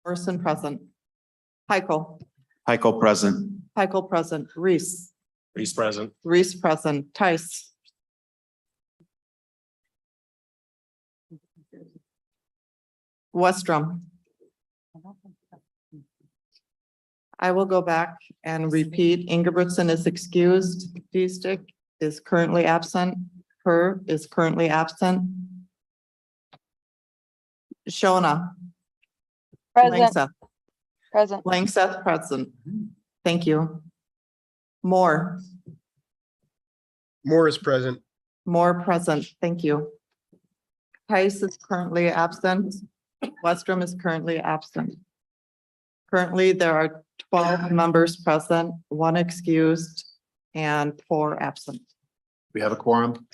Morrison present. Heickel. Heickel present. Heickel present. Reese. Reese present. Reese present. Tice. Westrom. I will go back and repeat. Ingebrigtsen is excused. Deestick is currently absent. Kerr is currently absent. Shona. Present. Langseth. Present. Langseth present. Thank you. Moore. Moore is present. Moore present. Thank you. Tice is currently absent. Westrom is currently absent. Currently, there are 12 members present, 1 excused, and 4 absent. We have a quorum.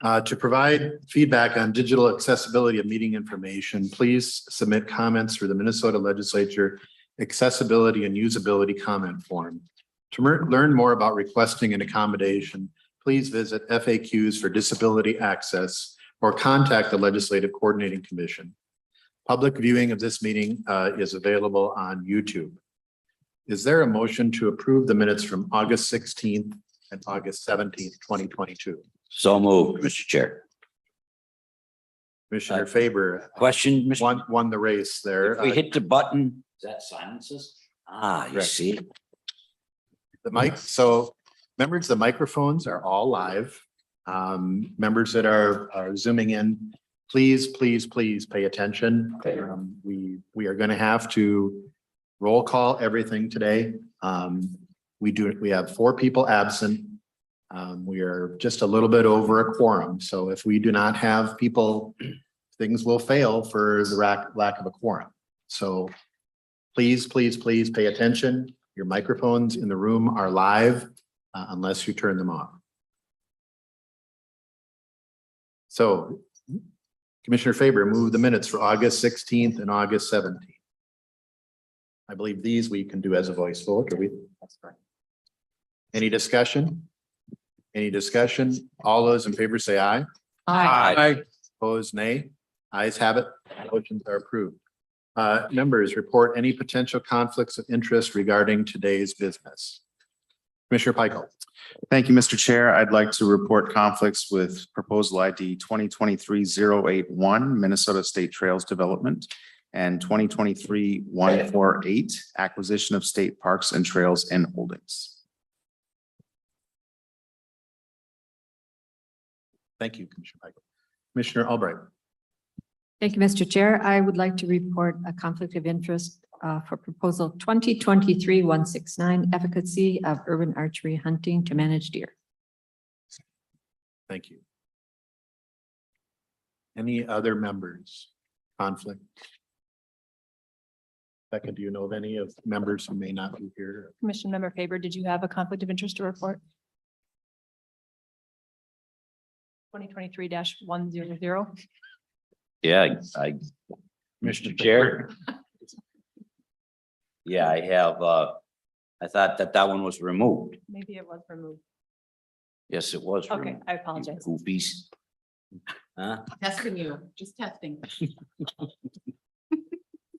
To provide feedback on digital accessibility of meeting information, please submit comments through the Minnesota Legislature Accessibility and Usability Comment Form. To learn more about requesting an accommodation, please visit FAQs for Disability Access or contact the Legislative Coordinating Commission. Public viewing of this meeting is available on YouTube. Is there a motion to approve the minutes from August 16th and August 17th, 2022? So moved, Mr. Chair. Commissioner Faber Question, Mr. won the race there. If we hit the button, is that silences? Ah, you Correct. see? The mic, so members, the microphones are all live. Members that are zooming in, please pay attention. We are going to have to roll call everything today. We have 4 people absent. We are just a little bit over a quorum. So if we do not have people, things will fail for the lack of a quorum. So please pay attention. Your microphones in the room are live unless you turn them off. So Commissioner Faber, move the minutes for August 16th and August 17th. I believe these we can do as a voice vote, or we? That's correct. Any discussion? Any discussion? All those in favor say aye. Aye. Opposed, nay. Ayes have it. Motions are approved. Members, report any potential conflicts of interest regarding today's business. Commissioner Peichel. Thank you, Mr. Chair. I'd like to report conflicts with proposal ID 2023-081 Minnesota State Trails Development and 2023-148 Acquisition of State Parks and Trails and Holdings. Thank you, Commissioner Peichel. Commissioner Albright. Thank you, Mr. Chair. I would like to report a conflict of interest for proposal 2023-169 efficacy of urban archery hunting to manage deer. Thank you. Any other members? Conflict? Becca, do you know of any of members who may not be here? Commission Member Faber, did you have a conflict of interest to report? 2023-100. Yeah, Mr. Chair. Yeah, I have, I thought that one was removed. Maybe it was removed. Yes, it was. Okay, removed. I apologize. Goofies. Huh? Testing you, just testing.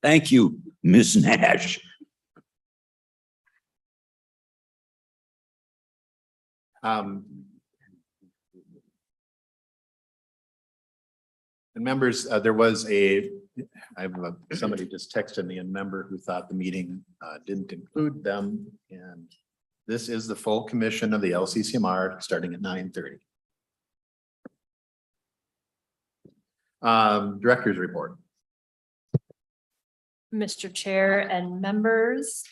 Thank you, Ms. Nash. And members, somebody just texted me, a member who thought the meeting didn't include them. And this is the full commission of the LCCMR starting at 9:30. Director's report. Mr. Chair and members,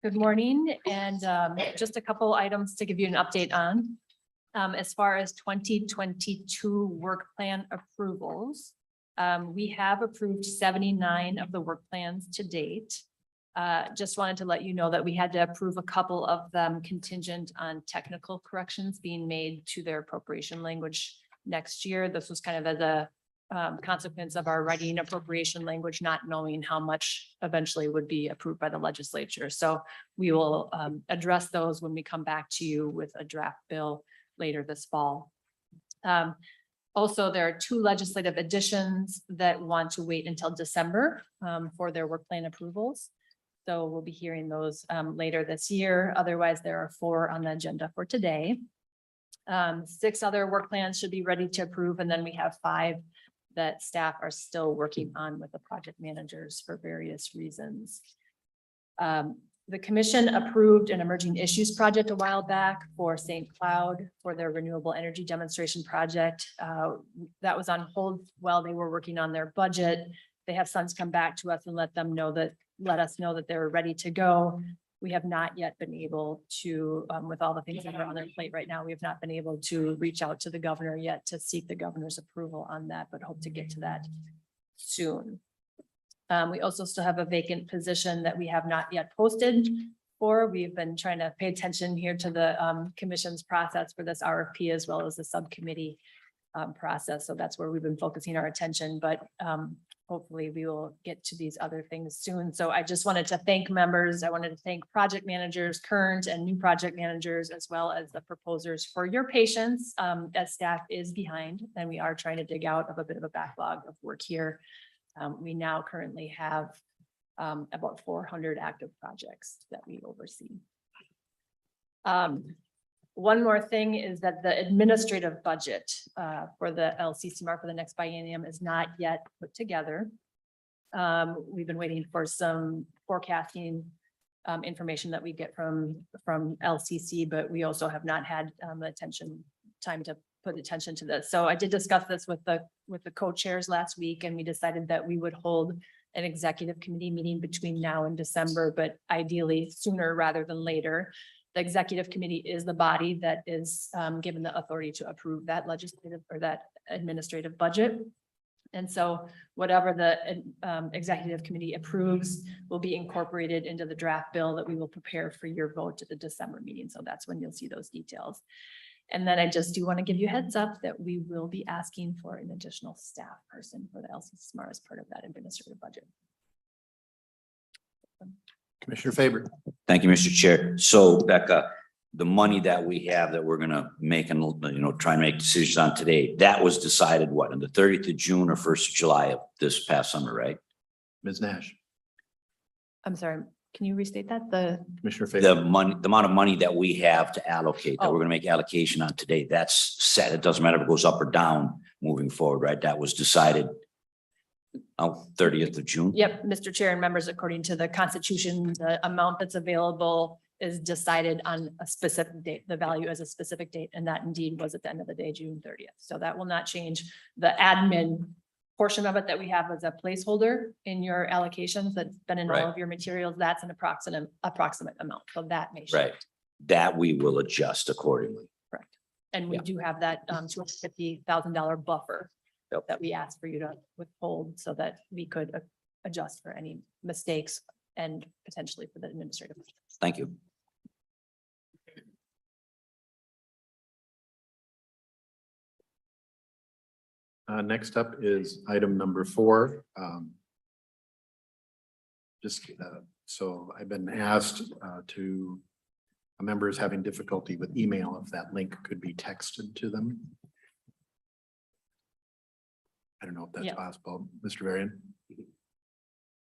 good morning, and just a couple items to give you an update on. As far as 2022 work plan approvals, we have approved 79 of the work plans to date. Just wanted to let you know that we had to approve a couple of them contingent on technical corrections being made to their appropriation language next year. This was kind of as a consequence of our writing appropriation language, not knowing how much eventually would be approved by the legislature. So we will address those when we come back to you with a draft bill later this fall. Also, there are two legislative additions that want to wait until December for their work plan approvals. So we'll be hearing those later this year. Otherwise, there are 4 on the agenda for today. 6 other work plans should be ready to approve, and then we have 5 that staff are still working on with the project managers for various reasons. The commission approved an emerging issues project a while back for St. Cloud for their renewable energy demonstration project. That was on hold while they were working on their budget. They have since come back to us and let us know that they're ready to go. We have not yet been able to, with all the things that are on their plate right now, we have not been able to reach out to the governor yet to seek the governor's approval on that, but hope to get to that soon. We also still have a vacant position that we have not yet posted for. We've been trying to pay attention here to the commission's process for this RFP as well as the subcommittee process. So that's where we've been focusing our attention, but hopefully we will get to these other things soon. So I just wanted to thank members. I wanted to thank project managers, current and new project managers, as well as the proposers for your patience as staff is behind. And we are trying to dig out of a bit of a backlog of work here. We now currently have about 400 active projects that we oversee. One more thing is that the administrative budget for the LCCMR for the next biennium is not yet put together. We've been waiting for some forecasting information that we get from LCC, but we also have not had time to put attention to this. So I did discuss this with the co-chairs last week, and we decided that we would hold an executive committee meeting between now and December, but ideally sooner rather than later. The executive committee is the body that is given the authority to approve that legislative or that administrative budget. And so whatever the executive committee approves will be incorporated into the draft bill that we will prepare for your vote at the December meeting. So that's when you'll see those details. And then I just do want to give you a heads up that we will be asking for an additional staff person for the LCCMR as part of that administrative budget. Commissioner Faber. Thank you, Mr. Chair. So Becca, the money that we have that we're gonna make and, try and make decisions on today, that was decided what, on the 30th of June or 1st of July of this past summer, right? Ms. Nash. I'm sorry, can you restate that? The Commissioner The Faber. money, the amount of money that we have to allocate, that Oh. we're gonna make allocation on today, that's set. It doesn't matter if it goes up or down moving forward, right? That was decided on 30th of June. Yep, Mr. Chair and members, according to the Constitution, the amount that's available is decided on a specific date, the value as a specific date, and that indeed was at the end of the day, June 30th. So that will not change. The admin portion of it that we have as a placeholder in your allocations that's been in all Right. of your materials, that's an approximate amount. So that may shift. Right. That we will adjust accordingly. Correct. And we Yeah. do have that $250,000 buffer Yep. that we asked for you to withhold so that we could adjust for any mistakes and potentially for the administrative. Thank you. Next up is item number 4. So I've been asked to members having difficulty with email, if that link could be texted to them. I don't know if that's Yeah. possible, Mr. Varian.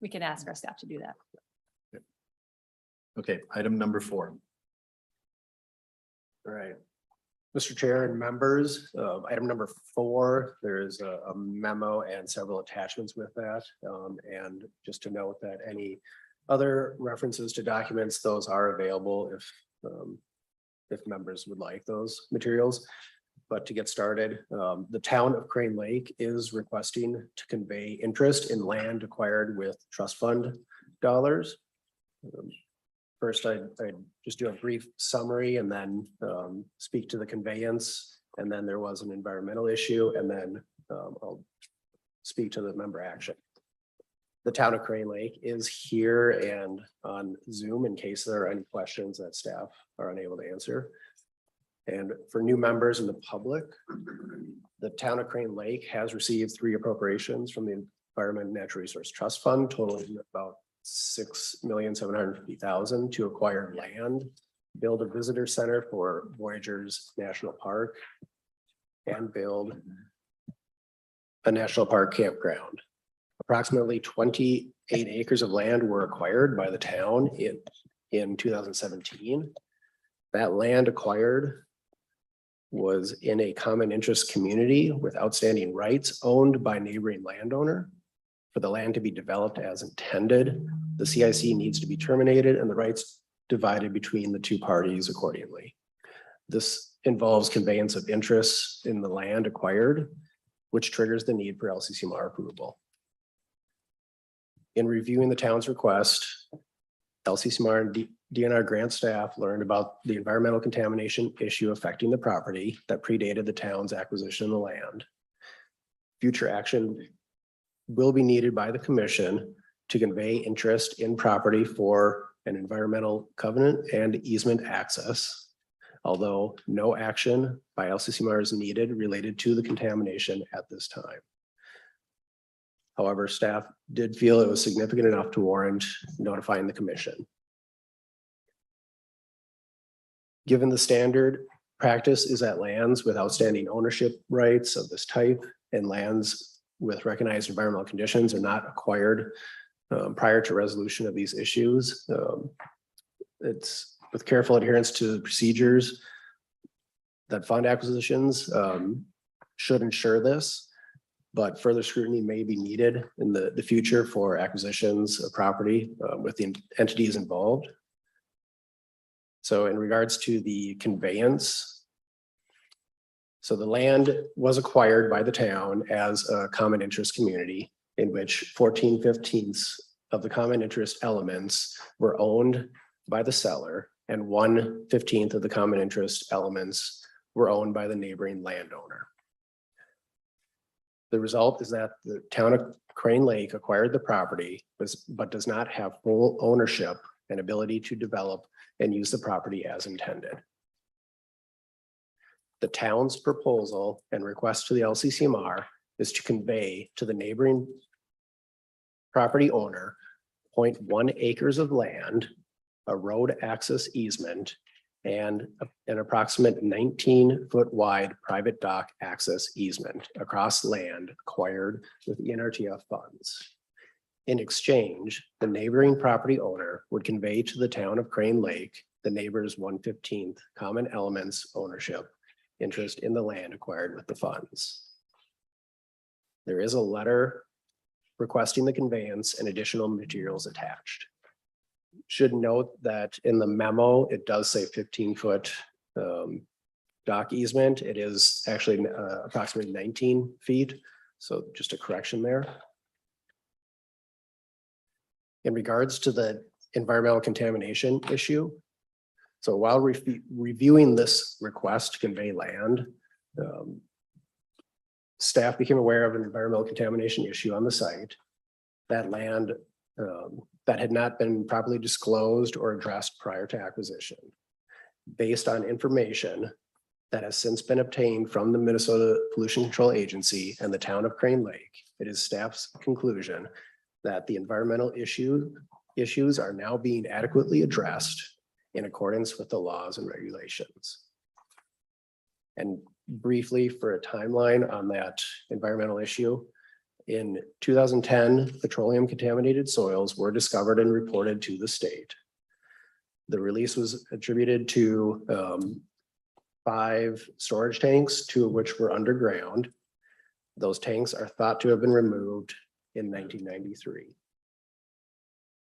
We can ask our staff to do that. Okay, item number 4. All right. Mr. Chair and members, item number 4, there is a memo and several attachments with that. And just to note that any other references to documents, those are available if members would like those materials. But to get started, the town of Crane Lake is requesting to convey interest in land acquired with trust fund dollars. First, I'd just do a brief summary and then speak to the conveyance. And then there was an environmental issue, and then I'll speak to the member action. The town of Crane Lake is here and on Zoom in case there are any questions that staff are unable to answer. And for new members in the public, the town of Crane Lake has received 3 appropriations from the Environment and Natural Resource Trust Fund, totaling about $6,750,000 to acquire land, build a visitor center for Voyageurs National Park, and build a national park campground. Approximately 28 acres of land were acquired by the town in 2017. That land acquired was in a common interest community with outstanding rights owned by neighboring landowner. For the land to be developed as intended, the CIC needs to be terminated and the rights divided between the two parties accordingly. This involves conveyance of interest in the land acquired, which triggers the need for LCCMR approval. In reviewing the town's request, LCCMR and DNR grant staff learned about the environmental contamination issue affecting the property that predated the town's acquisition of the land. Future action will be needed by the commission to convey interest in property for an environmental covenant and easement access. Although no action by LCCMR is needed related to the contamination at this time. However, staff did feel it was significant enough to warrant notifying the commission. Given the standard practice is that lands with outstanding ownership rights of this type and lands with recognized environmental conditions are not acquired prior to resolution of these issues. It's with careful adherence to the procedures that fund acquisitions should ensure this, but further scrutiny may be needed in the future for acquisitions of property with the entities involved. So in regards to the conveyance, so the land was acquired by the town as a common interest community in which 14/15 of the common interest elements were owned by the seller and 1/15 of the common interest elements were owned by the neighboring landowner. The result is that the town of Crane Lake acquired the property, but does not have full ownership and ability to develop and use the property as intended. The town's proposal and request to the LCCMR is to convey to the neighboring property owner 0.1 acres of land, a road access easement, and an approximate 19-foot wide private dock access easement across land acquired with ENRTF funds. In exchange, the neighboring property owner would convey to the town of Crane Lake the neighbor's 1/15 common elements ownership interest in the land acquired with the funds. There is a letter requesting the conveyance and additional materials attached. Should note that in the memo, it does say 15-foot dock easement. It is actually approximately 19 feet. So just a correction there. In regards to the environmental contamination issue. So while reviewing this request to convey land, staff became aware of an environmental contamination issue on the site. That land that had not been properly disclosed or addressed prior to acquisition. Based on information that has since been obtained from the Minnesota Pollution Control Agency and the town of Crane Lake, it is staff's conclusion that the environmental issues are now being adequately addressed in accordance with the laws and regulations. And briefly for a timeline on that environmental issue, in 2010, petroleum contaminated soils were discovered and reported to the state. The release was attributed to 5 storage tanks, 2 of which were underground. Those tanks are thought to have been removed in 1993.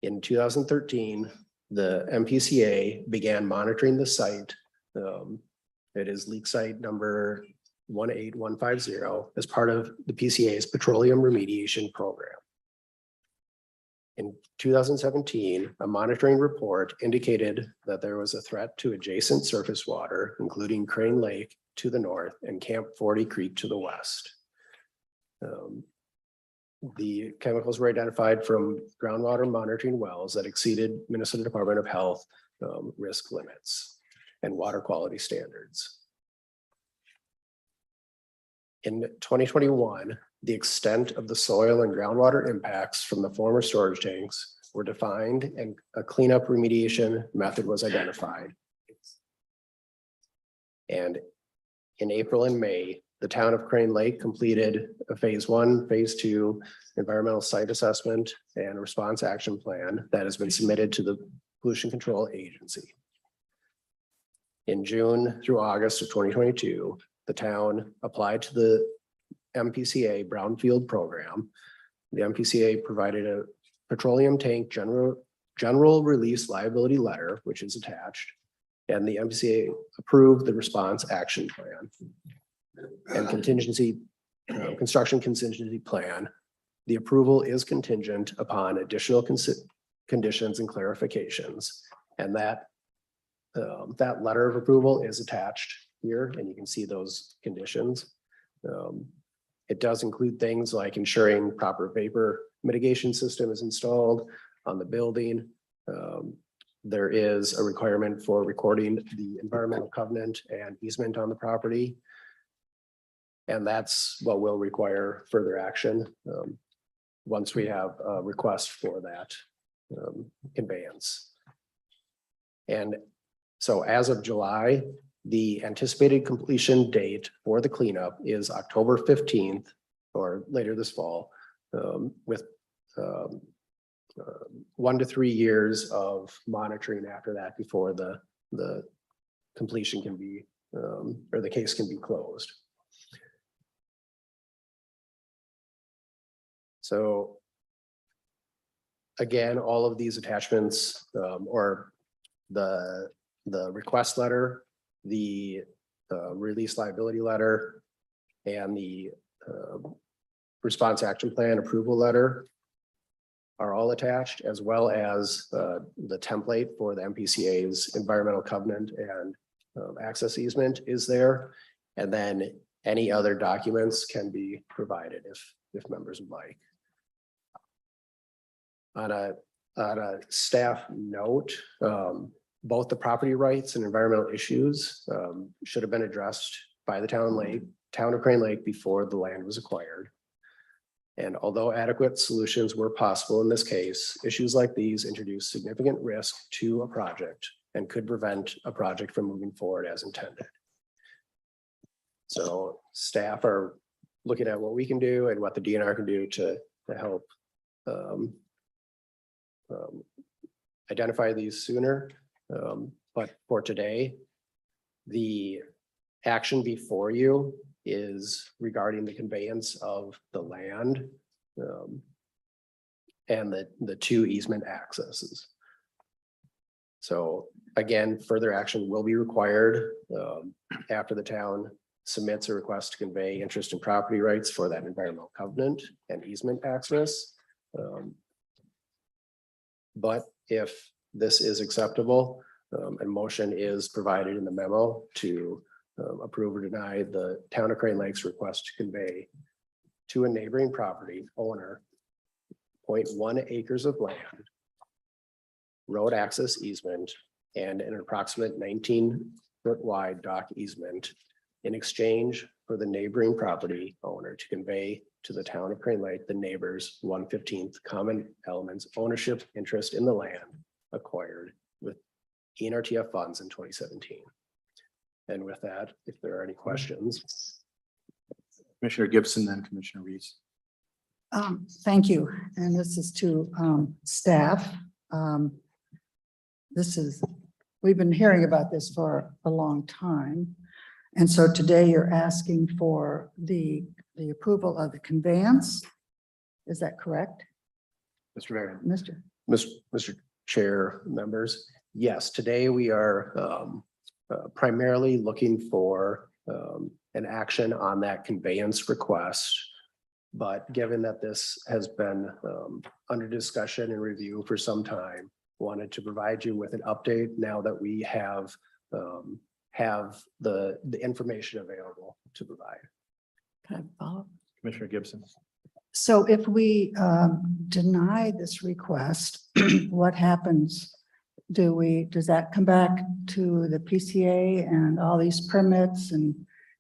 In 2013, the MPCA began monitoring the site. It is leak site number 18150 as part of the PCA's petroleum remediation program. In 2017, a monitoring report indicated that there was a threat to adjacent surface water, including Crane Lake to the north and Camp 40 Creek to the west. The chemicals were identified from groundwater monitoring wells that exceeded Minnesota Department of Health risk limits and water quality standards. In 2021, the extent of the soil and groundwater impacts from the former storage tanks were defined and a cleanup remediation method was identified. And in April and May, The town of Crane Lake completed a phase 1, phase 2 environmental site assessment and response action plan that has been submitted to the Pollution Control Agency. In June through August of 2022, the town applied to the MPCA Brownfield program. The MPCA provided a petroleum tank general release liability letter, which is attached. And the MPCA approved the response action plan and construction contingency plan. The approval is contingent upon additional conditions and clarifications. And that letter of approval is attached here, and you can see those conditions. It does include things like ensuring proper vapor mitigation system is installed on the building. There is a requirement for recording the environmental covenant and easement on the property. And that's what will require further action once we have a request for that conveyance. And so as of July, the anticipated completion date for the cleanup is October 15th or later this fall, with 1 to 3 years of monitoring after that before the completion can be, or the case can be closed. So again, all of these attachments, or the request letter, the release liability letter, and the response action plan approval letter are all attached, as well as the template for the MPCA's environmental covenant and access easement is there. And then any other documents can be provided if members would like. On a staff note, both the property rights and environmental issues should have been addressed by the town of Crane Lake before the land was acquired. And although adequate solutions were possible in this case, issues like these introduce significant risk to a project and could prevent a project from moving forward as intended. So staff are looking at what we can do and what the DNR can do to help identify these sooner. But for today, the action before you is regarding the conveyance of the land and the 2 easement accesses. So again, further action will be required after the town submits a request to convey interest in property rights for that environmental covenant and easement access. But if this is acceptable, a motion is provided in the memo to approve or deny the town of Crane Lake's request to convey to a neighboring property owner 0.1 acres of land, road access easement, and an approximate 19-foot wide dock easement in exchange for the neighboring property owner to convey to the town of Crane Lake the neighbor's 1/15 common elements ownership interest in the land acquired with ENRTF funds in 2017. And with that, if there are any questions. Commissioner Gibson, then Commissioner Reese. Thank you. And this is to staff. We've been hearing about this for a long time. And so today you're asking for the approval of the conveyance. Is that correct? Mr. Varian. Mr. Chair, members, yes, today we are primarily looking for an action on that conveyance request. But given that this has been under discussion and review for some time, wanted to provide you with an update now that we have the information available to provide. Can I follow? Commissioner Gibson. So if we deny this request, what happens? Does that come back to the PCA and all these permits? And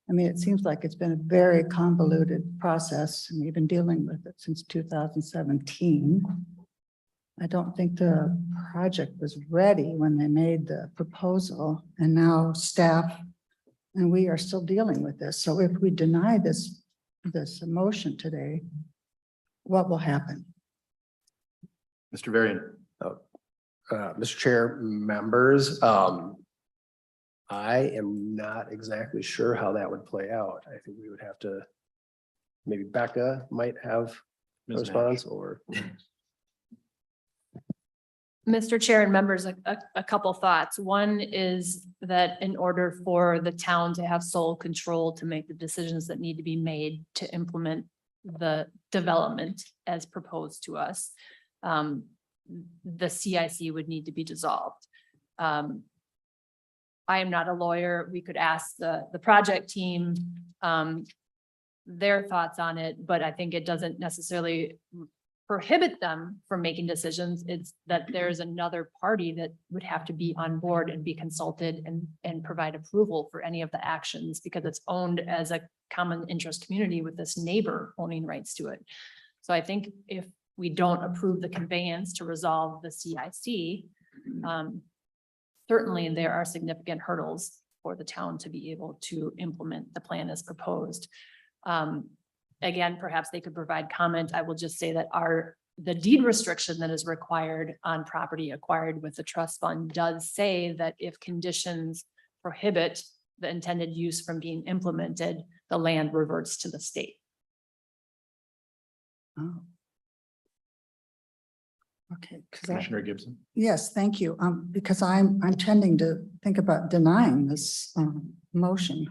I mean, it seems like it's been a very convoluted process, and we've been dealing with it since 2017. I don't think the project was ready when they made the proposal, and now staff And we are still dealing with this. So if we deny this motion today, what will happen? Mr. Varian. Mr. Chair, members, I am not exactly sure how that would play out. I think we would have to, maybe Becca might have a Ms. Nash. response or. Mr. Chair and members, a couple thoughts. One is that in order for the town to have sole control to make the decisions that need to be made to implement the development as proposed to us, the CIC would need to be dissolved. I am not a lawyer. We could ask the project team their thoughts on it, but I think it doesn't necessarily prohibit them from making decisions. It's that there's another party that would have to be on board and be consulted and provide approval for any of the actions because it's owned as a common interest community with this neighbor owning rights to it. So I think if we don't approve the conveyance to resolve the CIC, certainly there are significant hurdles for the town to be able to implement the plan as proposed. Again, perhaps they could provide comment. I will just say that the deed restriction that is required on property acquired with the trust fund does say that if conditions prohibit the intended use from being implemented, the land reverts to the state. Oh. Okay, Commissioner Gibson. yes, thank you. Because I'm tending to think about denying this motion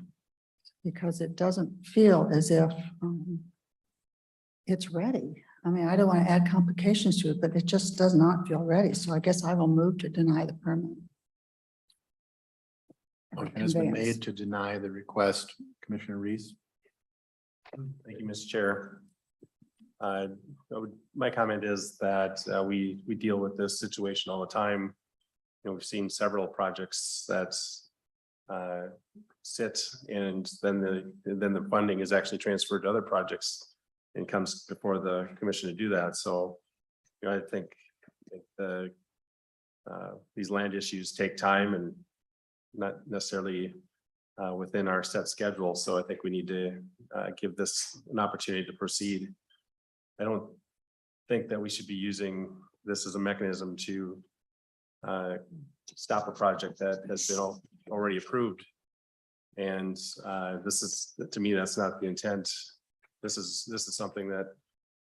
because it doesn't feel as if it's ready. I mean, I don't want to add complications to it, but it just does not feel ready. So I guess I will move to deny the permit. Motion has been Conveyance. made to deny the request. Commissioner Reese. Thank you, Mr. Chair. My comment is that we deal with this situation all the time. You know, we've seen several projects that sit and then the funding is actually transferred to other projects and comes before the commission to do that. So, you know, I think these land issues take time and not necessarily within our set schedule. So I think we need to give this an opportunity to proceed. I don't think that we should be using this as a mechanism to stop a project that has been already approved. And this is, to me, that's not the intent. This is something that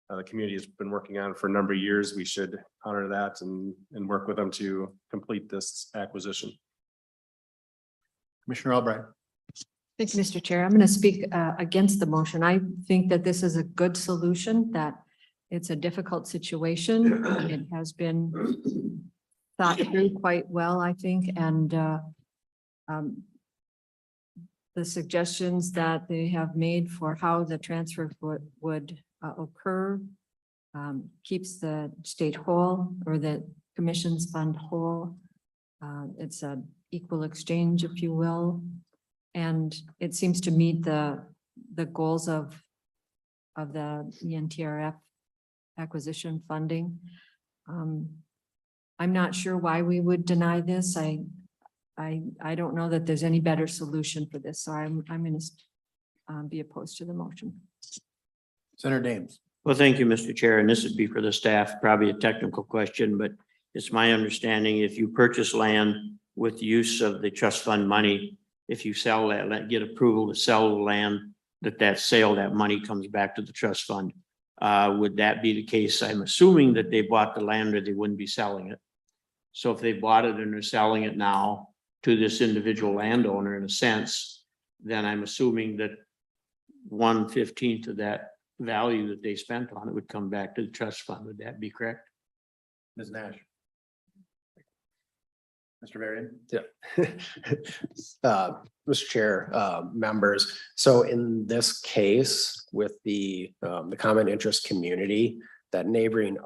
the community has been working on for a number of years. We should honor that and work with them to complete this acquisition. Commissioner Albright. Thank you, Mr. Chair. I'm going to speak against the motion. I think that this is a good solution, that it's a difficult situation. It has been thought through quite well, I think, and the suggestions that they have made for how the transfer would occur keeps the state whole, or the commission's fund whole. It's an equal exchange, if you will. And it seems to meet the goals of the ENTRF acquisition funding. I'm not sure why we would deny this. I don't know that there's any better solution for this, so I'm going to be opposed to the motion. Senator Dames. Well, thank you, Mr. Chair, and this would be for the staff, probably a technical question, but it's my understanding if you purchase land with use of the trust fund money, if you sell that, get approval to sell the land, that sale, that money comes back to the trust fund. Would that be the case? I'm assuming that they bought the land or they wouldn't be selling it. So if they bought it and they're selling it now to this individual landowner in a sense, then I'm assuming that 1/15 of that value that they spent on it would come back to the trust fund. Would that be correct? Ms. Nash. Mr. Varian. Mr. Chair, members, so in this case with the common interest community, that neighboring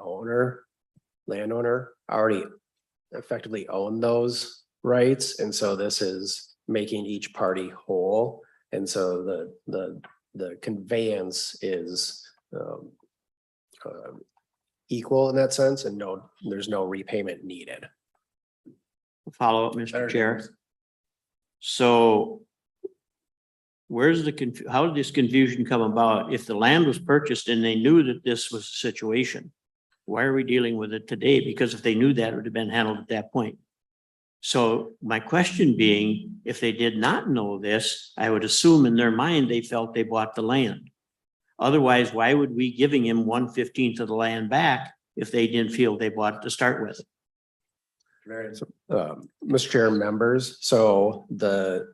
landowner already effectively owned those rights. And so this is making each party whole. And so the conveyance is equal in that sense, and there's no repayment needed. Follow up, Mr. Chair. So where's the how did this confusion come about? If the land was purchased and they knew that this was the situation, why are we dealing with it today? Because if they knew that, it would have been handled at that point. So my question being, if they did not know this, I would assume in their mind, they felt they bought the land. Otherwise, why would we giving him 1/15 of the land back if they didn't feel they bought it to start with? Mr. Chair, members, so the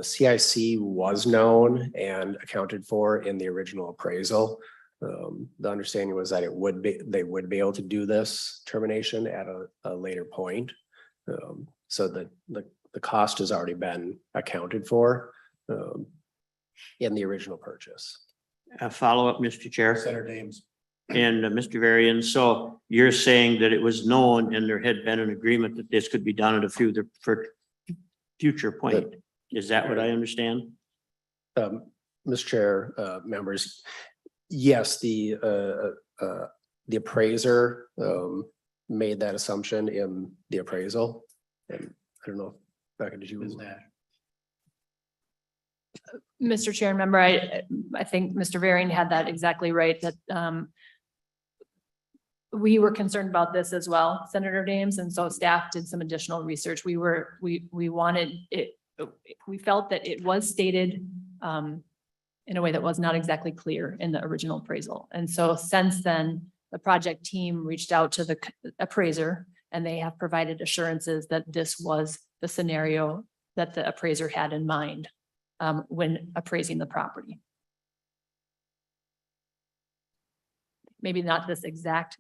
CIC was known and accounted for in the original appraisal. The understanding was that they would be able to do this termination at a later point. So the cost has already been accounted for in the original purchase. A follow-up, Mr. Chair. Senator Dames. And Mr. Varian, so you're saying that it was known and there had been an agreement that this could be done at a future point. Is that what I understand? Mr. Chair, members, yes, the appraiser made that assumption in the appraisal. And I don't know, Becca, did you? Mr. Chair, remember, I think Mr. Varian had that exactly right, that we were concerned about this as well, Senator Dames, and so staff did some additional research. We wanted it, we felt that it was stated in a way that was not exactly clear in the original appraisal. And so since then, the project team reached out to the appraiser and they have provided assurances that this was the scenario that the appraiser had in mind when appraising the property. Maybe not this exact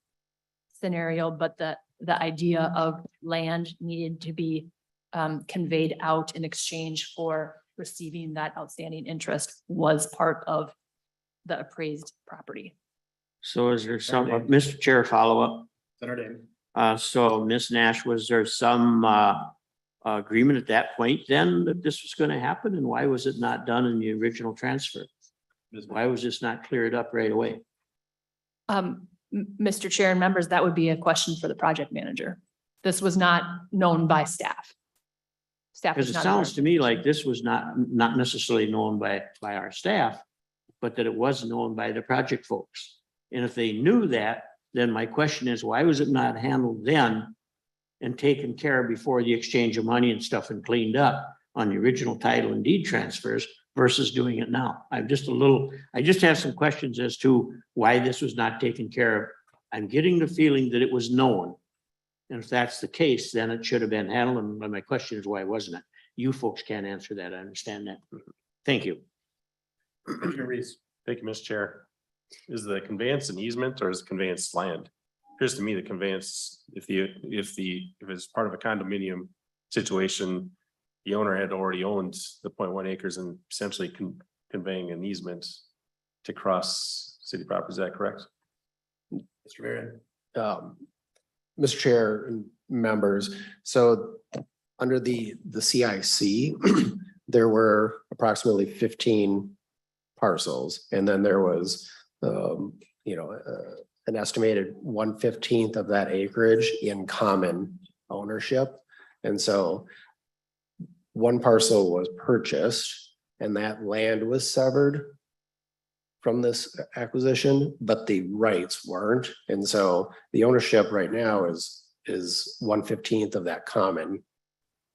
scenario, but the idea of land needed to be conveyed out in exchange for receiving that outstanding interest was part of the appraised property. So is there some, Mr. Chair, follow-up? Senator Dames. So Ms. Nash, was there some agreement at that point then that this was going to happen? And why was it not done in the original transfer? Why was this not cleared up right away? Mr. Chair and members, that would be a question for the project manager. This was not known by staff. Staff Because was it not sounds aware. to me like this was not necessarily known by our staff, but that it was known by the project folks. And if they knew that, then my question is, why was it not handled then and taken care of before the exchange of money and stuff and cleaned up on the original title and deed transfers versus doing it now? I just have some questions as to why this was not taken care of. I'm getting the feeling that it was known. And if that's the case, then it should have been handled. And my question is, why wasn't it? You folks can't answer that. I understand that. Thank you. Thank you, Mr. Chair. Is the conveyance an easement or is conveyance land? Appears to me the conveyance, if it's part of a condominium situation, the owner had already owned the 0.1 acres and essentially conveying an easement to cross city property. Is that correct? Mr. Varian. Mr. Chair and members, so under the CIC, there were approximately 15 parcels, and then there was, an estimated 1/15 of that acreage in common ownership. And so one parcel was purchased and that land was severed from this acquisition, but the rights weren't. And so the ownership right now is 1/15 of that common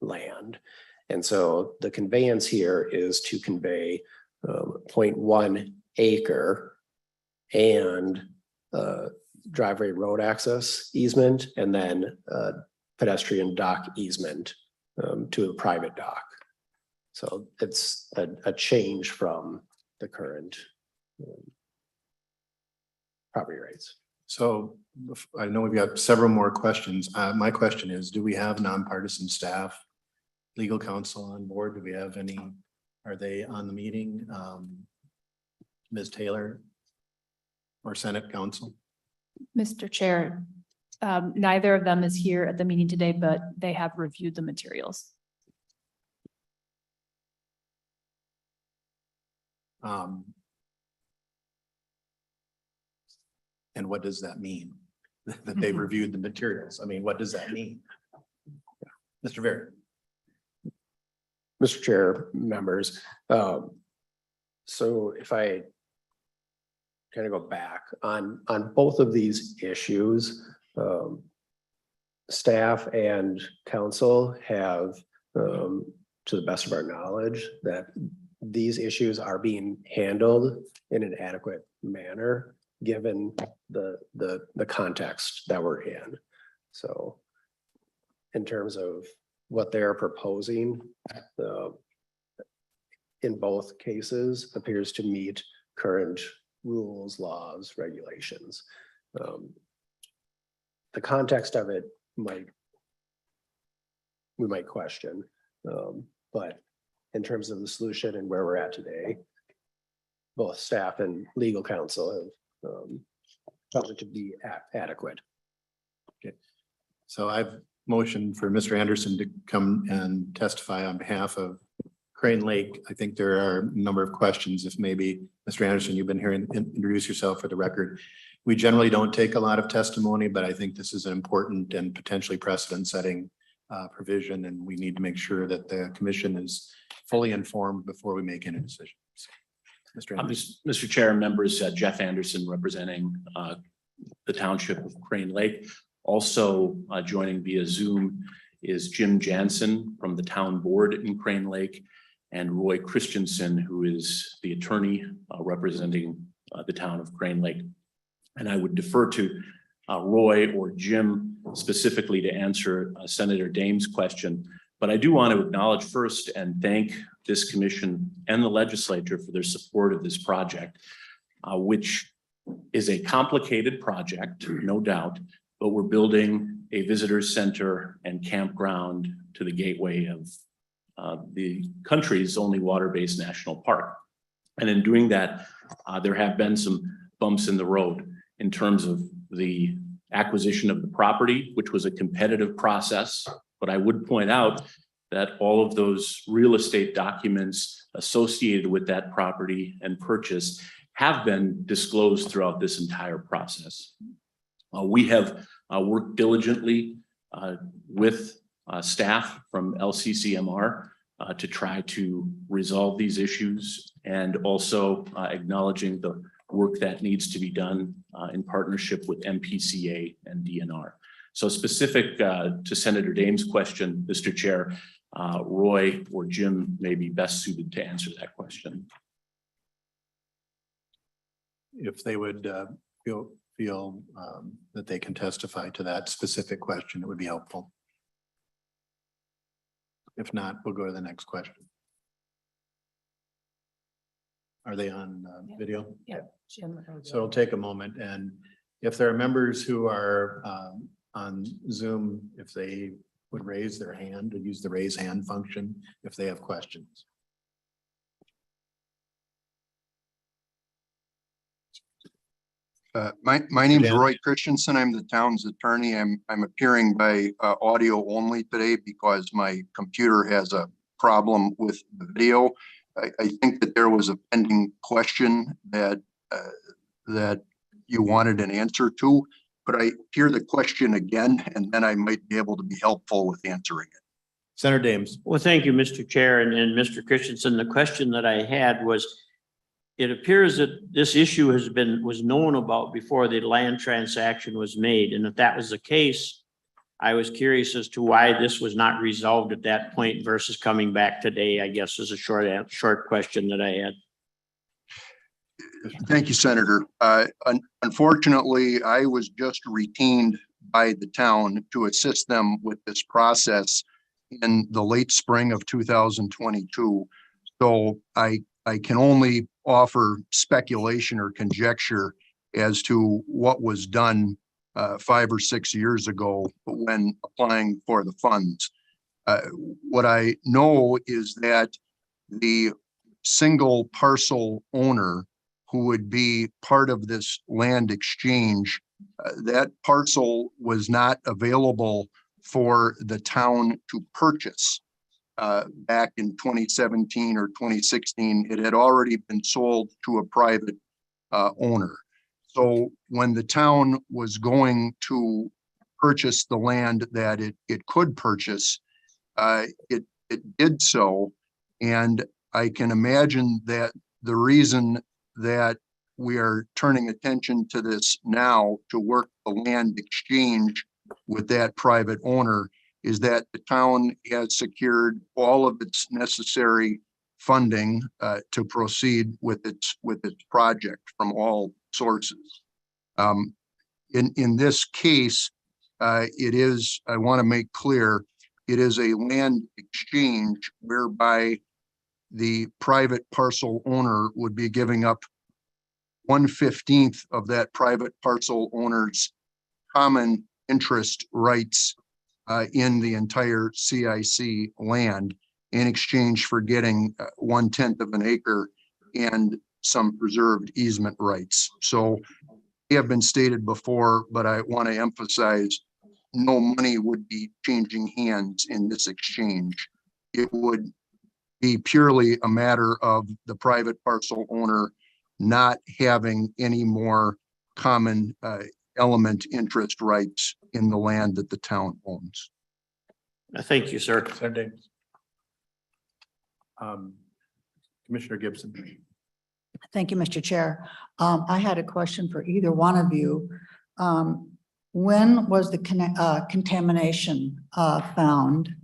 land. And so the conveyance here is to convey 0.1 acre and driveway road access easement, and then pedestrian dock easement to a private dock. So it's a change from the current property rights. So I know we've got several more questions. My question is, do we have nonpartisan staff, legal counsel on board? Do we have any? Are they on the meeting? Ms. Taylor or Senate counsel? Mr. Chair, neither of them is here at the meeting today, but they have reviewed the materials. And what does that mean? That they've reviewed the materials? I mean, what does that mean? Mr. Varian. Mr. Chair, members, so if I kind of go back on both of these issues, staff and council have, to the best of our knowledge, that these issues are being handled in an adequate manner, given the context that we're in. So in terms of what they're proposing, in both cases appears to meet current rules, laws, regulations. The context of it we might question, but in terms of the solution and where we're at today, both staff and legal counsel have found it to be adequate. So I've motioned for Mr. Anderson to come and testify on behalf of Crane Lake. I think there are a number of questions. If maybe, Mr. Anderson, you've been hearing, introduce yourself for the record. We generally don't take a lot of testimony, but I think this is an important and potentially precedent-setting provision, and we need to make sure that the commission is fully informed before we make any decisions. Mr. Anderson. Mr. Chair and members, Jeff Anderson representing the township of Crane Lake. Also joining via Zoom is Jim Jansen from the town board in Crane Lake, and Roy Christensen, who is the attorney representing the town of Crane Lake. And I would defer to Roy or Jim specifically to answer Senator Dame's question. But I do want to acknowledge first and thank this commission and the legislature for their support of this project, which is a complicated project, no doubt, but we're building a visitor center and campground to the gateway of the country's only water-based national park. And in doing that, there have been some bumps in the road in terms of the acquisition of the property, which was a competitive process. But I would point out that all of those real estate documents associated with that property and purchase have been disclosed throughout this entire process. We have worked diligently with staff from LCCMR to try to resolve these issues, and also acknowledging the work that needs to be done in partnership with MPCA and DNR. So specific to Senator Dame's question, Mr. Chair, Roy or Jim may be best suited to answer that question. If they would feel that they can testify to that specific question, it would be helpful. If not, we'll go to the next question. Are they on video? Yeah. Jim. So it'll take a moment, and if there are members who are on Zoom, if they would raise their hand or use the raise hand function if they have questions. My name is Roy Christensen. I'm the town's attorney. I'm appearing by audio only today because my computer has a problem with the video. I think that there was a pending question that you wanted an answer to, but I hear the question again, and then I might be able to be helpful with answering it. Senator Dames. Well, thank you, Mr. Chair and Mr. Christensen. The question that I had was, it appears that this issue was known about before the land transaction was made. And if that was the case, I was curious as to why this was not resolved at that point versus coming back today, I guess is a short question that I had. Thank you, Senator. Unfortunately, I was just retained by the town to assist them with this process in the late spring of 2022. So I can only offer speculation or conjecture as to what was done 5 or 6 years ago when applying for the funds. What I know is that the single parcel owner who would be part of this land exchange, that parcel was not available for the town to purchase. Back in 2017 or 2016, it had already been sold to a private owner. So when the town was going to purchase the land that it could purchase, it did so And I can imagine that the reason that we are turning attention to this now to work the land exchange with that private owner is that the town has secured all of its necessary funding to proceed with its project from all sources. In this case, it is, I want to make clear, it is a land exchange whereby the private parcel owner would be giving up 1/15 of that private parcel owner's common interest rights in the entire CIC land in exchange for getting 1/10 of an acre and some preserved easement rights. So they have been stated before, but I want to emphasize no money would be changing hands in this exchange. It would be purely a matter of the private parcel owner not having any more common element interest rights in the land that the town owns. Thank you, sir. Senator Davis. Commissioner Gibson. Thank you, Mr. Chair. I had a question for either one of you. When was the contamination found?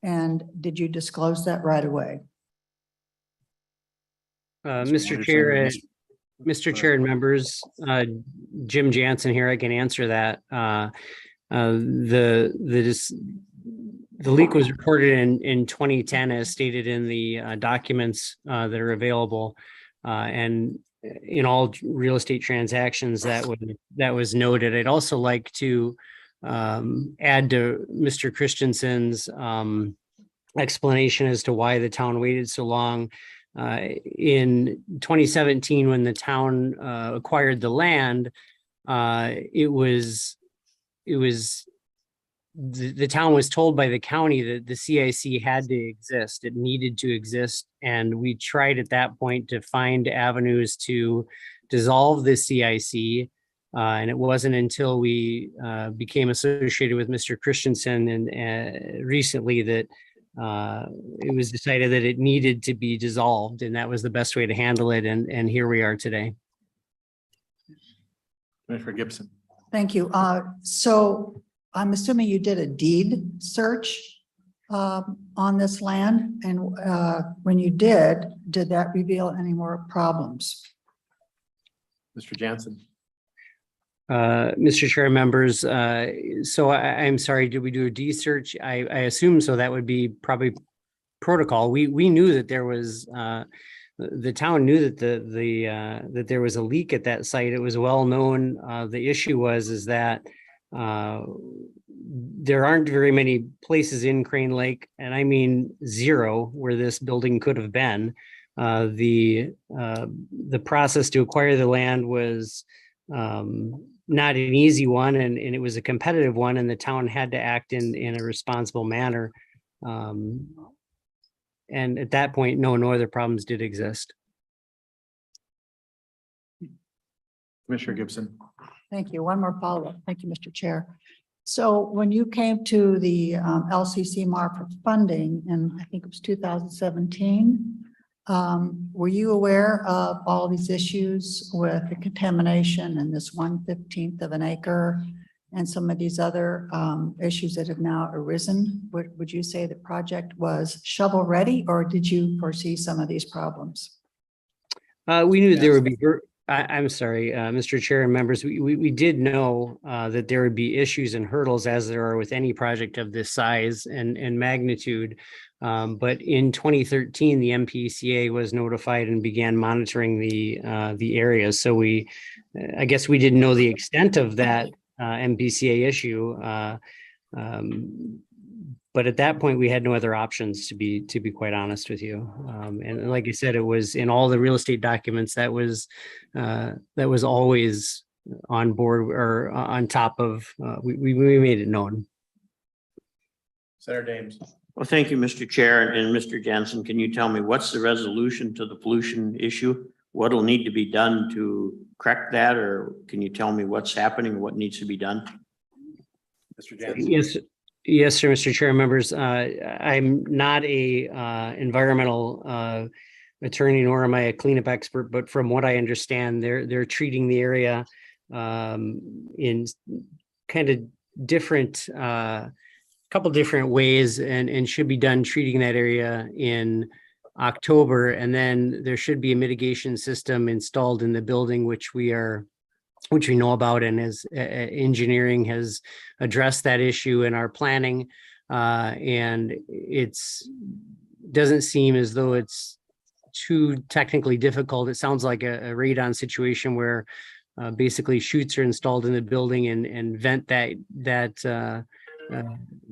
And did you disclose that right away? Mr. Chair and members, Jim Jansen here, I can answer that. The leak was reported in 2010 as stated in the documents that are available. And in all real estate transactions that was noted. I'd also like to add to Mr. Christensen's explanation as to why the town waited so long. In 2017, when the town acquired the land, the town was told by the county that the CIC had to exist. It needed to exist. And we tried at that point to find avenues to dissolve the CIC. And it wasn't until we became associated with Mr. Christensen and recently that it was decided that it needed to be dissolved. And that was the best way to handle it. And here we are today. Commissioner Gibson. Thank you. So I'm assuming you did a deed search on this land, and when you did that reveal any more problems? Mr. Jansen. Mr. Chair, members, so I'm sorry, did we do a deed search? I assume so. That would be probably protocol. We knew that there was the town knew that that there was a leak at that site. It was well known. The issue is that there aren't very many places in Crane Lake, and I mean zero, where this building could have been. The process to acquire the land was not an easy one, and it was a competitive one, and the town had to act in a responsible manner. And at that point, no other problems did exist. Commissioner Gibson. Thank you. One more follow-up. Thank you, Mr. Chair. So when you came to the LCCMR for funding, and I think it was 2017, were you aware of all these issues with the contamination and this 1/15 of an acre and some of these other issues that have now arisen? Would you say the project was shovel ready, or did you foresee some of these problems? We knew there would be, I'm sorry, Mr. Chair and members, we did know that there would be issues and hurdles, as there are with any project of this size and magnitude. But in 2013, the MPCA was notified and began monitoring the areas. So I guess we didn't know the extent of that MPCA issue. But at that point, we had no other options, to be quite honest with you. And like I said, it was in all the real estate documents that was always on board or on top of. We made it known. Senator Dames. Well, thank you, Mr. Chair, and Mr. Jansen. Can you tell me what's the resolution to the pollution issue? What'll need to be done to correct that, or can you tell me what's happening, what needs to be done? Mr. Jansen. Yes, Yes, sir, Mr. Chair, members. I'm not a environmental attorney, nor am I a cleanup expert, but from what I understand, they're treating the area in kind of different couple different ways and should be done treating that area in October. And then there should be a mitigation system installed in the building, which we know about, and as engineering has addressed that issue in our planning. And doesn't seem as though it's too technically difficult. It sounds like a radon situation where basically chutes are installed in the building and vent that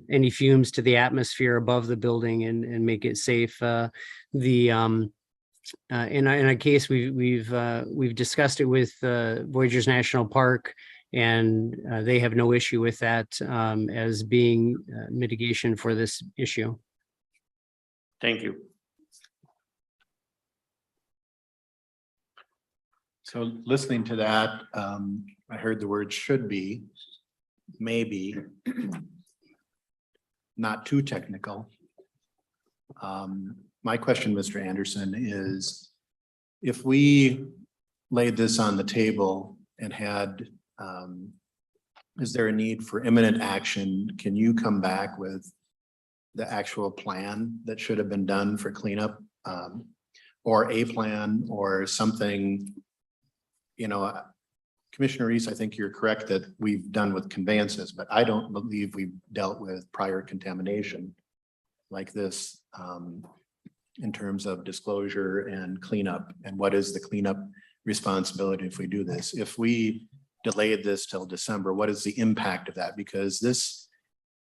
any fumes to the atmosphere above the building and make it safe. In a case we've discussed it with Voyageurs National Park, and they have no issue with that as being mitigation for this issue. Thank you. So listening to that, I heard the word should be, maybe, not too technical. My question, Mr. Anderson, is if we laid this on the table and had, is there a need for imminent action? Can you come back with the actual plan that should have been done for cleanup? Or a plan or something, Commissioner Reese, I think you're correct that we've done with conveyances, but I don't believe we've dealt with prior contamination like this in terms of disclosure and cleanup, and what is the cleanup responsibility if we do this? If we delayed this till December, what is the impact of that? Because this,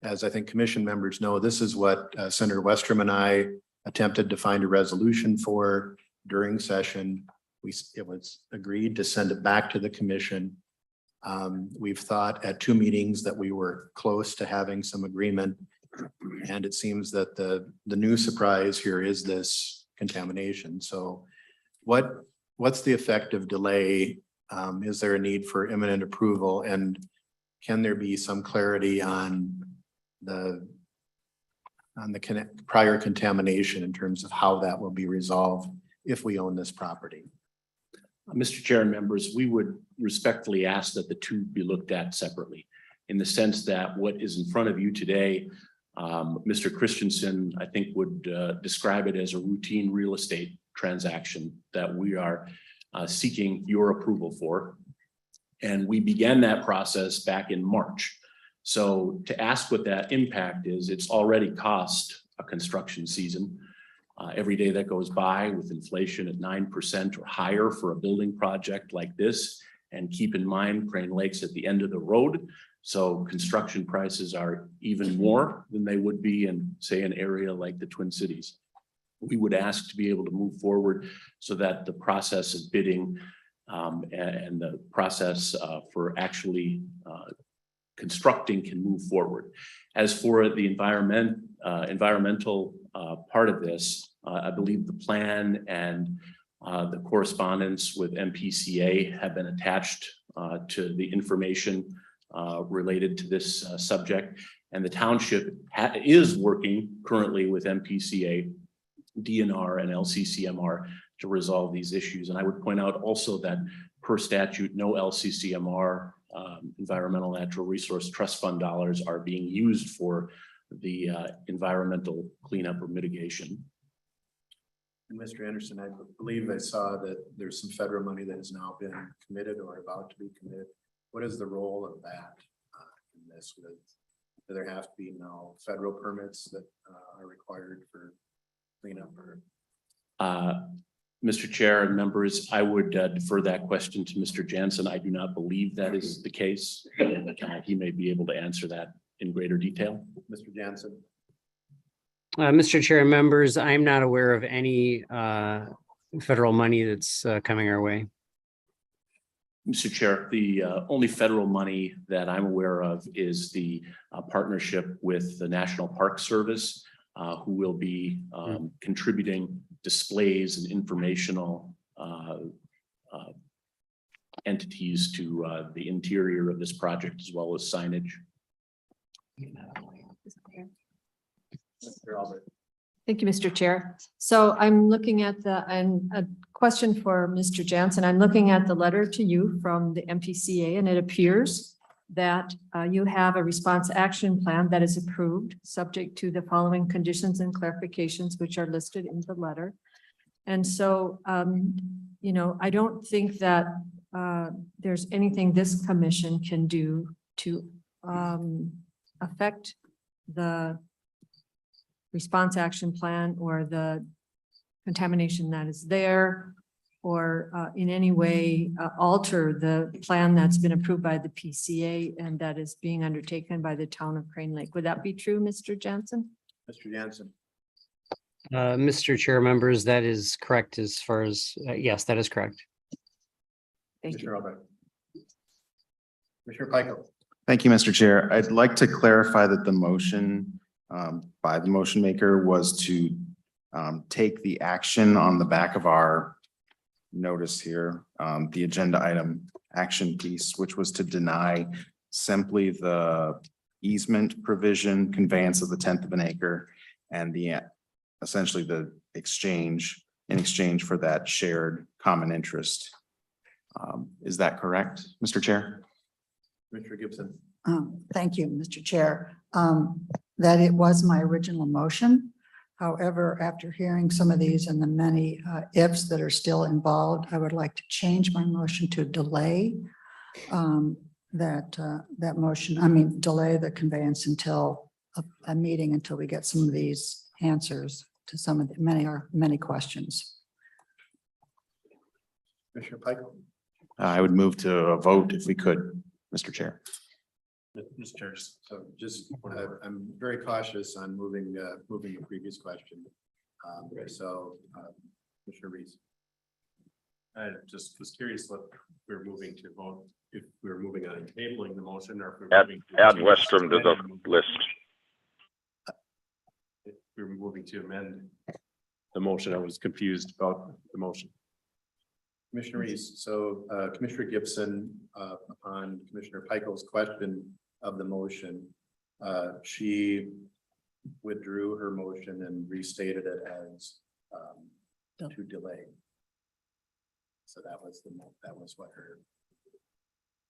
as I think commission members know, this is what Senator Westrom and I attempted to find a resolution for during session. It was agreed to send it back to the commission. We've thought at 2 meetings that we were close to having some agreement. And it seems that the new surprise here is this contamination. So what's the effect of delay? Is there a need for imminent approval? And can there be some clarity on the prior contamination in terms of how that will be resolved if we own this property? Mr. Chair and members, we would respectfully ask that the two be looked at separately, in the sense that what is in front of you today, Mr. Christensen, I think, would describe it as a routine real estate transaction that we are seeking your approval for. And we began that process back in March. So to ask what that impact is, it's already cost a construction season. Every day that goes by with inflation at 9% or higher for a building project like this. And keep in mind, Crane Lake's at the end of the road. So construction prices are even more than they would be in, say, an area like the Twin Cities. We would ask to be able to move forward so that the process of bidding and the process for actually constructing can move forward. As for the environmental part of this, I believe the plan and the correspondence with MPCA have been attached to the information related to this subject. And the township is working currently with MPCA, DNR, and LCCMR to resolve these issues. And I would point out also that per statute, no LCCMR Environmental Natural Resource Trust Fund dollars are being used for the environmental cleanup or mitigation. And Mr. Anderson, I believe I saw that there's some federal money that has now been committed or about to be committed. What is the role of that in this? Do there have to be now federal permits that are required for cleanup? Or Mr. Chair and members, I would defer that question to Mr. Jansen. I do not believe that is the case. He may be able to answer that in greater detail. Mr. Jansen. Mr. Chair and members, I'm not aware of any federal money that's coming our way. Mr. Chair, the only federal money that I'm aware of is the partnership with the National Park Service, who will be contributing displays and informational entities to the interior of this project, as well as signage. Thank you, Mr. Chair. So I'm looking at and a question for Mr. Jansen. I'm looking at the letter to you from the MPCA, and it appears that you have a response action plan that is approved, subject to the following conditions and clarifications, which are listed in the letter. And so, you know, I don't think that there's anything this commission can do to affect the response action plan or the contamination that is there, or in any way alter the plan that's been approved by the PCA and that is being undertaken by the town of Crane Lake. Would that be true, Mr. Jansen? Mr. Jansen. Mr. Chair, members, that is correct as far as, yes, that is correct. Thank you. Commissioner Albrecht. Commissioner Pickel. Thank you, Mr. Chair. I'd like to clarify that the motion by the motion maker was to take the action on the back of our notice here, the agenda item action piece, which was to deny simply the easement provision conveyance of the 1/10 of an acre and the essentially the exchange in exchange for that shared common interest. Is that correct, Mr. Chair? Commissioner Gibson. Thank you, Mr. Chair. That it was my original motion. However, after hearing some of these and the many ifs that are still involved, I would like to change my motion to delay that motion. Delay the conveyance until a meeting until we get some of these answers to some of the many questions. Commissioner Pickel. I would move to a vote if we could, Mr. Chair. Mr. Chair, So just, I'm very cautious on moving the previous question. Commissioner Reese. I just was curious what we're moving to vote, if we're moving on tabling the motion or if we're Add moving to Westrom to the list. If we're moving to amend the motion, I was confused about the motion. Commissioner Reese, so Commissioner Gibson, upon Commissioner Pickel's question of the motion, she withdrew her motion and restated it as to delay. So that was what her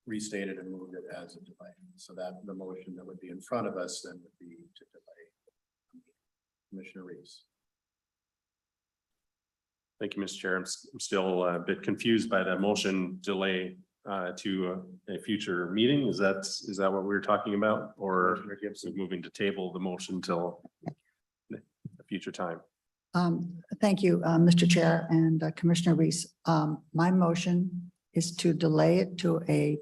restated and moved it as a delay. So that the motion that would be in front of us then would be to delay. Commissioner Reese. Thank you, Mr. Chair. I'm still a bit confused by that motion delay to a future meeting. Is that what we were talking about? Or moving to table the motion till a future time? Thank you, Mr. Chair and Commissioner Reese. My motion is to delay it to a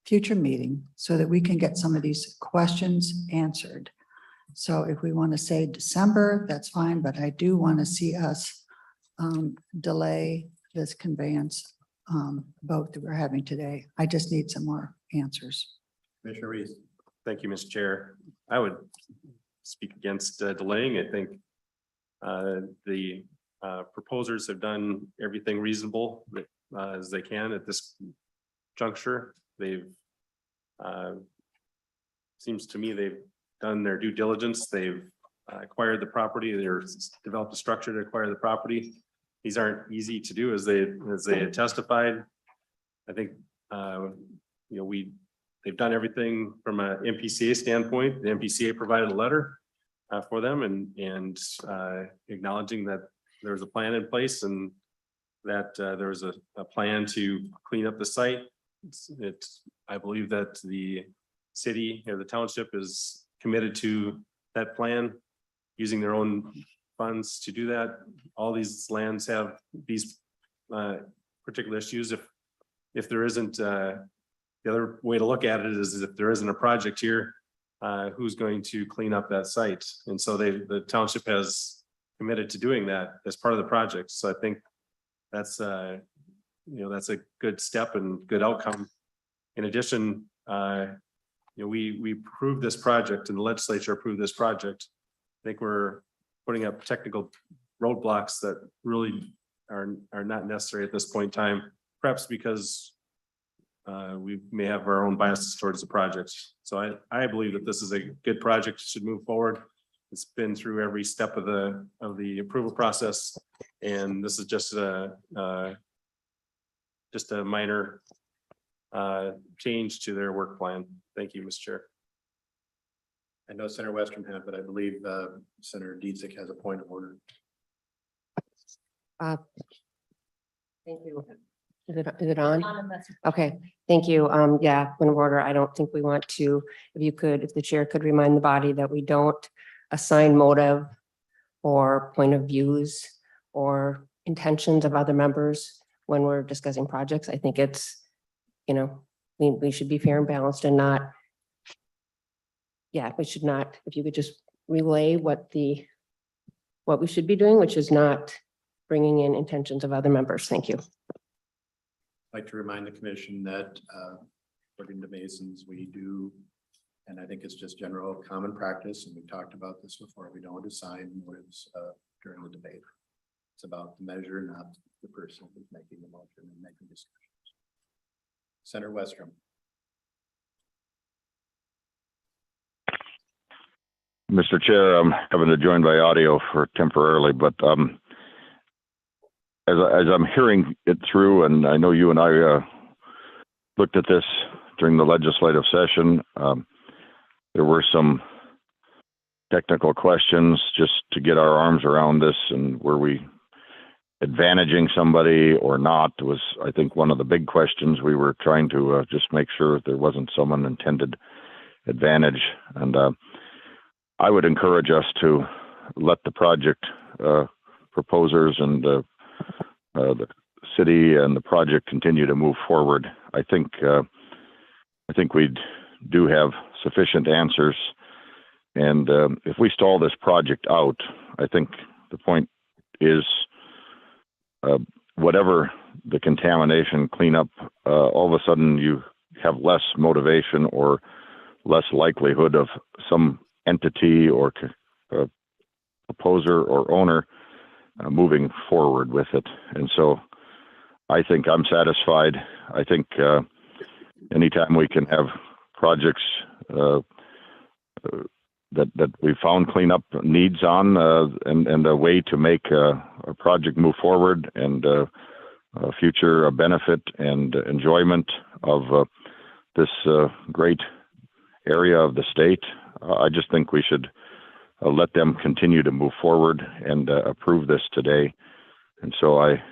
future meeting so that we can get some of these questions answered. So if we want to say December, that's fine, but I do want to see us delay this conveyance vote that we're having today. I just need some more answers. Commissioner Reese. Thank you, Mr. Chair. I would speak against delaying. I think the proposers have done everything reasonable as they can at this juncture. They've seems to me they've done their due diligence. They've acquired the property. They're developed a structure to acquire the property. These aren't easy to do as they had testified. I think they've done everything from a MPCA standpoint. The MPCA provided a letter for them and acknowledging that there was a plan in place and that there was a plan to clean up the site. I believe that the city or the township is committed to that plan, using their own funds to do that. All these lands have these particular issues. If there isn't, the other way to look at it is if there isn't a project here, who's going to clean up that site? And so the township has committed to doing that as part of the project. So I think that's that's a good step and good outcome. In addition, we approved this project and the legislature approved this project. I think we're putting up technical roadblocks that really are not necessary at this point in time, perhaps because we may have our own biases towards the project. So I believe that this is a good project, should move forward. It's been through every step of the approval process, and this is just a minor change to their work plan. Thank you, Mr. Chair. I know Senator Westrom had, but I believe Senator Dietzick has a point of order. Thank you. Is it on? Okay, thank you. Yeah, point of order. I don't think we want to, if the chair could remind the body that we don't assign motive or point of views or intentions of other members when we're discussing projects. I think it's, we should be fair and balanced and not, we should not, if you could just relay what we should be doing, which is not bringing in intentions of other members. Thank you. I'd like to remind the commission that according to Masons, we do, and I think it's just general common practice, and we've talked about this before, we don't assign motives during the debate. It's about the measure, not the person who's making the motion and making discussions. Senator Westrom. Mr. Chair, I'm having to join by audio for temporarily, but as I'm hearing it through, and I know you and I looked at this during the legislative session, there were some technical questions just to get our arms around this, and were we advantaging somebody or not was, I think, one of the big questions. We were trying to just make sure that there wasn't some unintended advantage, and I would encourage us to let the project proposers and the city and the project continue to move forward. I think we do have sufficient answers, and if we stall this project out, I think the point is whatever the contamination cleanup, all of a sudden you have less motivation or less likelihood of some entity or proposer or owner moving forward with it. And so I think I'm satisfied. I think anytime we can have projects that we found cleanup needs on and a way to make a project move forward and a future benefit and enjoyment of this great area of the state, I just think we should let them continue to move forward and approve this today. And so I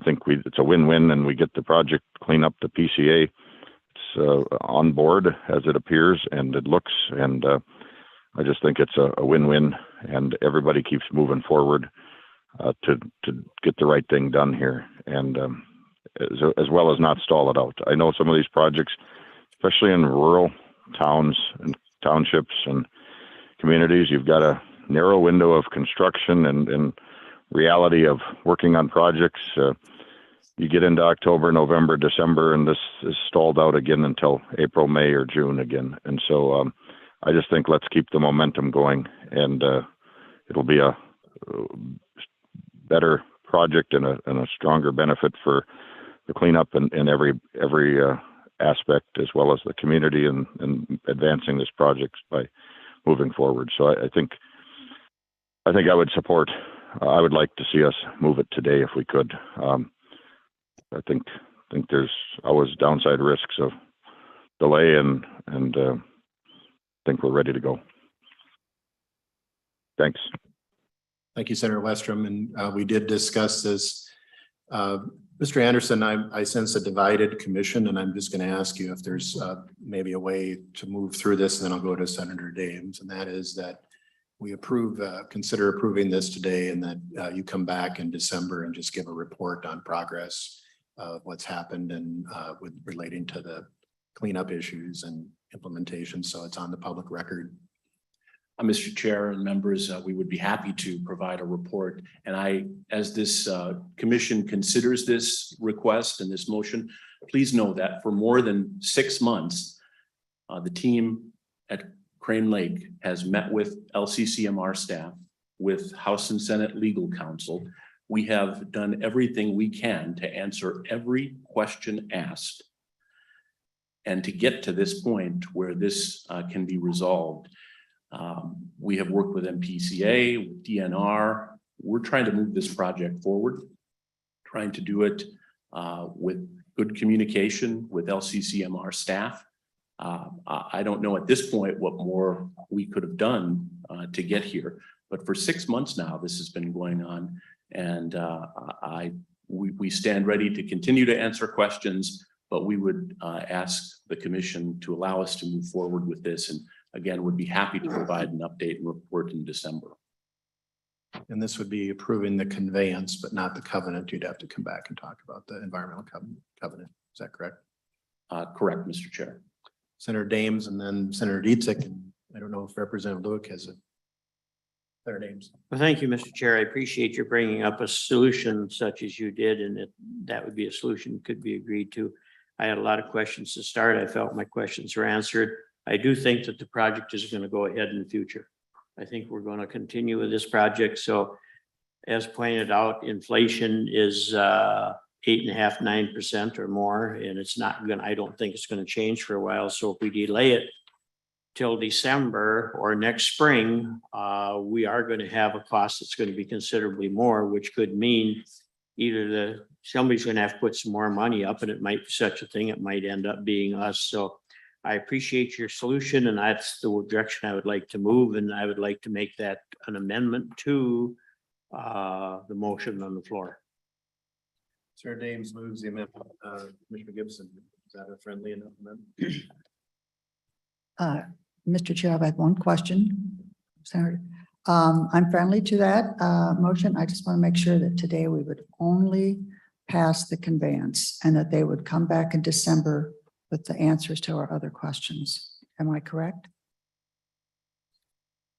think it's a win-win, and we get the project clean up the PCA. It's on board as it appears and it looks, and I just think it's a win-win, and everybody keeps moving forward to get the right thing done here, and as well as not stall it out. I know some of these projects, especially in rural towns and townships and communities, you've got a narrow window of construction and reality of working on projects. You get into October, November, December, and this is stalled out again until April, May, or June again. And so I just think let's keep the momentum going, and it'll be a better project and a stronger benefit for the cleanup in every aspect, as well as the community and advancing this project by moving forward. So I think I would support. I would like to see us move it today if we could. I think there's always downside risks of delay, and think we're ready to go. Thanks. Thank you, Senator Westrom. And we did discuss this. Mr. Anderson, I sense a divided commission, and I'm just going to ask you if there's maybe a way to move through this, and then I'll go to Senator Dames. And that is that we consider approving this today, and that you come back in December and just give a report on progress of what's happened and with relating to the cleanup issues and implementation. So it's on the public record. Mr. Chair and members, we would be happy to provide a report. And as this commission considers this request and this motion, please know that for more than 6 months, the team at Crane Lake has met with LCCMR staff, with House and Senate legal counsel. We have done everything we can to answer every question asked. And to get to this point where this can be resolved, we have worked with MPCA, with DNR. We're trying to move this project forward, trying to do it with good communication with LCCMR staff. I don't know at this point what more we could have done to get here, but for 6 months now, this has been going on. And we stand ready to continue to answer questions, but we would ask the commission to allow us to move forward with this. And again, would be happy to provide an update and report in December. And this would be approving the conveyance, but not the covenant. You'd have to come back and talk about the environmental covenant. Is that correct? Correct, Mr. Chair. Senator Dames and then Senator Dietzick. And I don't know if Representative Lewick has a. Senator Dames. Well, thank you, Mr. Chair. I appreciate you bringing up a solution such as you did, and that would be a solution could be agreed to. I had a lot of questions to start. I felt my questions were answered. I do think that the project is going to go ahead in the future. I think we're going to continue with this project. So as pointed out, inflation is 8.5%, 9% or more, and it's not going to, I don't think it's going to change for a while. So if we delay it till December or next spring, we are going to have a cost that's going to be considerably more, which could mean either somebody's going to have to put some more money up, and it might be such a thing. It might end up being us. So I appreciate your solution, and that's the direction I would like to move. And I would like to make that an amendment to the motion on the floor. Senator Dames moves the amendment. Commissioner Gibson, is that a friendly enough amendment? Mr. Chair, I've had one question. Senator, I'm friendly to that motion. I just want to make sure that today we would only pass the conveyance and that they would come back in December with the answers to our other questions. Am I correct?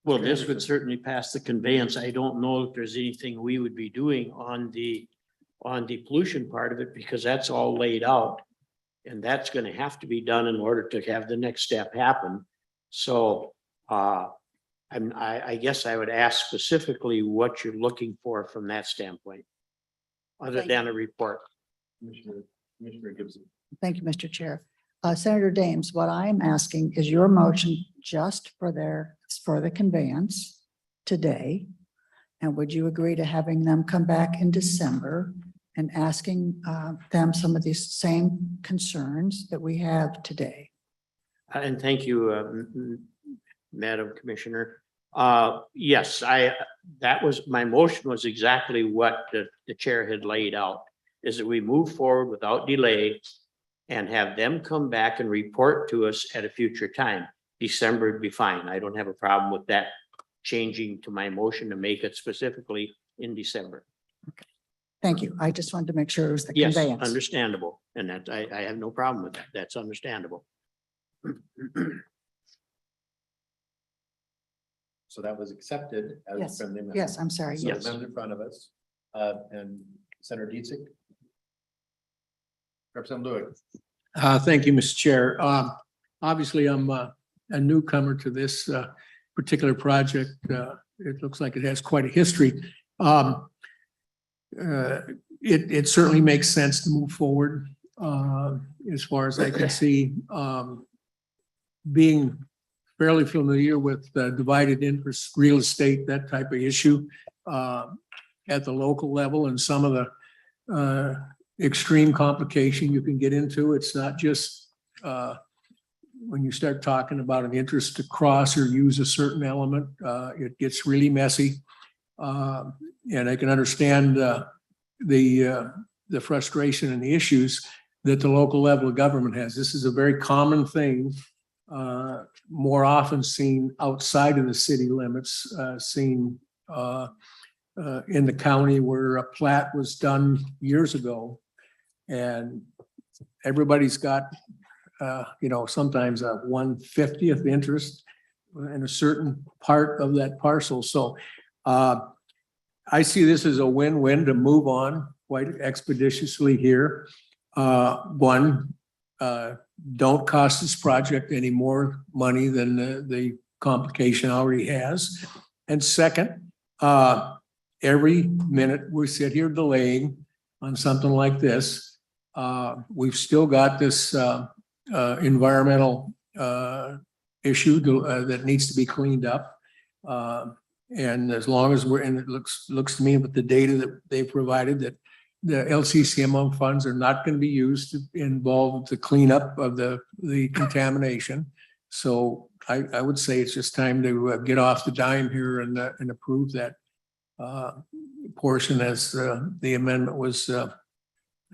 Well, this would certainly pass the conveyance. I don't know if there's anything we would be doing on the pollution part of it, because that's all laid out. And that's going to have to be done in order to have the next step happen. So I guess I would ask specifically what you're looking for from that standpoint, other than a report. Commissioner Gibson. Thank you, Mr. Chair. Senator Dames, what I'm asking is your motion just for the conveyance today. And would you agree to having them come back in December and asking them some of these same concerns that we have today? And thank you, Madam Commissioner. Yes, that was, my motion was exactly what the chair had laid out, is that we move forward without delay and have them come back and report to us at a future time. December would be fine. I don't have a problem with that changing to my motion to make it specifically in December. Okay. Thank you. I just wanted to make sure it was the Yes, conveyance. understandable. And that I have no problem with that. That's understandable. So that was accepted as a Yes, friendly amendment. yes, I'm sorry. So the Yes. amendment in front of us, and Senator Dietzick. Representative Lewick. Thank you, Mr. Chair. Obviously, I'm a newcomer to this particular project. It looks like it has quite a history. It certainly makes sense to move forward. As far as I can see, being fairly familiar with divided interest, real estate, that type of issue at the local level, and some of the extreme complication you can get into. It's not just when you start talking about an interest to cross or use a certain element, it gets really messy. And I can understand the frustration and the issues that the local level of government has. This is a very common thing, more often seen outside of the city limits, seen in the county where a plat was done years ago. And everybody's got, sometimes a 1/50th interest in a certain part of that parcel. So I see this as a win-win to move on quite expeditiously here. One, don't cost this project any more money than the complication already has. And second, every minute we sit here delaying on something like this, we've still got this environmental issue that needs to be cleaned up. And as long as and it looks to me with the data that they provided that the LCCMR funds are not going to be used to involve the cleanup of the contamination. So I would say it's just time to get off the dime here and approve that portion as the amendment was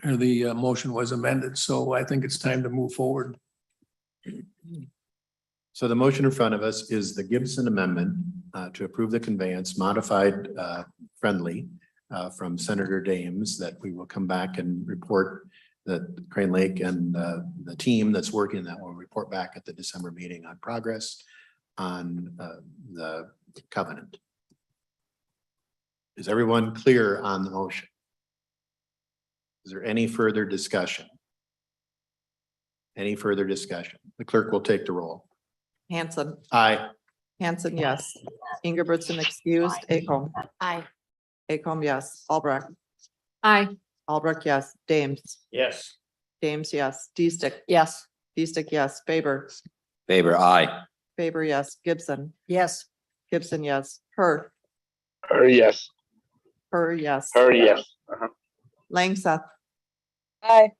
or the motion was amended. So I think it's time to move forward. So the motion in front of us is the Gibson amendment to approve the conveyance modified friendly from Senator Dames that we will come back and report that Crane Lake and the team that's working that will report back at the December meeting on progress on the covenant. Is everyone clear on the motion? Is there any further discussion? Any further discussion? The clerk will take the roll. Hanson, Aye. Hanson, yes. Ingebrigtsen excused. Acom. Aye. Acom, yes. Albrecht. Aye. Albrecht, yes. Dames. Yes. Dames, yes. D-Stick. Yes. D-Stick, yes. Faber. Faber, aye. Faber, yes. Gibson. Yes. Gibson, yes. Her. Yes. Her, yes. Yes. Langseth. Aye.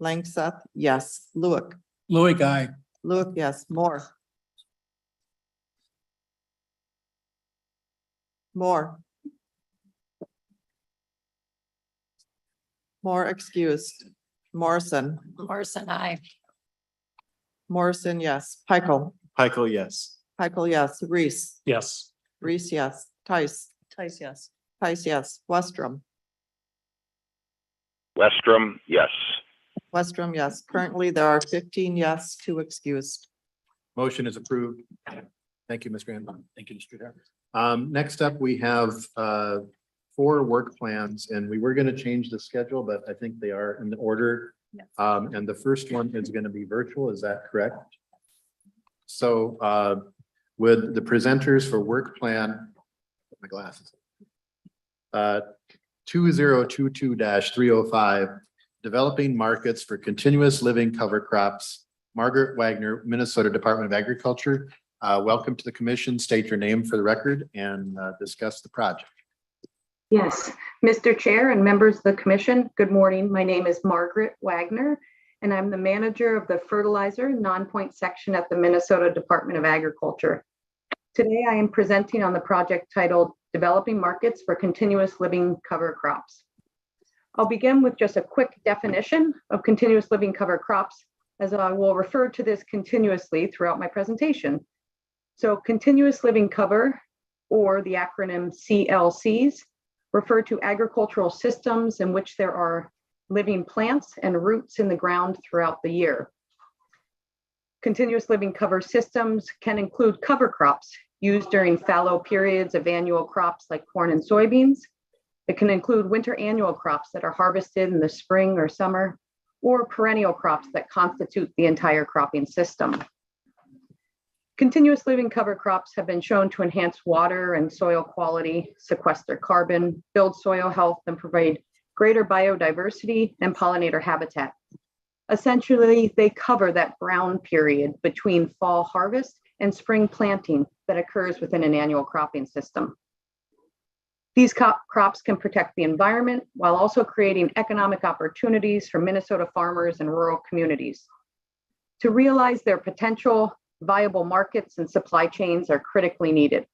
Langseth, yes. Lewick. Loic, aye. Lewick, yes. Moore. Moore. Moore excused. Morrison. Morrison, aye. Morrison, yes. Pikel. Michael, yes. Pikel, yes. Reese. Yes. Reese, yes. Tice. Tice, yes. Tice, yes. Westrom. Westrom, yes. Westrom, yes. Currently, there are 15 yes, 2 excused. Motion is approved. Thank you, Ms. Graham. Thank you, Mr. Chair. Next up, we have 4 work plans, and we were going to change the schedule, but I think they are in the order. Yes. And the first one is going to be virtual. Is that correct? So would the presenters for work plan, my glasses, 2022-305, developing markets for continuous living cover crops. Margaret Wagner, Minnesota Department of Agriculture. Welcome to the commission. State your name for the record and discuss the project. Yes, Mr. Chair and members of the commission, good morning. My name is Margaret Wagner, and I'm the manager of the fertilizer non-point section at the Minnesota Department of Agriculture. Today, I am presenting on the project titled Developing Markets for Continuous Living Cover Crops. I'll begin with just a quick definition of continuous living cover crops, as I will refer to this continuously throughout my presentation. So continuous living cover, or the acronym CLCs, refer to agricultural systems in which there are living plants and roots in the ground throughout the year. Continuous living cover systems can include cover crops used during fallow periods of annual crops like corn and soybeans. It can include winter annual crops that are harvested in the spring or summer, or perennial crops that constitute the entire cropping system. Continuous living cover crops have been shown to enhance water and soil quality, sequester carbon, build soil health, and provide greater biodiversity and pollinator habitat. Essentially, they cover that brown period between fall harvest and spring planting that occurs within an annual cropping system. These crops can protect the environment while also creating economic opportunities for Minnesota farmers and rural communities. To realize their potential, viable markets and supply chains are critically needed.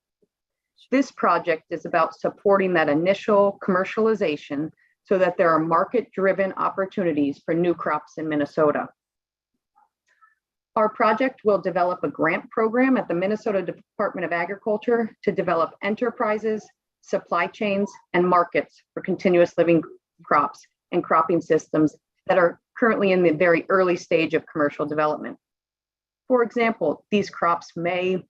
This project is about supporting that initial commercialization so that there are market-driven opportunities for new crops in Minnesota. Our project will develop a grant program at the Minnesota Department of Agriculture to develop enterprises, supply chains, and markets for continuous living crops and cropping systems that are currently in the very early stage of commercial development. For example, these crops may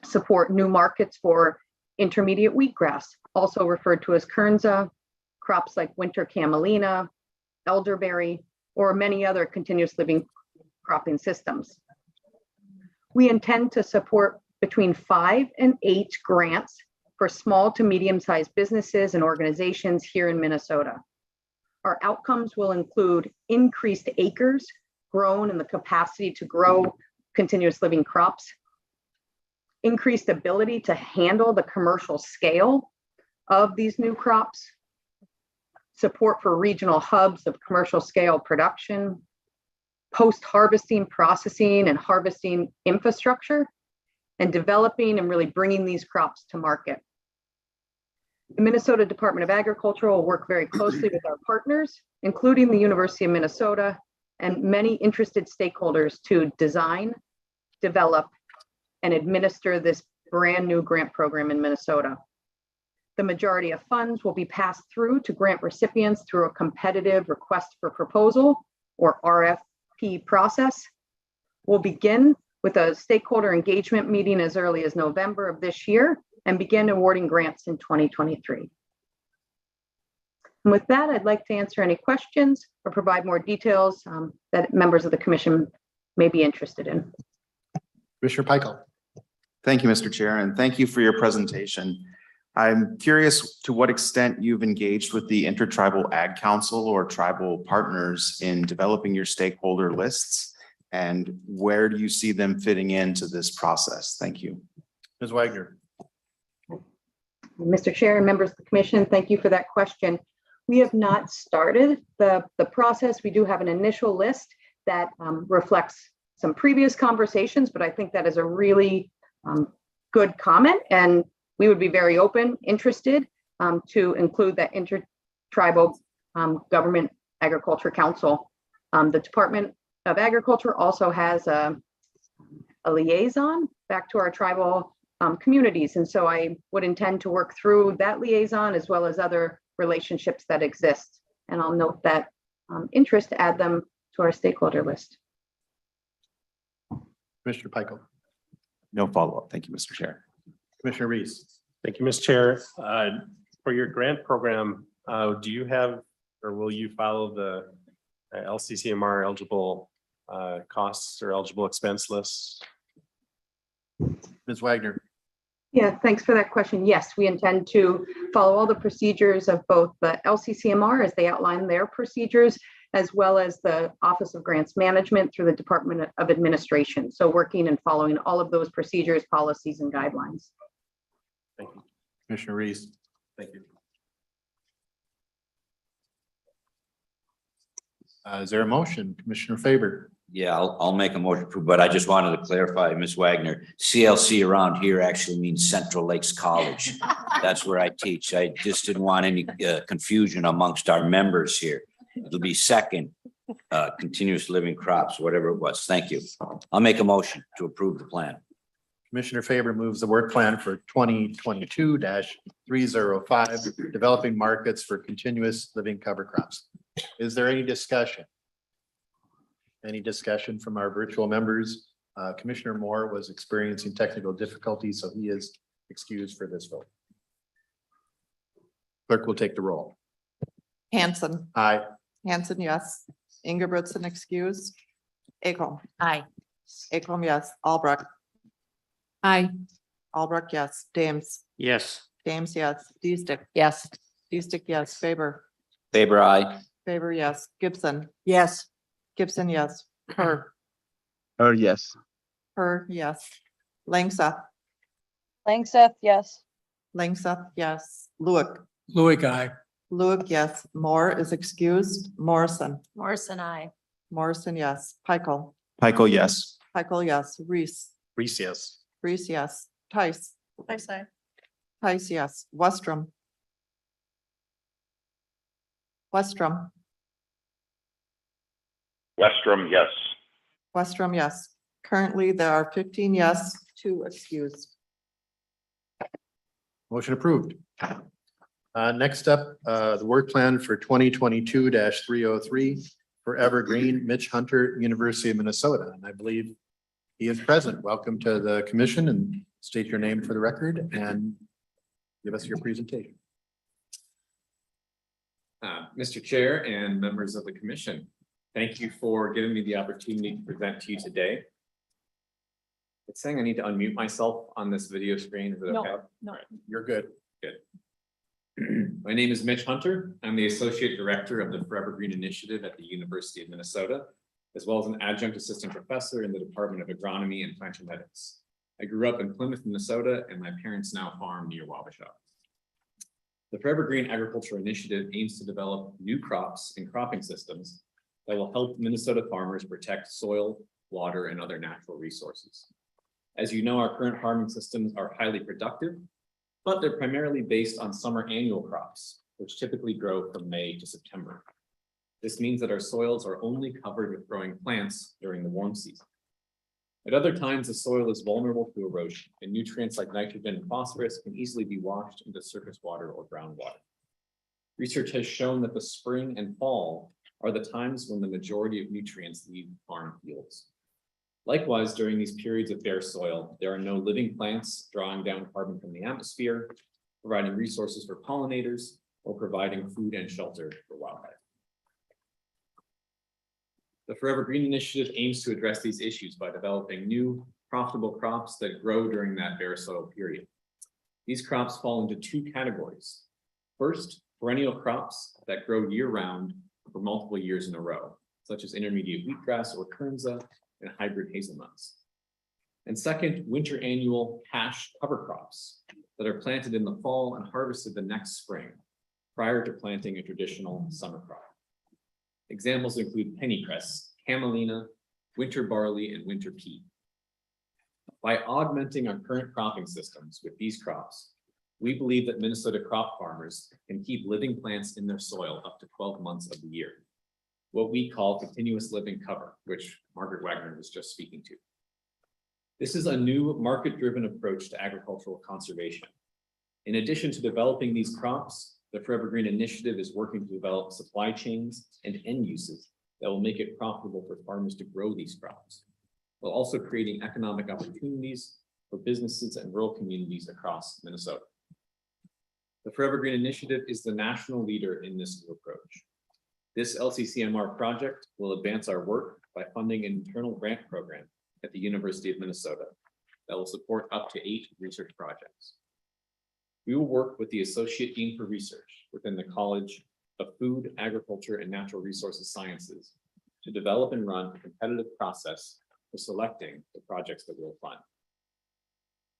support new markets for intermediate wheatgrass, also referred to as kernza, crops like winter camelina, elderberry, or many other continuous living cropping systems. We intend to support between 5 and 8 grants for small to medium-sized businesses and organizations here in Minnesota. Our outcomes will include increased acres grown and the capacity to grow continuous living crops, increased ability to handle the commercial scale of these new crops, support for regional hubs of commercial scale production, post-harvesting processing and harvesting infrastructure, and developing and really bringing these crops to market. The Minnesota Department of Agriculture will work very closely with our partners, including the University of Minnesota and many interested stakeholders to design, develop, and administer this brand new grant program in Minnesota. The majority of funds will be passed through to grant recipients through a competitive request for proposal or RFP process. We'll begin with a stakeholder engagement meeting as early as November of this year and begin awarding grants in 2023. And with that, I'd like to answer any questions or provide more details that members of the commission may be interested in. Commissioner Pickel. Thank you, Mr. Chair, and thank you for your presentation. I'm curious to what extent you've engaged with the Intertribal Ag Council or tribal partners in developing your stakeholder lists, and where do you see them fitting into this process? Thank you. Ms. Wagner. Mr. Chair and members of the commission, thank you for that question. We have not started the process. We do have an initial list that reflects some previous conversations, but I think that is a really good comment, and we would be very open, interested to include that intertribal government agriculture council. The Department of Agriculture also has a liaison back to our tribal communities. And so I would intend to work through that liaison as well as other relationships that exist. And I'll note that interest to add them to our stakeholder list. Commissioner Pickel. No follow-up. Thank you, Mr. Chair. Commissioner Reese. Thank you, Mr. Chair. For your grant program, do you have, or will you follow the LCCMR eligible costs or eligible expense lists? Ms. Wagner. Yeah, thanks for that question. Yes, we intend to follow all the procedures of both the LCCMR as they outline their procedures, as well as the Office of Grants Management through the Department of Administration. So working and following all of those procedures, policies, and guidelines. Thank you. Commissioner Reese. Thank you. Is there a motion? Commissioner Faber. Yeah, I'll make a motion, but I just wanted to clarify, Ms. Wagner, CLC around here actually means Central Lakes College. That's where I teach. I just didn't want any confusion amongst our members here. It'll be second, continuous living crops, whatever it was. Thank you. I'll make a motion to approve the plan. Commissioner Faber moves the work plan for 2022-305, developing markets for continuous living cover crops. Is there any discussion? Any discussion from our virtual members? Commissioner Moore was experiencing technical difficulties, so he is excused for this vote. Clerk will take the roll. Hanson. Aye. Hanson, yes. Ingebrigtsen excused. Acol. Aye. Acol, yes. Albrecht. Aye. Albrecht, yes. Dames. Yes. Dames, yes. Deestick. Yes. Deestick, yes. Faber. Faber, aye. Faber, yes. Gibson. Yes. Gibson, yes. Per. Yes. Per, yes. Langseth. Langseth, yes. Langseth, yes. Lewick. Louis, aye. Lewick, yes. Moore is excused. Morrison. Morrison, aye. Morrison, yes. Pickel. Pickel, yes. Pickel, yes. Reese. Reese, yes. Reese, yes. Tice. Tice, aye. Tice, yes. Westrom. Westrom. Westrom, yes. Westrom, yes. Currently, there are 15 yes, 2 excused. Motion approved. Next up, the work plan for 2022-303 for Evergreen, Mitch Hunter, University of Minnesota. And I believe he is present. Welcome to the commission, and state your name for the record and give us your presentation. Mr. Chair and members of the commission, thank you for giving me the opportunity to present to you today. It's saying I need to unmute myself on this video screen. Is it No, okay? no. You're good. Good. My name is Mitch Hunter. I'm the Associate Director of the Forever Green Initiative at the University of Minnesota. as well as an adjunct assistant professor in the Department of Agronomy and Plant Genetics. I grew up in Plymouth, Minnesota, and my parents now farm near Wabasha. The Forever Green Agriculture Initiative aims to develop new crops and cropping systems that will help Minnesota farmers protect soil, water, and other natural resources. As you know, our current farming systems are highly productive, but they're primarily based on summer annual crops, which typically grow from May to September. This means that our soils are only covered with growing plants during the warm season. At other times, the soil is vulnerable to erosion, and nutrients like nitrogen and phosphorus can easily be washed into surface water or groundwater. Research has shown that the spring and fall are the times when the majority of nutrients leave farm fields. Likewise, during these periods of bare soil, there are no living plants drawing down carbon from the atmosphere, providing resources for pollinators, or providing food and shelter for wildlife. The Forever Green Initiative aims to address these issues by developing new, profitable crops that grow during that bare soil period. These crops fall into two categories. First, perennial crops that grow year-round for multiple years in a row, such as intermediate wheatgrass or kernza and hybrid hazelnuts. And second, winter annual cash cover crops that are planted in the fall and harvested the next spring, prior to planting a traditional summer crop. Examples include pennycress, camelina, winter barley, and winter pea. By augmenting our current cropping systems with these crops, we believe that Minnesota crop farmers can keep living plants in their soil up to 12 months of the year, what we call continuous living cover, which Margaret Wagner was just speaking to. This is a new market-driven approach to agricultural conservation. In addition to developing these crops, the Forever Green Initiative is working to develop supply chains and end uses that will make it profitable for farmers to grow these crops, while also creating economic opportunities for businesses and rural communities across Minnesota. The Forever Green Initiative is the national leader in this new approach. This LCCMR project will advance our work by funding an internal grant program at the University of Minnesota that will support up to 8 research projects. We will work with the Associate Dean for Research within the College of Food, Agriculture, and Natural Resources Sciences to develop and run a competitive process for selecting the projects that we'll fund.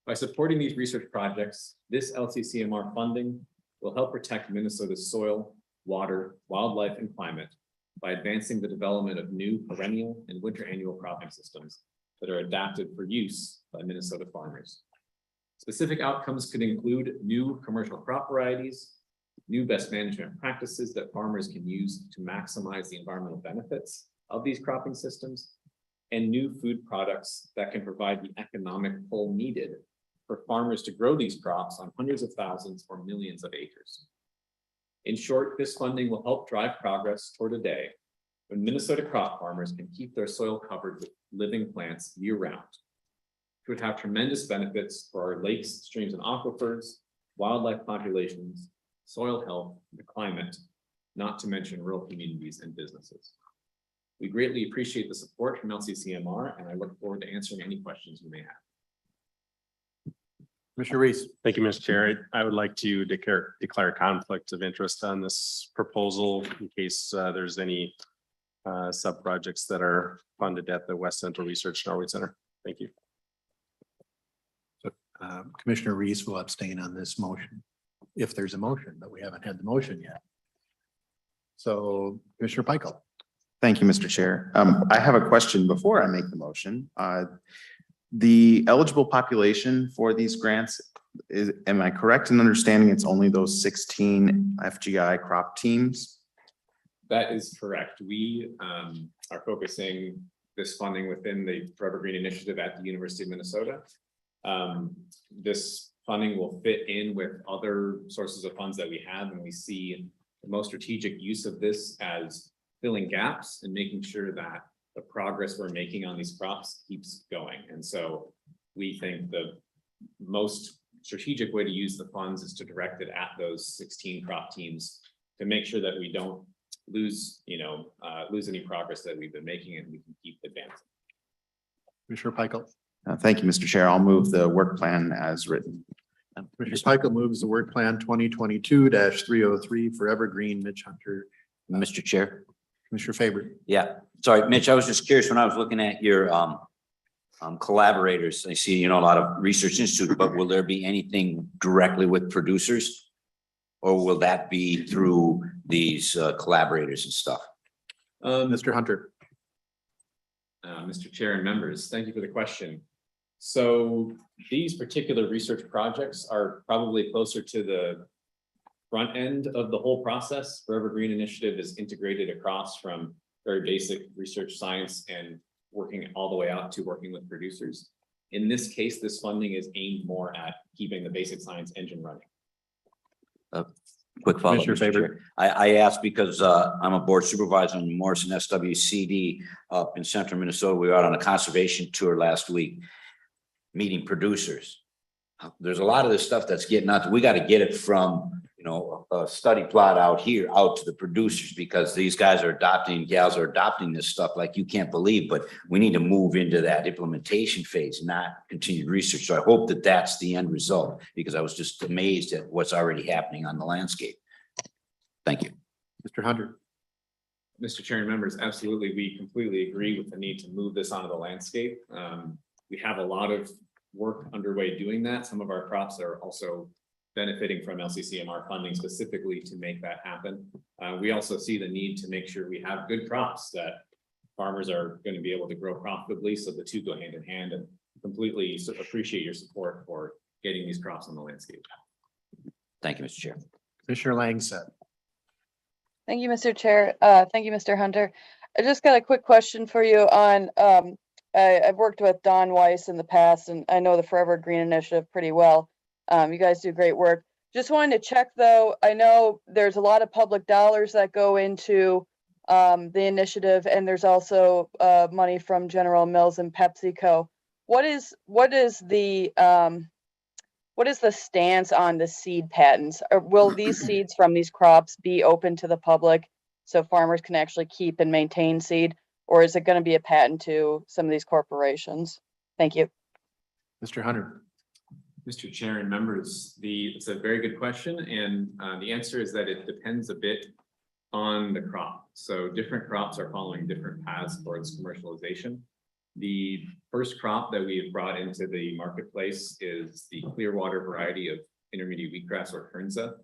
By supporting these research projects, this LCCMR funding will help protect Minnesota's soil, water, wildlife, and climate by advancing the development of new perennial and winter annual cropping systems that are adapted for use by Minnesota farmers. Specific outcomes could include new commercial crop varieties, new best management practices that farmers can use to maximize the environmental benefits of these cropping systems, and new food products that can provide the economic pull needed for farmers to grow these crops on hundreds of thousands or millions of acres. In short, this funding will help drive progress toward a day when Minnesota crop farmers can keep their soil covered with living plants year-round. It would have tremendous benefits for our lakes, streams, and aquifers, wildlife populations, soil health, the climate, not to mention rural communities and businesses. We greatly appreciate the support from LCCMR, and I look forward to answering any questions you may have. Commissioner Reese. Thank you, Mr. Chair. I would like to declare a conflict of interest on this proposal in case there's any sub-projects that are funded at the West Central Research Norway Center. Thank you. Commissioner Reese will abstain on this motion, if there's a motion, but we haven't had the motion yet. So Commissioner Peichel. Thank you, Mr. Chair. I have a question before I make the motion. The eligible population for these grants is, am I correct in understanding it's only those 16 FGI crop teams? That is correct. We are focusing this funding within the Forever Green Initiative at the University of Minnesota. This funding will fit in with other sources of funds that we have, and we see the most strategic use of this as filling gaps and making sure that the progress we're making on these crops keeps going. And so we think the most strategic way to use the funds is to direct it at those 16 crop teams to make sure that we don't lose any progress that we've been making, and we can keep advancing. Commissioner Peichel. Thank you, Mr. Chair. I'll move the work plan as written. Commissioner Peichel moves the work plan 2022-303 Forever Green Mitch Hunter. Mr. Chair. Commissioner Faber. Yeah, Sorry, Mitch, I was just curious when I was looking at your collaborators. I see, a lot of research institute, but will there be anything directly with producers? Or will that be through these collaborators and stuff? Mr. Hunter. Mr. Chair and members, thank you for the question. So these particular research projects are probably closer to the front end of the whole process. Forever Green Initiative is integrated across from very basic research science and working all the way out to working with producers. In this case, this funding is aimed more at keeping the basic science engine running. Quick follow-up, Commissioner Mr. Faber. Chair. I asked because I'm a board supervisor in Morrison SWCD up in central Minnesota. We were out on a conservation tour last week, meeting producers. There's a lot of this stuff that's getting out. We got to get it from, a study plot out here, out to the producers, because these guys are adopting, gals are adopting this stuff like you can't believe, but we need to move into that implementation phase, not continued research. So I hope that that's the end result, because I was just amazed at what's already happening on the landscape. Thank you. Mr. Hunter. Mr. Chair and members, absolutely, we completely agree with the need to move this onto the landscape. We have a lot of work underway doing that. Some of our crops are also benefiting from LCCMR funding specifically to make that happen. We also see the need to make sure we have good crops that farmers are going to be able to grow profitably. So the two go hand in hand, and completely appreciate your support for getting these crops on the landscape. Thank you, Mr. Chair. Commissioner Langset. Thank you, Mr. Chair. Thank you, Mr. Hunter. I just got a quick question for you on, I've worked with Don Weiss in the past, and I know the Forever Green Initiative pretty well. You guys do great work. Just wanted to check though, I know there's a lot of public dollars that go into the initiative, and there's also money from General Mills and PepsiCo. What is the stance on the seed patents? Or will these seeds from these crops be open to the public so farmers can actually keep and maintain seed? Or is it going to be a patent to some of these corporations? Thank you. Mr. Hunter. Mr. Chair and members, it's a very good question, and the answer is that it depends a bit on the crop. So different crops are following different paths towards commercialization. The first crop that we have brought into the marketplace is the Clearwater variety of intermediate wheatgrass or Kernza,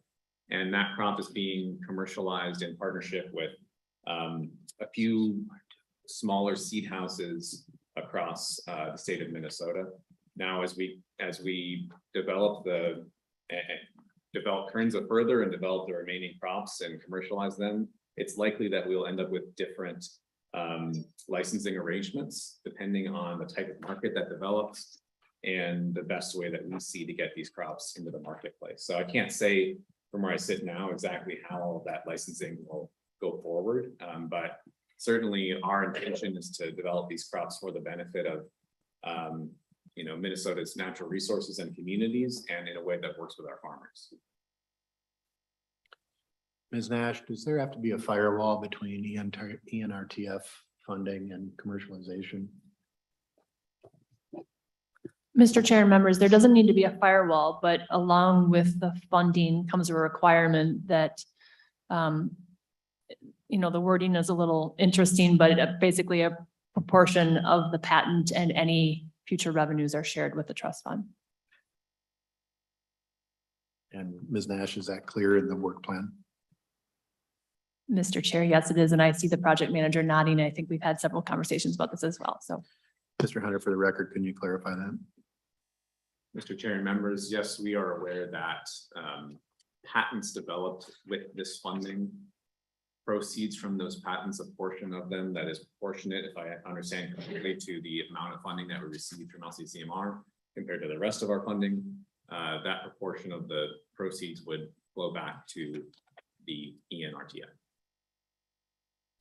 and that crop is being commercialized in partnership with a few smaller seed houses across the state of Minnesota. Now, as we develop Kernza further and develop the remaining crops and commercialize them, it's likely that we'll end up with different licensing arrangements depending on the type of market that develops and the best way that we see to get these crops into the marketplace. So I can't say from where I sit now exactly how that licensing will go forward, but certainly our intention is to develop these crops for the benefit of Minnesota's natural resources and communities, and in a way that works with our farmers. Ms. Nash, does there have to be a firewall between ENRTF funding and commercialization? Mr. Chair and members, there doesn't need to be a firewall, but along with the funding comes a requirement that, the wording is a little interesting, but basically a proportion of the patent and any future revenues are shared with the trust fund. And Ms. Nash, is that clear in the work plan? Mr. Chair, yes, it is. And I see the project manager nodding. I think we've had several conversations about this as well. So. Mr. Hunter, for the record, can you clarify that? Mr. Chair and members, yes, we are aware that patents developed with this funding, proceeds from those patents, a portion of them that is proportionate, if I understand correctly, to the amount of funding that we received from LCCMR compared to the rest of our funding, that proportion of the proceeds would flow back to the ENRTF.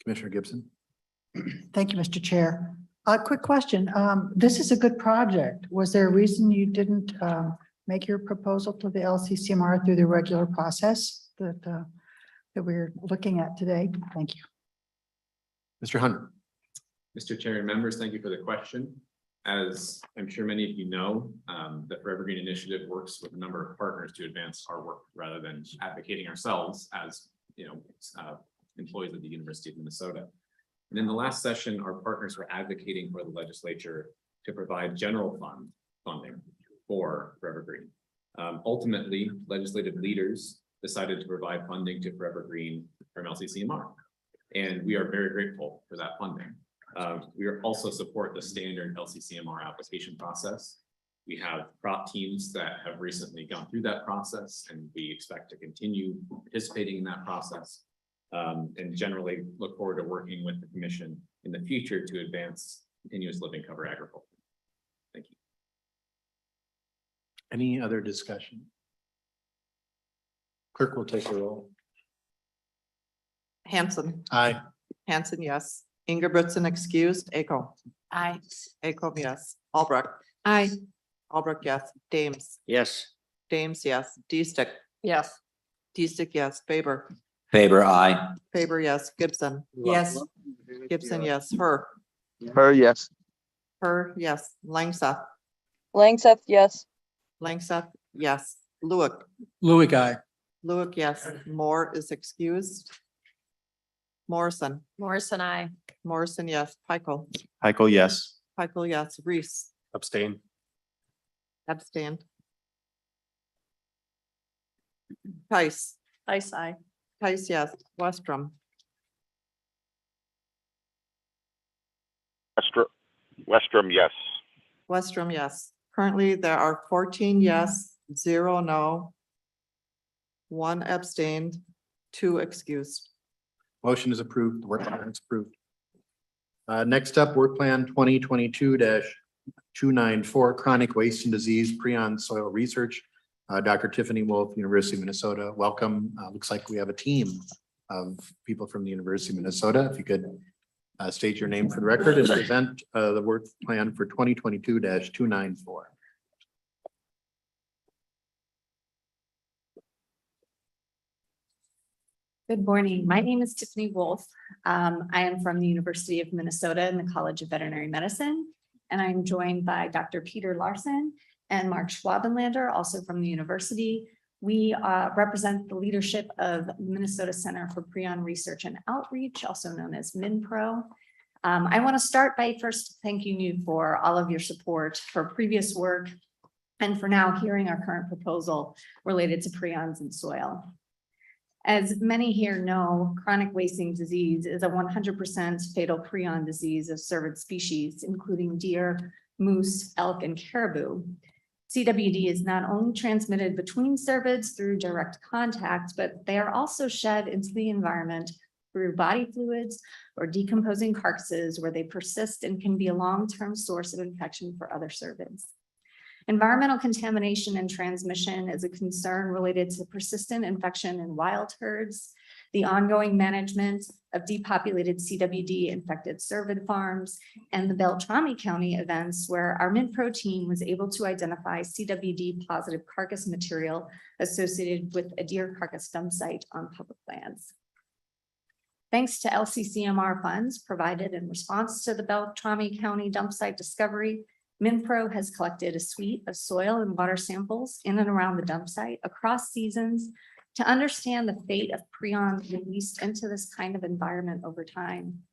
Commissioner Gibson. Thank you, Mr. Chair. A quick question. This is a good project. Was there a reason you didn't make your proposal to the LCCMR through the regular process that we're looking at today? Thank you. Mr. Hunter. Mr. Chair and members, thank you for the question. As I'm sure many of you know, the Forever Green Initiative works with a number of partners to advance our work rather than advocating ourselves as employees of the University of Minnesota. And in the last session, our partners were advocating for the legislature to provide general fund funding for Forever Green. Ultimately, legislative leaders decided to provide funding to Forever Green from LCCMR. And we are very grateful for that funding. We are also support the standard LCCMR application process. We have crop teams that have recently gone through that process, and we expect to continue participating in that process. And generally look forward to working with the commission in the future to advance continuous living cover agriculture. Thank you. Any other discussion? Clerk will take the roll. Hanson, Aye. Hanson, yes. Ingebrigtsen excused, Aiko. Aye. Aiko, yes. Albrecht, Aye. Albrecht, yes. Dames, Yes. Dames, yes. D-Stick, Yes. D-Stick, yes. Faber, Faber, aye. Faber, yes. Gibson, Yes. Gibson, yes. Her, Yes. Her, yes. Langseth, Langseth, yes. Langseth, yes. Lewick, Louis, aye. Lewick, yes. Moore is excused. Morrison, Morrison, I. Morrison, yes. Pikel, Heiko, yes. Pikel, yes. Reese, Abstain. abstained. Tice, Tice, I. Tice, yes. Westrom, Westrom, yes. Westrom, yes. Currently, there are 14 yes, 0 no, 1 abstained, 2 excused. Motion is approved. The work plan is approved. Next up, work plan 2022-294, chronic waste and disease, prion soil research. Dr. Tiffany Wolf, University of Minnesota. Welcome. Looks like we have a team of people from the University of Minnesota. If you could state your name for the record and present the work plan for 2022-294. Good morning. My name is Tiffany Wolf. I am from the University of Minnesota in the College of Veterinary Medicine, and I'm joined by Dr. Peter Larson and Mark Schwabenlander, also from the university. We represent the leadership of Minnesota Center for Prion Research and Outreach, also known as MinPro. I want to start by first thanking you for all of your support for previous work and for now hearing our current proposal related to prions in soil. As many here know, chronic wasting disease is a 100% fatal prion disease of cervid species, including deer, moose, elk, and caribou. CWD is not only transmitted between cervids through direct contact, but they are also shed into the environment through body fluids or decomposing carcasses where they persist and can be a long-term source of infection for other cervids. Environmental contamination and transmission is a concern related to persistent infection in wild herds, the ongoing management of depopulated CWD infected cervid farms, and the Beltrami County events where our MinPro team was able to identify CWD positive carcass material associated with a deer carcass dump site on public lands. Thanks to LCCMR funds provided in response to the Beltrami County dump site discovery, MinPro has collected a suite of soil and water samples in and around the dump site across seasons to understand the fate of prions released into this kind of environment over time.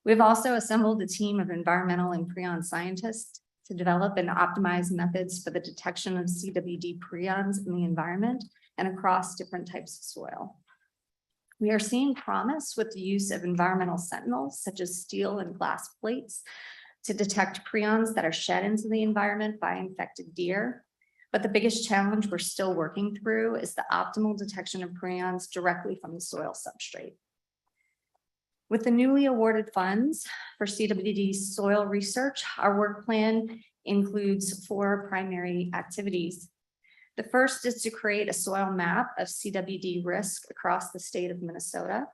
We've also assembled a team of environmental and prion scientists to develop and optimize methods for the detection of CWD prions in the environment and across different types of soil. We are seeing promise with the use of environmental sentinels, such as steel and glass plates, to detect prions that are shed into the environment by infected deer. But the biggest challenge we're still working through is the optimal detection of prions directly from the soil substrate. With the newly awarded funds for CWD soil research, our work plan includes 4 primary activities. The first is to create a soil map of CWD risk across the state of Minnesota.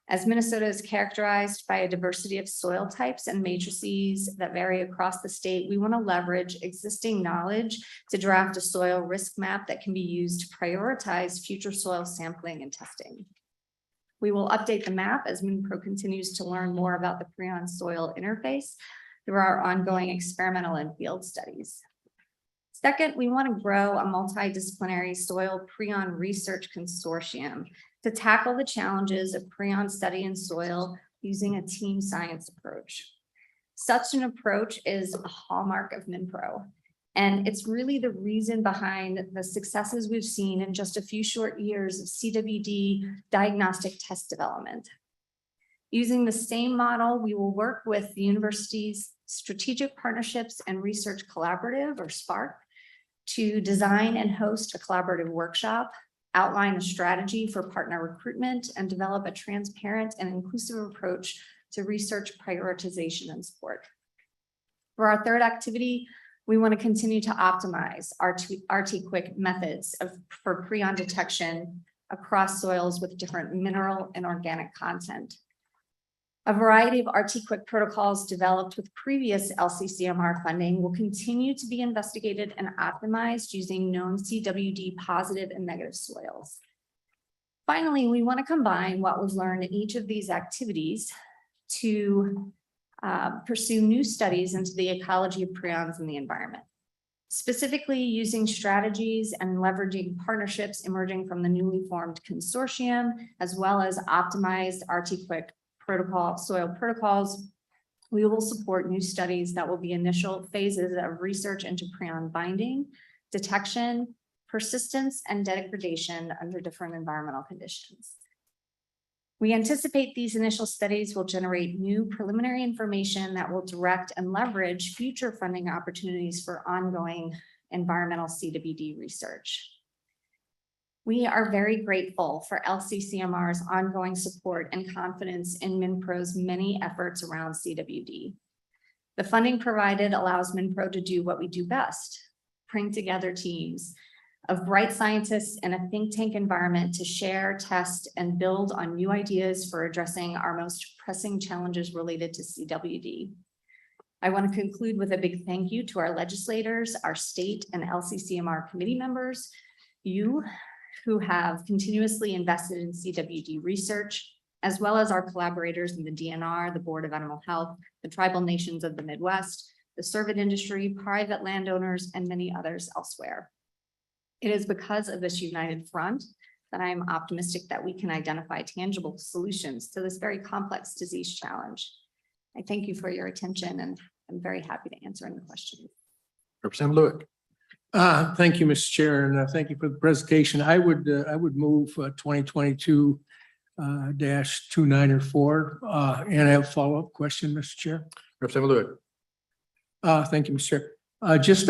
As Minnesota is characterized by a diversity of soil types and matrices that vary across the state, we want to leverage existing knowledge to draft a soil risk map that can be used to prioritize future soil sampling and testing. We will update the map as MinPro continues to learn more about the prion soil interface through our ongoing experimental and field studies. Second, we want to grow a multidisciplinary soil prion research consortium to tackle the challenges of prion study in soil using a team science approach. Such an approach is a hallmark of MinPro, and it's really the reason behind the successes we've seen in just a few short years of CWD diagnostic test development. Using the same model, we will work with the university's Strategic Partnerships and Research Collaborative, or SPARC, to design and host a collaborative workshop, outline a strategy for partner recruitment, and develop a transparent and inclusive approach to research prioritization and support. For our third activity, we want to continue to optimize RT-Quick methods for prion detection across soils with different mineral and organic content. A variety of RT-Quick protocols developed with previous LCCMR funding will continue to be investigated and optimized using known CWD positive and negative soils. Finally, we want to combine what was learned in each of these activities to pursue new studies into the ecology of prions in the environment, specifically using strategies and leveraging partnerships emerging from the newly formed consortium, as well as optimized RT-Quick soil protocols. We will support new studies that will be initial phases of research into prion binding, detection, persistence, and degradation under different environmental conditions. We anticipate these initial studies will generate new preliminary information that will direct and leverage future funding opportunities for ongoing environmental CWD research. We are very grateful for LCCMR's ongoing support and confidence in MinPro's many efforts around CWD. The funding provided allows MinPro to do what we do best: bring together teams of bright scientists in a think tank environment to share, test, and build on new ideas for addressing our most pressing challenges related to CWD. I want to conclude with a big thank you to our legislators, our state and LCCMR committee members, you who have continuously invested in CWD research, as well as our collaborators in the DNR, the Board of Animal Health, the tribal nations of the Midwest, the service industry, private landowners, and many others elsewhere. It is because of this united front that I am optimistic that we can identify tangible solutions to this very complex disease challenge. I thank you for your attention, and I'm very happy to answer any questions. Representative Lewick. Thank you, Mr. Chair, and thank you for the presentation. I would move 2022 -2904. And I have a follow-up question, Mr. Chair. Representative Lewick. Thank you, Mr. Chair. Just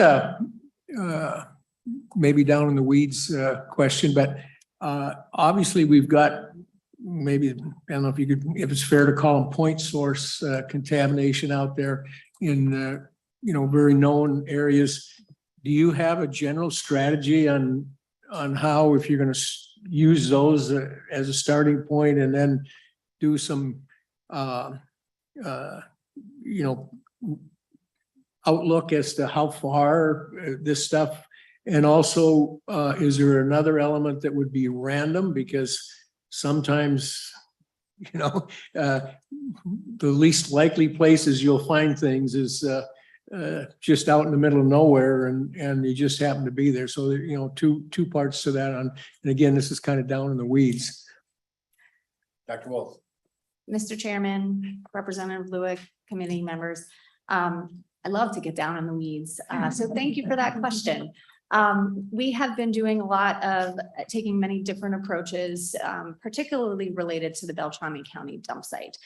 maybe down in the weeds question, but obviously we've got maybe, I don't know if it's fair to call them point source contamination out there in very known areas. Do you have a general strategy on how, if you're going to use those as a starting point and then do some outlook as to how far this stuff, and also is there another element that would be random, because sometimes the least likely places you'll find things is just out in the middle of nowhere, and you just happen to be there. So two parts to that. And again, this is kind of down in the weeds. Dr. Wolf. Mr. Chairman, Representative Lewick, committee members, I love to get down in the weeds. So thank you for that question. We have been doing a lot of taking many different approaches, particularly related to the Beltrami County dump site.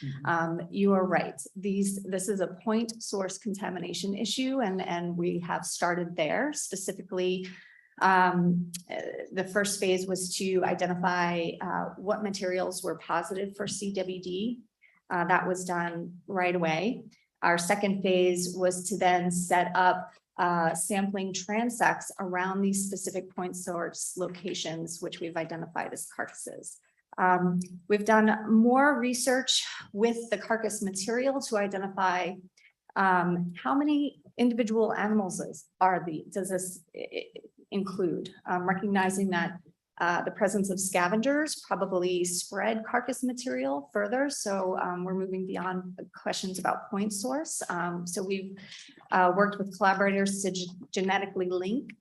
You are right. This is a point source contamination issue, and we have started there. Specifically, the first phase was to identify what materials were positive for CWD. That was done right away. Our second phase was to then set up sampling transects around these specific point source locations, which we've identified as carcasses. We've done more research with the carcass material to identify how many individual animals does this include, recognizing that the presence of scavengers probably spread carcass material further. So we're moving beyond questions about point source. So we've worked with collaborators to genetically link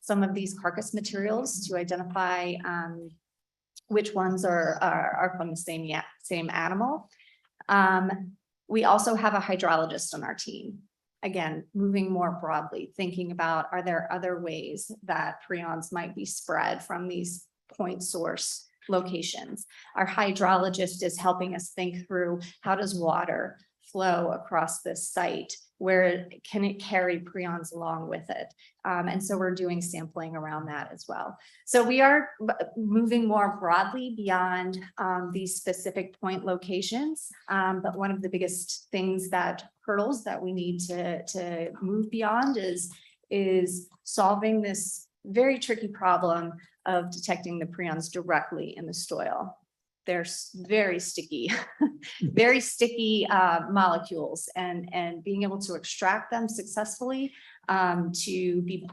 some of these carcass materials to identify which ones are from the same animal. We also have a hydrologist on our team. Again, moving more broadly, thinking about, are there other ways that prions might be spread from these point source locations? Our hydrologist is helping us think through, how does water flow across this site? Where can it carry prions along with it? And so we're doing sampling around that as well. So we are moving more broadly beyond these specific point locations. But one of the biggest hurdles that we need to move beyond is solving this very tricky problem of detecting the prions directly in the soil. They're very sticky, very sticky molecules, and being able to extract them successfully to be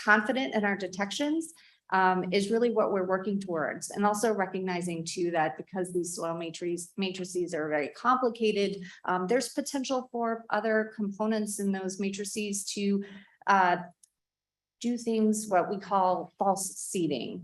confident in our detections is really what we're working towards. And also recognizing too that because these soil matrices are very complicated, there's potential for other components in those matrices to do things what we call false seeding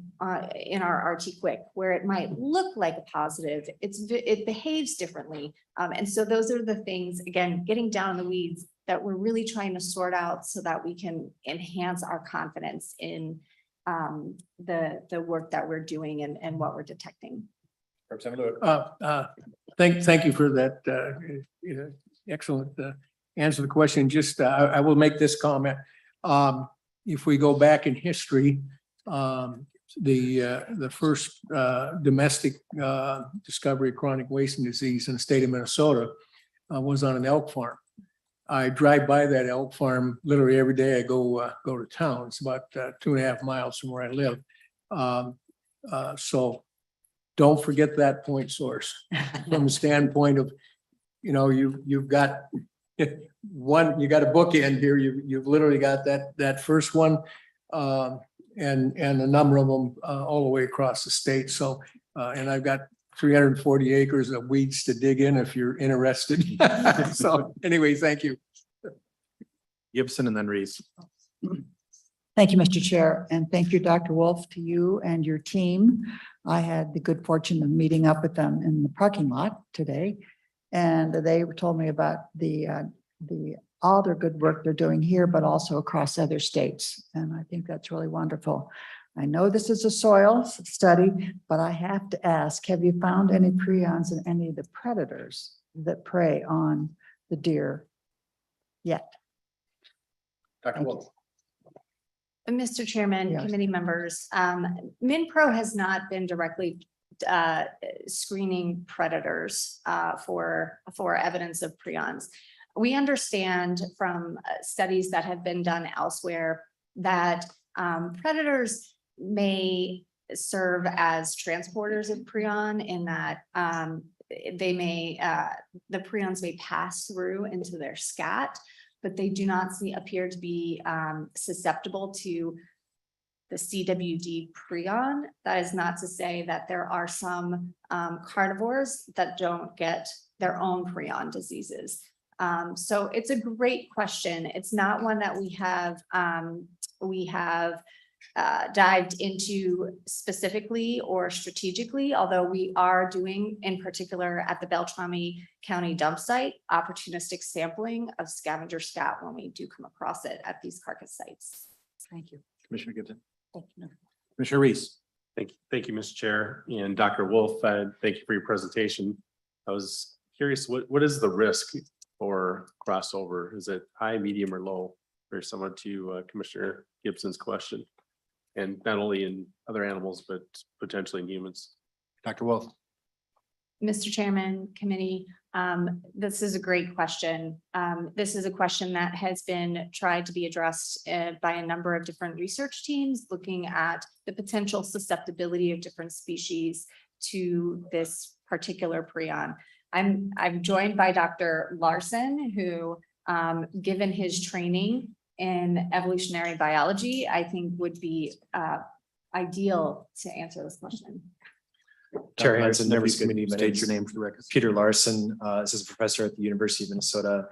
in our RT Quick, where it might look like a positive, it behaves differently. And so those are the things, again, getting down in the weeds, that we're really trying to sort out so that we can enhance our confidence in the work that we're doing and what we're detecting. Thank you for that excellent answer to the question. Just I will make this comment. If we go back in history, the first domestic discovery of chronic wasting disease in the state of Minnesota was on an elk farm. I drive by that elk farm literally every day. I go to town. It's about 2.5 miles from where I live. So don't forget that point source from the standpoint of, you've got one, you got a bookend here. You've literally got that first one, and a number of them all the way across the state. So, and I've got 340 acres of weeds to dig in if you're interested. So anyway, thank you. Gibson and then Reese. Thank you, Mr. Chair, and thank you, Dr. Wolf, to you and your team. I had the good fortune of meeting up with them in the parking lot today, and they told me about all their good work they're doing here, but also across other states. And I think that's really wonderful. I know this is a soil study, but I have to ask, have you found any prions in any of the predators that prey on the deer yet? Dr. Wolf. Mr. Chairman, Yes. committee members, MinPro has not been directly screening predators for evidence of prions. We understand from studies that have been done elsewhere that predators may serve as transporters of prion, in that the prions may pass through into their scat, but they do not appear to be susceptible to the CWD prion. That is not to say that there are some carnivores that don't get their own prion diseases. So it's a great question. It's not one that we have dived into specifically or strategically, although we are doing, in particular at the Beltrami County dump site, opportunistic sampling of scavenger scat when we do come across it at these carcass sites. Thank you. Commissioner Gibson. Thank you. Commissioner Reese. Thank you, Mr. Chair, and Dr. Wolf. Thank you for your presentation. I was curious, what is the risk for crossover? Is it high, medium, or low? Very similar to Commissioner Gibson's question, and not only in other animals, but potentially in humans. Dr. Wolf. Mr. Chairman, committee, this is a great question. This is a question that has been tried to be addressed by a number of different research teams, looking at the potential susceptibility of different species to this particular prion. I'm joined by Dr. Larson, who, given his training in evolutionary biology, I think would be ideal to answer this question. Chair Hanson, members of the committee, my name state is your name for the record. Peter Larson, assistant professor at the University of Minnesota.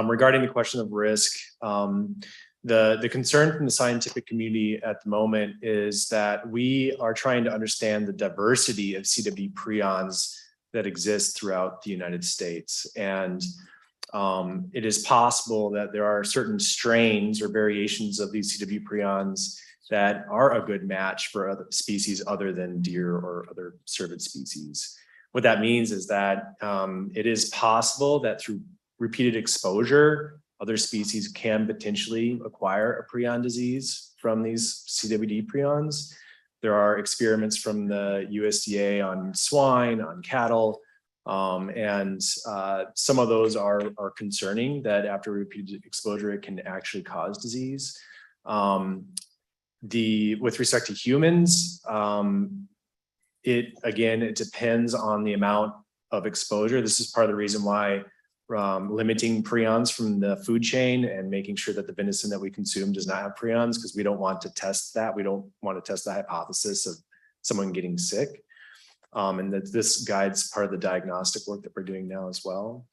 Regarding the question of risk, the concern from the scientific community at the moment is that we are trying to understand the diversity of CWD prions that exist throughout the United States. And it is possible that there are certain strains or variations of these CW prions that are a good match for other species other than deer or other cervid species. What that means is that it is possible that through repeated exposure, other species can potentially acquire a prion disease from these CWD prions. There are experiments from the USDA on swine, on cattle, and some of those are concerning that after repeated exposure, it can actually cause disease. With respect to humans, it depends on the amount of exposure. This is part of the reason why limiting prions from the food chain and making sure that the venison that we consume does not have prions, because we don't want to test that. We don't want to test the hypothesis of someone getting sick. And that this guides part of the diagnostic work that we're doing now as well.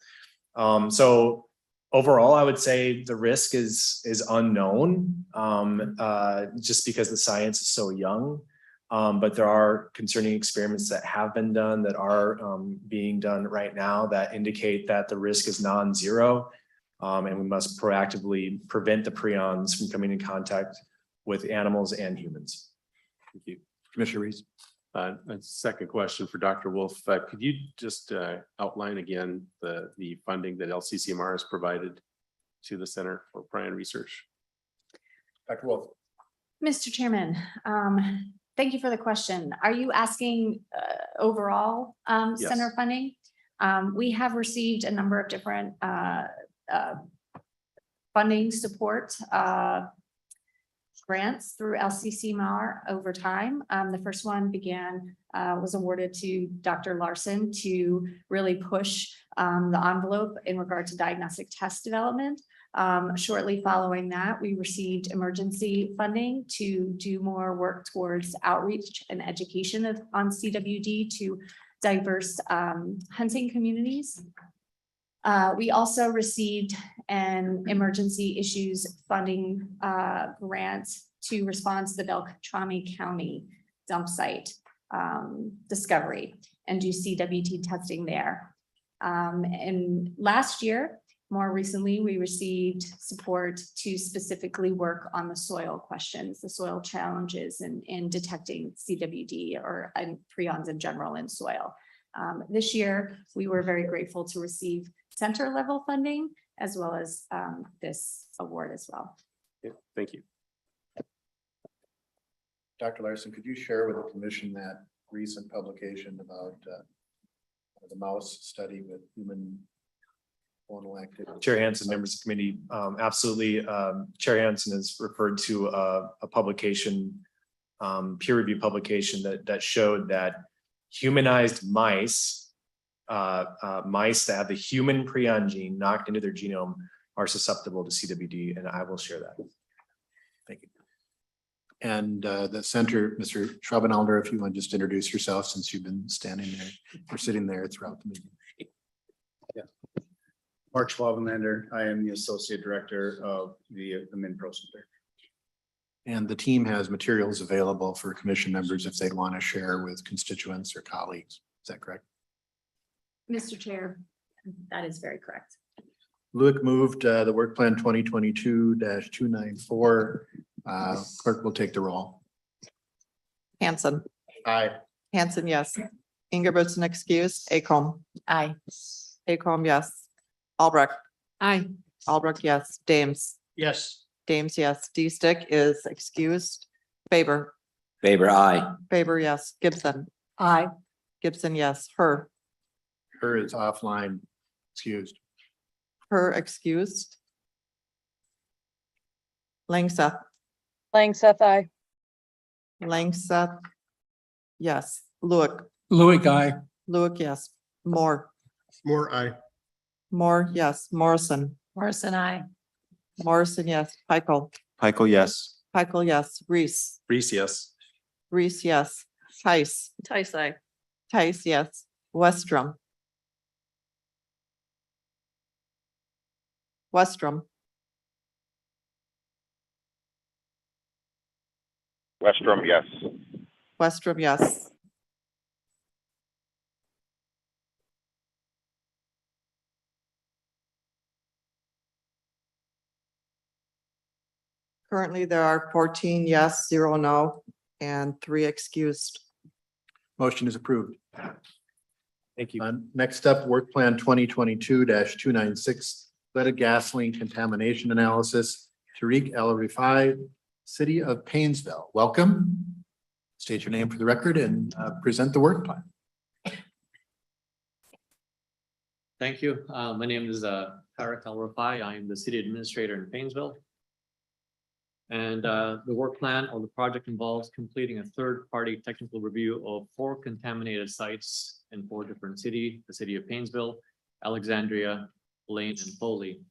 So overall, I would say the risk is unknown, just because the science is so young. But there are concerning experiments that have been done, that are being done right now, that indicate that the risk is non-zero, and we must proactively prevent the prions from coming in contact with animals and humans. Thank you. Commissioner Reese. A second question for Dr. Wolf. Could you just outline again the funding that LCCMR has provided to the Center for Prion Research? Dr. Wolf. Mr. Chairman, thank you for the question. Are you asking overall Yes. center funding? We have received a number of different funding support grants through LCCMR over time. The first one was awarded to Dr. Larson to really push the envelope in regard to diagnostic test development. Shortly following that, we received emergency funding to do more work towards outreach and education on CWD to diverse hunting communities. We also received an emergency issues funding grant to respond to the Beltrami County dump site discovery and do CWD testing there. And last year, more recently, we received support to specifically work on the soil questions, the soil challenges in detecting CWD and prions in general in soil. This year, we were very grateful to receive center level funding as well as this award as well. Yeah, thank you. Dr. Larson, could you share with the commission that recent publication about the mouse study with human hormonal activity? Chair Hansen, members of the committee, absolutely. Chair Hansen has referred to a publication, peer review publication that showed that humanized mice, mice that have the human prion gene knocked into their genome are susceptible to CWD, and I will share that. Thank you. And the center, Mr. Schrabenalder, if you want to just introduce yourself, since you've been standing there or sitting there throughout the meeting. Mark Schwabenlander. I am the Associate Director of the MinPro Center. And the team has materials available for commission members if they'd want to share with constituents or colleagues. Is that correct? Mr. Chair, that is very correct. Luke moved the work plan 2022-294. Clerk will take the roll. Hanson. Aye. Hanson, yes. Ingebrigtsen excused. Acom. Aye. Acom, yes. Albrecht. Aye. Albrecht, yes. Dames. Yes. Dames, yes. D-Stick is excused. Faber. Faber, aye. Faber, yes. Gibson. Aye. Gibson, yes. Her. Her is offline, excused. Her excused. Langseth. Langseth, aye. Langseth. Yes. Lewick. Louis, aye. Lewick, yes. Moore. More aye. Moore, yes. Morrison. Morrison, aye. Morrison, yes. Pikel. Pikel, yes. Pikel, yes. Reese. Reese, yes. Reese, yes. Tice. Tice, aye. Tice, yes. Westrom. Westrom. Westrom, yes. Westrom, yes. Currently, there are 14 yes, 0 no, and 3 excused. Motion is approved. Thank you. Next up, work plan 2022-296, leaded gasoline contamination analysis, Tariq El Rifai, City of Painesville. Welcome. State your name for the record and present the work plan. Thank you. My name is Tariq El Rifai. I am the city administrator in Painesville. And the work plan or the project involves completing a third-party technical review of 4 contaminated sites in 4 different cities: the city of Painesville, Alexandria, Blaine, and Foley.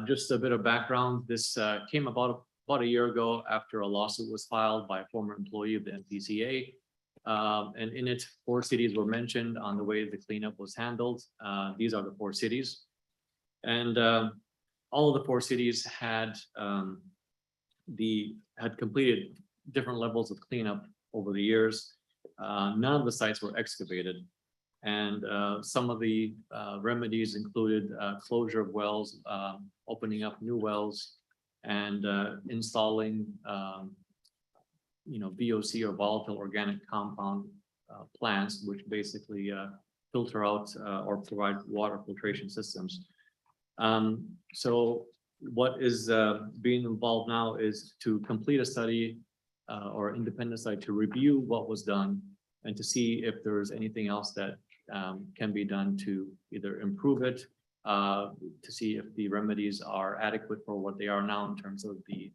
Just a bit of background. This came about a year ago after a lawsuit was filed by a former employee of the MPCA. And in it, 4 cities were mentioned on the way the cleanup was handled. These are the 4 cities. And all of the 4 cities had completed different levels of cleanup over the years. None of the sites were excavated. And some of the remedies included closure of wells, opening up new wells, and installing VOC or volatile organic compound plants, which basically filter out or provide water filtration systems. So what is being involved now is to complete a study or independent study to review what was done and to see if there is anything else that can be done to either improve it, to see if the remedies are adequate for what they are now in terms of the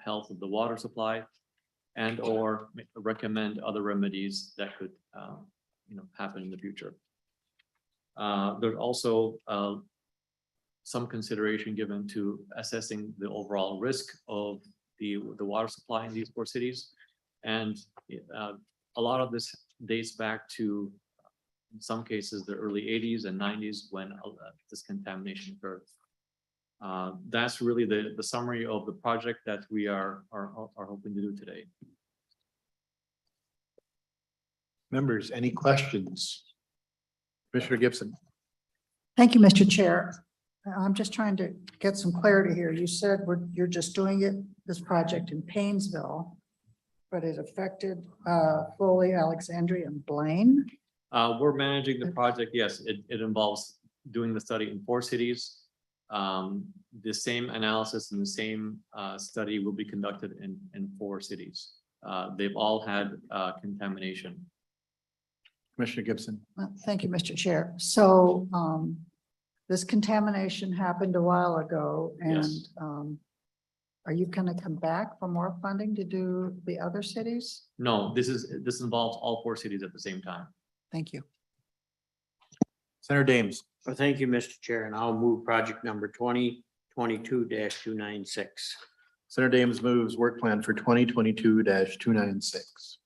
health of the water supply, and or recommend other remedies that could happen in the future. There's also some consideration given to assessing the overall risk of the water supply in these 4 cities. And a lot of this dates back to, in some cases, the early 80s and 90s when this contamination occurred. That's really the summary of the project that we are hoping to do today. Members, any questions? Commissioner Gibson. Thank you, Mr. Chair. I'm just trying to get some clarity here. You said you're just doing this project in Painesville, but it affected Foley, Alexandria, and Blaine. We're managing the project. Yes, it involves doing the study in 4 cities. The same analysis and the same study will be conducted in 4 cities. They've all had contamination. Commissioner Gibson. Thank you, Mr. Chair. So this contamination happened a while ago, and Yes. Are you going to come back for more funding to do the other cities? No, this involves all 4 cities at the same time. Thank you. Senator Dames. Well, thank you, Mr. Chair, and I'll move project number 2022-296. Senator Dames moves work plan for 2022-296. Is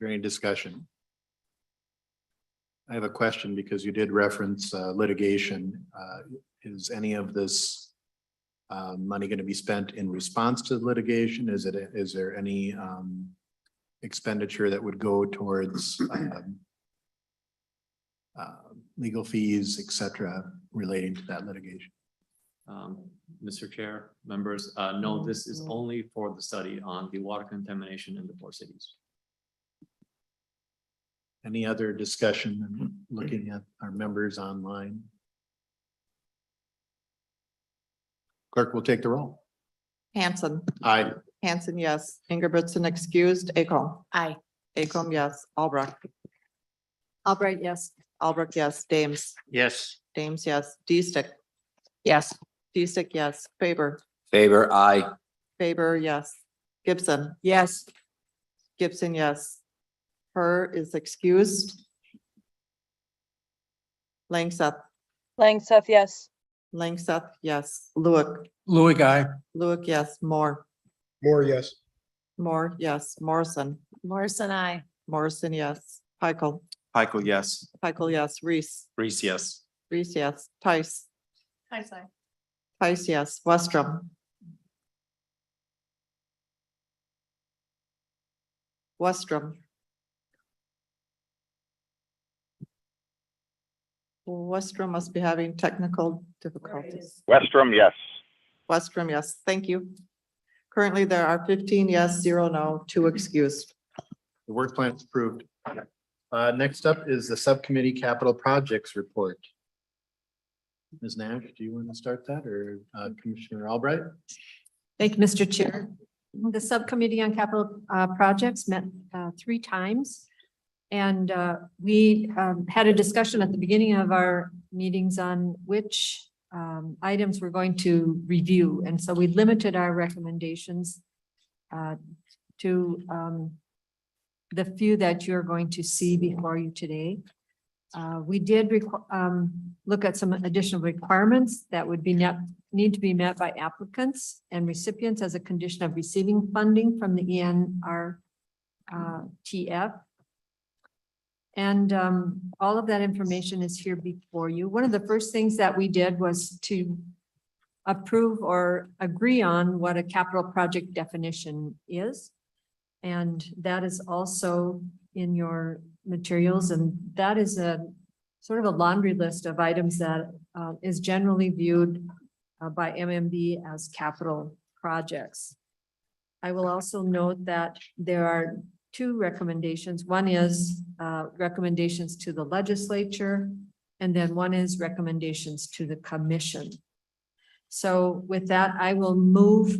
there any discussion? I have a question because you did reference litigation. Is any of this money going to be spent in response to litigation? Is there any expenditure that would go towards legal fees, et cetera, relating to that litigation? Mr. Chair, members, no, this is only for the study on the water contamination in the 4 cities. Any other discussion? Looking at our members online. Clerk will take the roll. Hanson. Aye. Hanson, yes. Ingebrigtsen excused. Acom. Aye. Acom, yes. Albrecht. Albright, yes. Albrecht, yes. Dames. Yes. Dames, yes. D-Stick. Yes. D-Stick, yes. Faber. Faber, aye. Faber, yes. Gibson. Yes. Gibson, yes. Her is excused. Langseth. Langseth, yes. Langseth, yes. Lewick. Louis, aye. Lewick, yes. Moore. More, yes. Moore, yes. Morrison. Morrison, I. Morrison, yes. Peichel. Peichel, yes. Peichel, yes. Reese. Reese, yes. Reese, yes. Tice. Hi, sorry. Tice, yes. Westrom. Westrom. Westrom must be having technical difficulties. Westrom, yes. Westrom, yes, thank you. Currently, there are 15 yes, 0 no, 2 excused. The work plan is approved. Next up is the subcommittee capital projects report. Ms. Nash, do you want to start that, or Commissioner Albright? Thank you, Mr. Chair. The Subcommittee on Capital Projects met 3 times. And we had a discussion at the beginning of our meetings on which items we're going to review. And so we limited our recommendations to the few that you're going to see before you today. We did look at some additional requirements that would be need to be met by applicants and recipients as a condition of receiving funding from the ENRTF. And all of that information is here before you. One of the first things that we did was to approve or agree on what a capital project definition is. And that is also in your materials. And that is a sort of a laundry list of items that is generally viewed by MMB as capital projects. I will also note that there are 2 recommendations. One is recommendations to the legislature, and then one is recommendations to the commission. So with that, I will move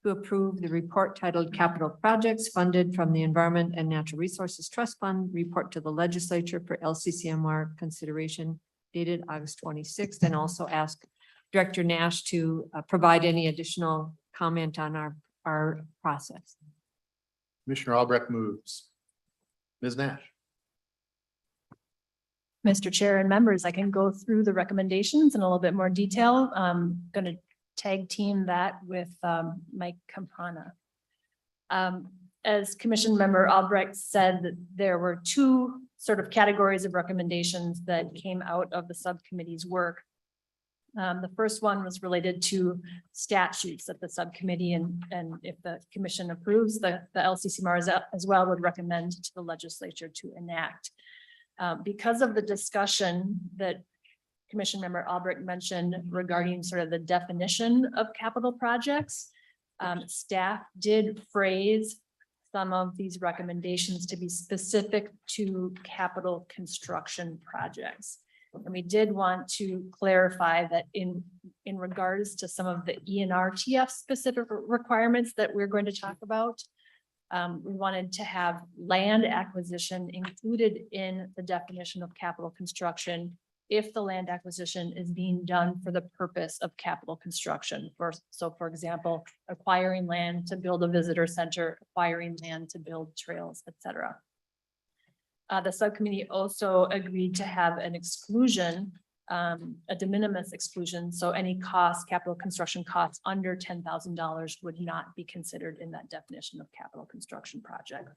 to approve the report titled Capital Projects Funded from the Environment and Natural Resources Trust Fund report to the legislature for LCCMR consideration dated August 26th, and also ask Director Nash to provide any additional comment on our process. Commissioner Albrecht moves. Ms. Nash. Mr. Chair and members, I can go through the recommendations in a little bit more detail. I'm going to tag team that with Mike Campana. As Commission Member Albrecht said, that there were 2 sort of categories of recommendations that came out of the subcommittee's work. The first one was related to statutes that the subcommittee and if the commission approves, the LCCMR as well would recommend to the legislature to enact. Because of the discussion that Commission Member Albrecht mentioned regarding sort of the definition of capital projects, staff did phrase some of these recommendations to be specific to capital construction projects. And we did want to clarify that in regards to some of the ENRTF specific requirements that we're going to talk about, we wanted to have land acquisition included in the definition of capital construction if the land acquisition is being done for the purpose of capital construction. So for example, acquiring land to build a visitor center, acquiring land to build trails, etc. The subcommittee also agreed to have an exclusion, a de minimis exclusion. So any cost, capital construction costs under $10,000 would not be considered in that definition of capital construction project.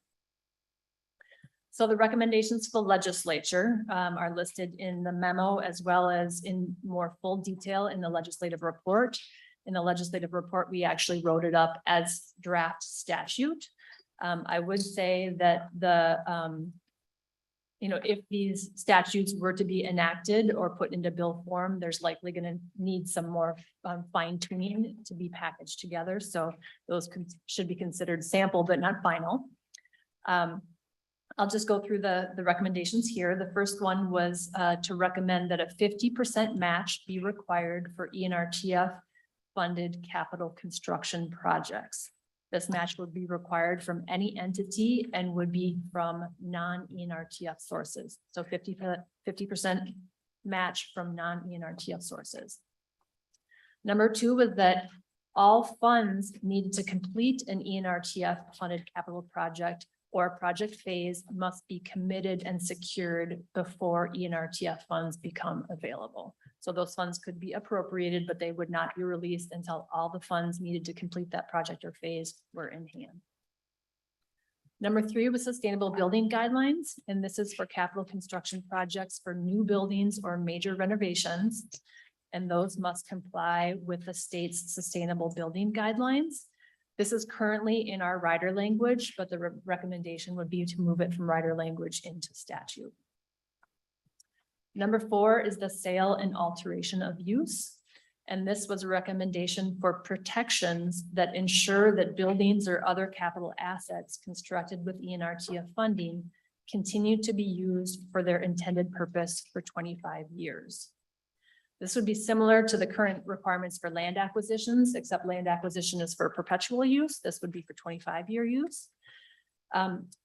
So the recommendations for the legislature are listed in the memo as well as in more full detail in the legislative report. In the legislative report, we actually wrote it up as draft statute. I would say that if these statutes were to be enacted or put into bill form, there's likely going to need some more fine tuning to be packaged together. So those should be considered sample, but not final. I'll just go through the recommendations here. The first one was to recommend that a 50% match be required for ENRTF funded capital construction projects. This match would be required from any entity and would be from non-ENRTF sources. So 50% match from non-ENRTF sources. Number 2 was that all funds needed to complete an ENRTF funded capital project or project phase must be committed and secured before ENRTF funds become available. So those funds could be appropriated, but they would not be released until all the funds needed to complete that project or phase were in hand. Number 3 was sustainable building guidelines, and this is for capital construction projects for new buildings or major renovations. And those must comply with the state's sustainable building guidelines. This is currently in our rider language, but the recommendation would be to move it from rider language into statute. Number 4 is the sale and alteration of use. And this was a recommendation for protections that ensure that buildings or other capital assets constructed with ENRTF funding continue to be used for their intended purpose for 25 years. This would be similar to the current requirements for land acquisitions, except land acquisition is for perpetual use. This would be for 25-year use.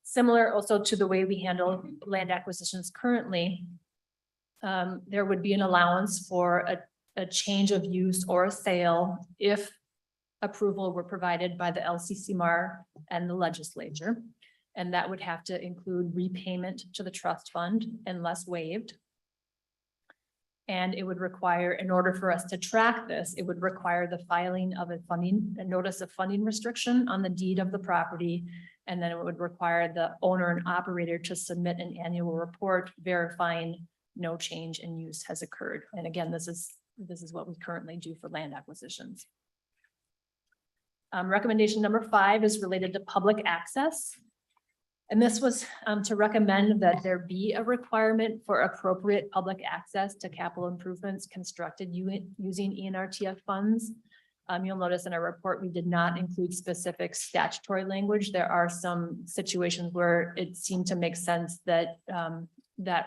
Similar also to the way we handle land acquisitions currently, there would be an allowance for a change of use or a sale if approval were provided by the LCCMR and the legislature. And that would have to include repayment to the trust fund unless waived. And it would require, in order for us to track this, it would require the filing of a notice of funding restriction on the deed of the property. And then it would require the owner and operator to submit an annual report verifying no change in use has occurred. And again, this is what we currently do for land acquisitions. Recommendation number 5 is related to public access. And this was to recommend that there be a requirement for appropriate public access to capital improvements constructed using ENRTF funds. You'll notice in our report, we did not include specific statutory language. There are some situations where it seemed to make sense that that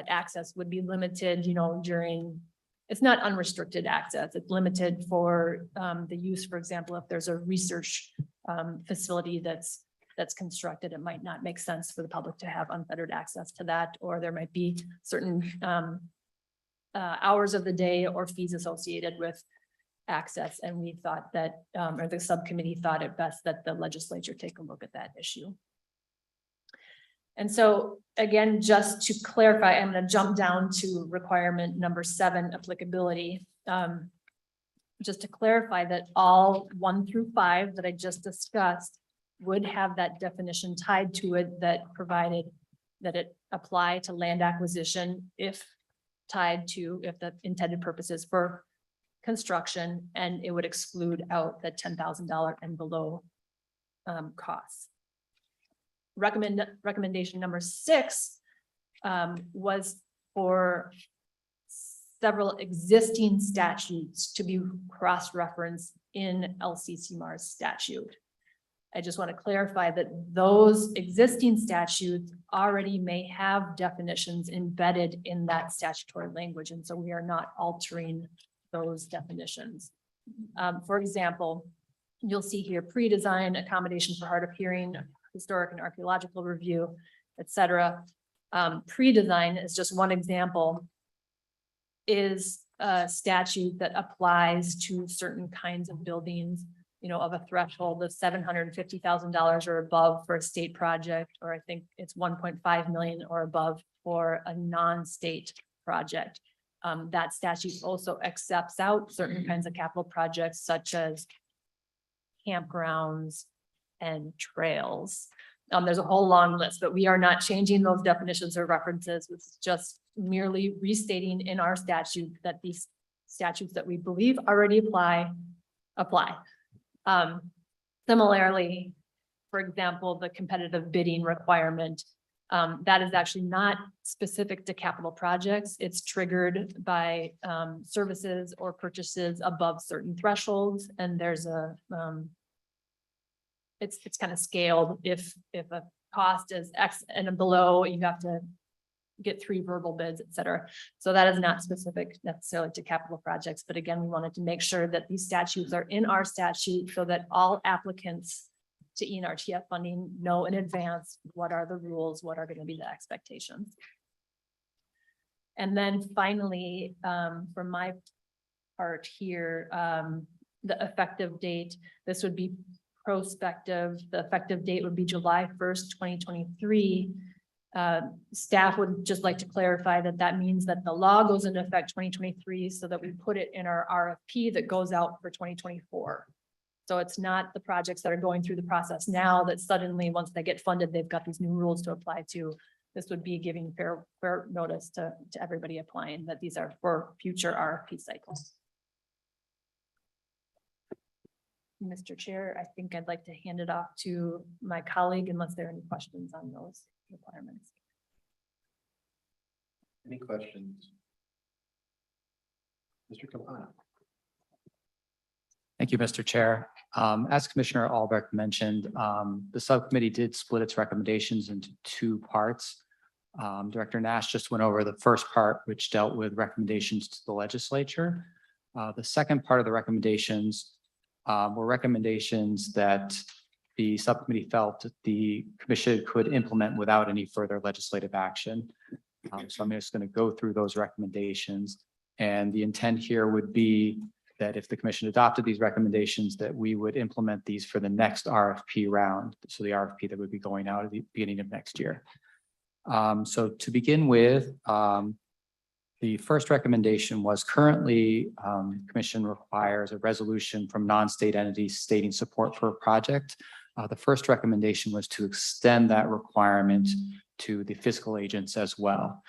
access would be limited, during, it's not unrestricted access, it's limited for the use, for example, if there's a research facility that's constructed, it might not make sense for the public to have unfettered access to that, or there might be certain hours of the day or fees associated with access. And we thought that, or the subcommittee thought it best that the legislature take a look at that issue. And so again, just to clarify, I'm going to jump down to requirement number 7, applicability. Just to clarify that all 1 through 5 that I just discussed would have that definition tied to it that provided that it apply to land acquisition if the intended purposes for construction, and it would exclude out the $10,000 and below costs. Recommendation number 6 was for several existing statutes to be cross-referenced in LCCMR's statute. I just want to clarify that those existing statutes already may have definitions embedded in that statutory language, and so we are not altering those definitions. For example, you'll see here pre-design, accommodation for hard of hearing, historic and archaeological review, etc. Pre-design is just one example, is a statute that applies to certain kinds of buildings, of a threshold of $750,000 or above for a state project, or I think it's 1.5 million or above for a non-state project. That statute also accepts out certain kinds of capital projects such as campgrounds and trails. There's a whole long list, but we are not changing those definitions or references. It's just merely restating in our statute that these statutes that we believe already apply. Similarly, for example, the competitive bidding requirement, that is actually not specific to capital projects. It's triggered by services or purchases above certain thresholds, and there's a it's kind of scaled. If a cost is X and below, you have to get 3 verbal bids, etc. So that is not specific necessarily to capital projects. But again, we wanted to make sure that these statutes are in our statute so that all applicants to ENRTF funding know in advance what are the rules, what are going to be the expectations. And then finally, from my part here, the effective date, this would be prospective. The effective date would be July 1st, 2023. Staff would just like to clarify that that means that the law goes into effect 2023 so that we put it in our RFP that goes out for 2024. So it's not the projects that are going through the process now that suddenly, once they get funded, they've got these new rules to apply to. This would be giving fair notice to everybody applying that these are for future RFP cycles. Mr. Chair, I think I'd like to hand it off to my colleague unless there are any questions on those requirements. Any questions? Mr. Campana. Thank you, Mr. Chair. As Commissioner Albrecht mentioned, the subcommittee did split its recommendations into two parts. Director Nash just went over the first part, which dealt with recommendations to the legislature. The second part of the recommendations were recommendations that the subcommittee felt that the commission could implement without any further legislative action. So I'm just going to go through those recommendations. And the intent here would be that if the commission adopted these recommendations, that we would implement these for the next RFP round. So the RFP that would be going out at the beginning of next year. So to begin with, the first recommendation was currently commission requires a resolution from non-state entities stating support for a project. The first recommendation was to extend that requirement to the fiscal agents as well.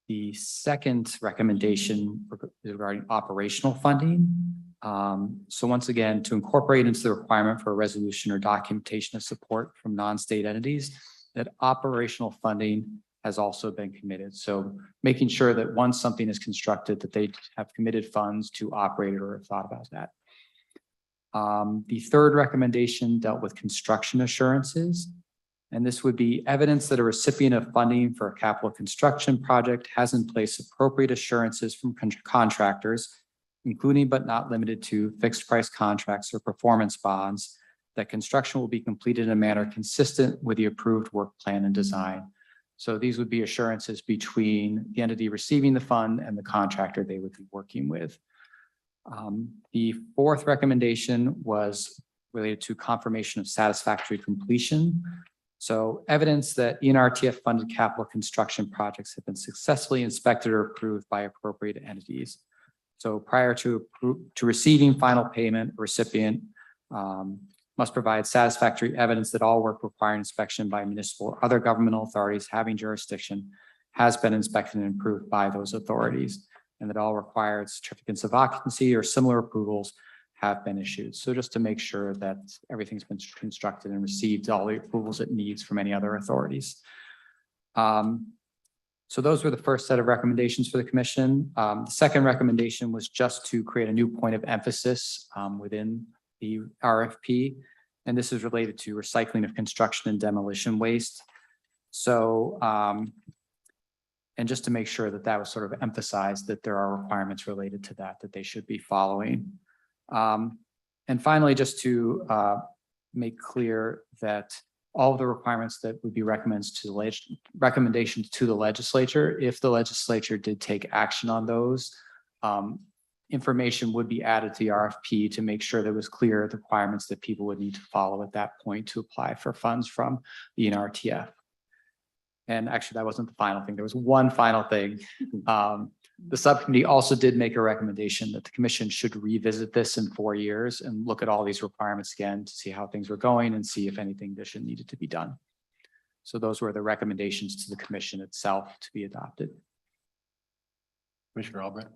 The second recommendation is regarding operational funding. So once again, to incorporate into the requirement for a resolution or documentation of support from non-state entities, that operational funding has also been committed. So making sure that once something is constructed, that they have committed funds to operate it or have thought about that. The third recommendation dealt with construction assurances. And this would be evidence that a recipient of funding for a capital construction project has in place appropriate assurances from contractors, including but not limited to fixed price contracts or performance bonds, that construction will be completed in a manner consistent with the approved work plan and design. So these would be assurances between the entity receiving the fund and the contractor they would be working with. The fourth recommendation was related to confirmation of satisfactory completion. So evidence that ENRTF funded capital construction projects have been successfully inspected or approved by appropriate entities. So prior to receiving final payment, recipient must provide satisfactory evidence that all work requiring inspection by municipal or other governmental authorities having jurisdiction has been inspected and approved by those authorities, and that all required certificates of occupancy or similar approvals have been issued. So just to make sure that everything's been constructed and received all the approvals it needs from any other authorities. So those were the first set of recommendations for the commission. The second recommendation was just to create a new point of emphasis within the RFP, and this is related to recycling of construction and demolition waste. So, and just to make sure that that was sort of emphasized, that there are requirements related to that they should be following. And finally, just to make clear that all of the requirements that would be recommendations to the legislature, if the legislature did take action on those, information would be added to the RFP to make sure there was clear the requirements that people would need to follow at that point to apply for funds from the ENRTF. And actually, that wasn't the final thing. There was one final thing. The subcommittee also did make a recommendation that the commission should revisit this in 4 years and look at all these requirements again to see how things were going and see if anything additional needed to be done. So those were the recommendations to the commission itself to be adopted. Commissioner Albrecht.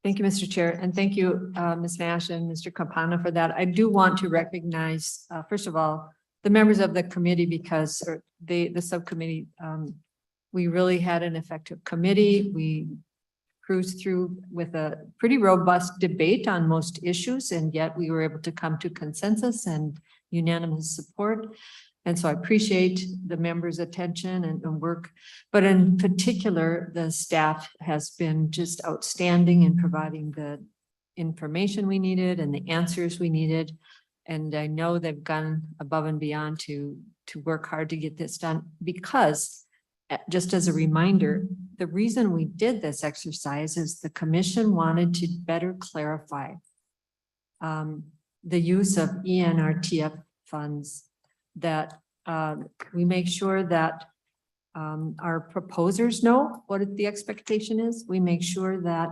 Thank you, Mr. Chair, and thank you, Ms. Nash and Mr. Campana for that. I do want to recognize, first of all, the members of the committee because the subcommittee, we really had an effective committee. We cruised through with a pretty robust debate on most issues, and yet we were able to come to consensus and unanimous support. And so I appreciate the members' attention and work, but in particular, the staff has been just outstanding in providing the information we needed and the answers we needed. And I know they've gone above and beyond to work hard to get this done because, just as a reminder, the reason we did this exercise is the commission wanted to better clarify the use of ENRTF funds, that we make sure that our proposers know what the expectation is. We make sure that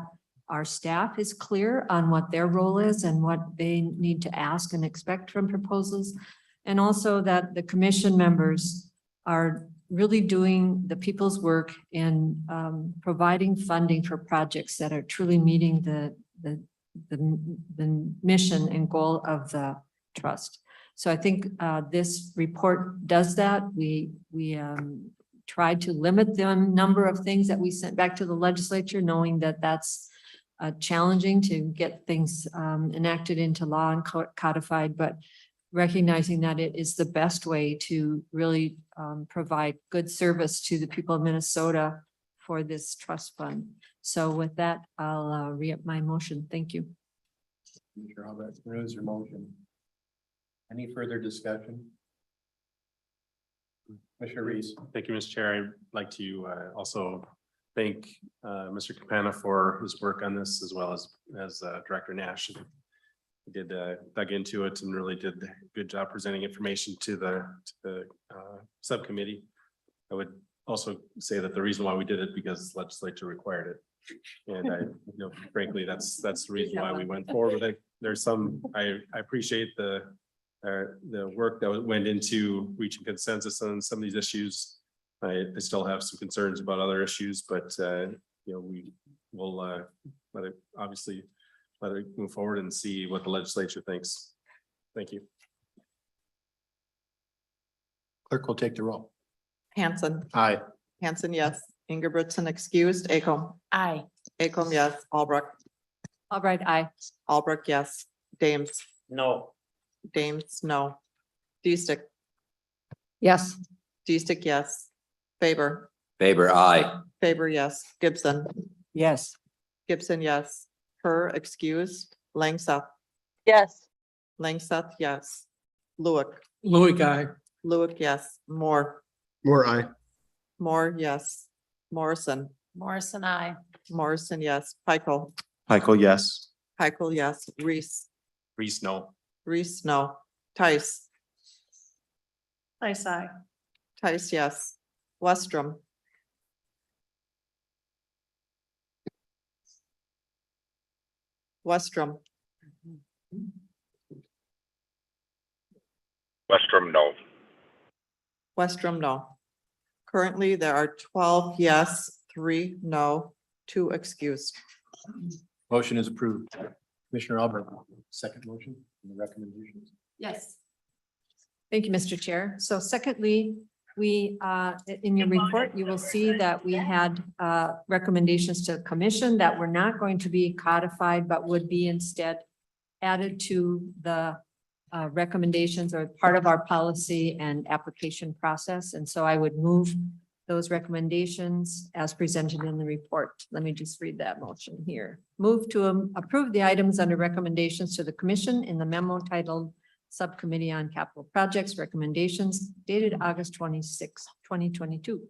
our staff is clear on what their role is and what they need to ask and expect from proposals. And also that the commission members are really doing the people's work in providing funding for projects that are truly meeting the mission and goal of the trust. So I think this report does that. We tried to limit the number of things that we sent back to the legislature, knowing that that's challenging to get things enacted into law and codified, but recognizing that it is the best way to really provide good service to the people of Minnesota for this trust fund. So with that, I'll re-up my motion. Thank you. Commissioner Albrecht, there is your motion. Any further discussion? Commissioner Reese. Thank you, Mr. Chair. I'd like to also thank Mr. Capana for his work on this, as well as Director Nash. He did dug into it and really did a good job presenting information to the subcommittee. I would also say that the reason why we did it because the legislature required it. And I, frankly, that's the reason why we went forward with it. There's some, I appreciate the work that went into reaching consensus on some of these issues. I still have some concerns about other issues, but we will let it obviously let it move forward and see what the legislature thinks. Thank you. Clerk will take the roll. Hanson, Aye. Hanson, yes. Ingebrigtsen excused. Acom. Aye. Acom, yes. Albrecht. Albright, aye. Albrecht, yes. Dames. No. Dames, no. D-Stick. Yes. D-Stick, yes. Faber. Faber, aye. Faber, yes. Gibson. Yes. Gibson, yes. Her excused. Langseth. Yes. Langseth, yes. Lewick. Louis, aye. Lewick, yes. Moore. More aye. Moore, yes. Morrison. Morrison, I. Morrison, yes. Pikel. Michael, yes. Pikel, yes. Reese. Reese, no. Reese, no. Tice. Nice, I. Tice, yes. Westrom. Westrom. Westrom, no. Westrom, no. Currently, there are 12 yes, 3 no, 2 excused. Motion is approved. Commissioner Albrecht, second motion, and the recommendations. Yes. Thank you, Mr. Chair. So secondly, we, in your report, you will see that we had recommendations to the commission that were not going to be codified, but would be instead added to the recommendations or part of our policy and application process. And so I would move those recommendations as presented in the report. Let me just read that motion here. Move to approve the items under recommendations to the commission in the memo titled Subcommittee on Capital Projects Recommendations dated August 26, 2022.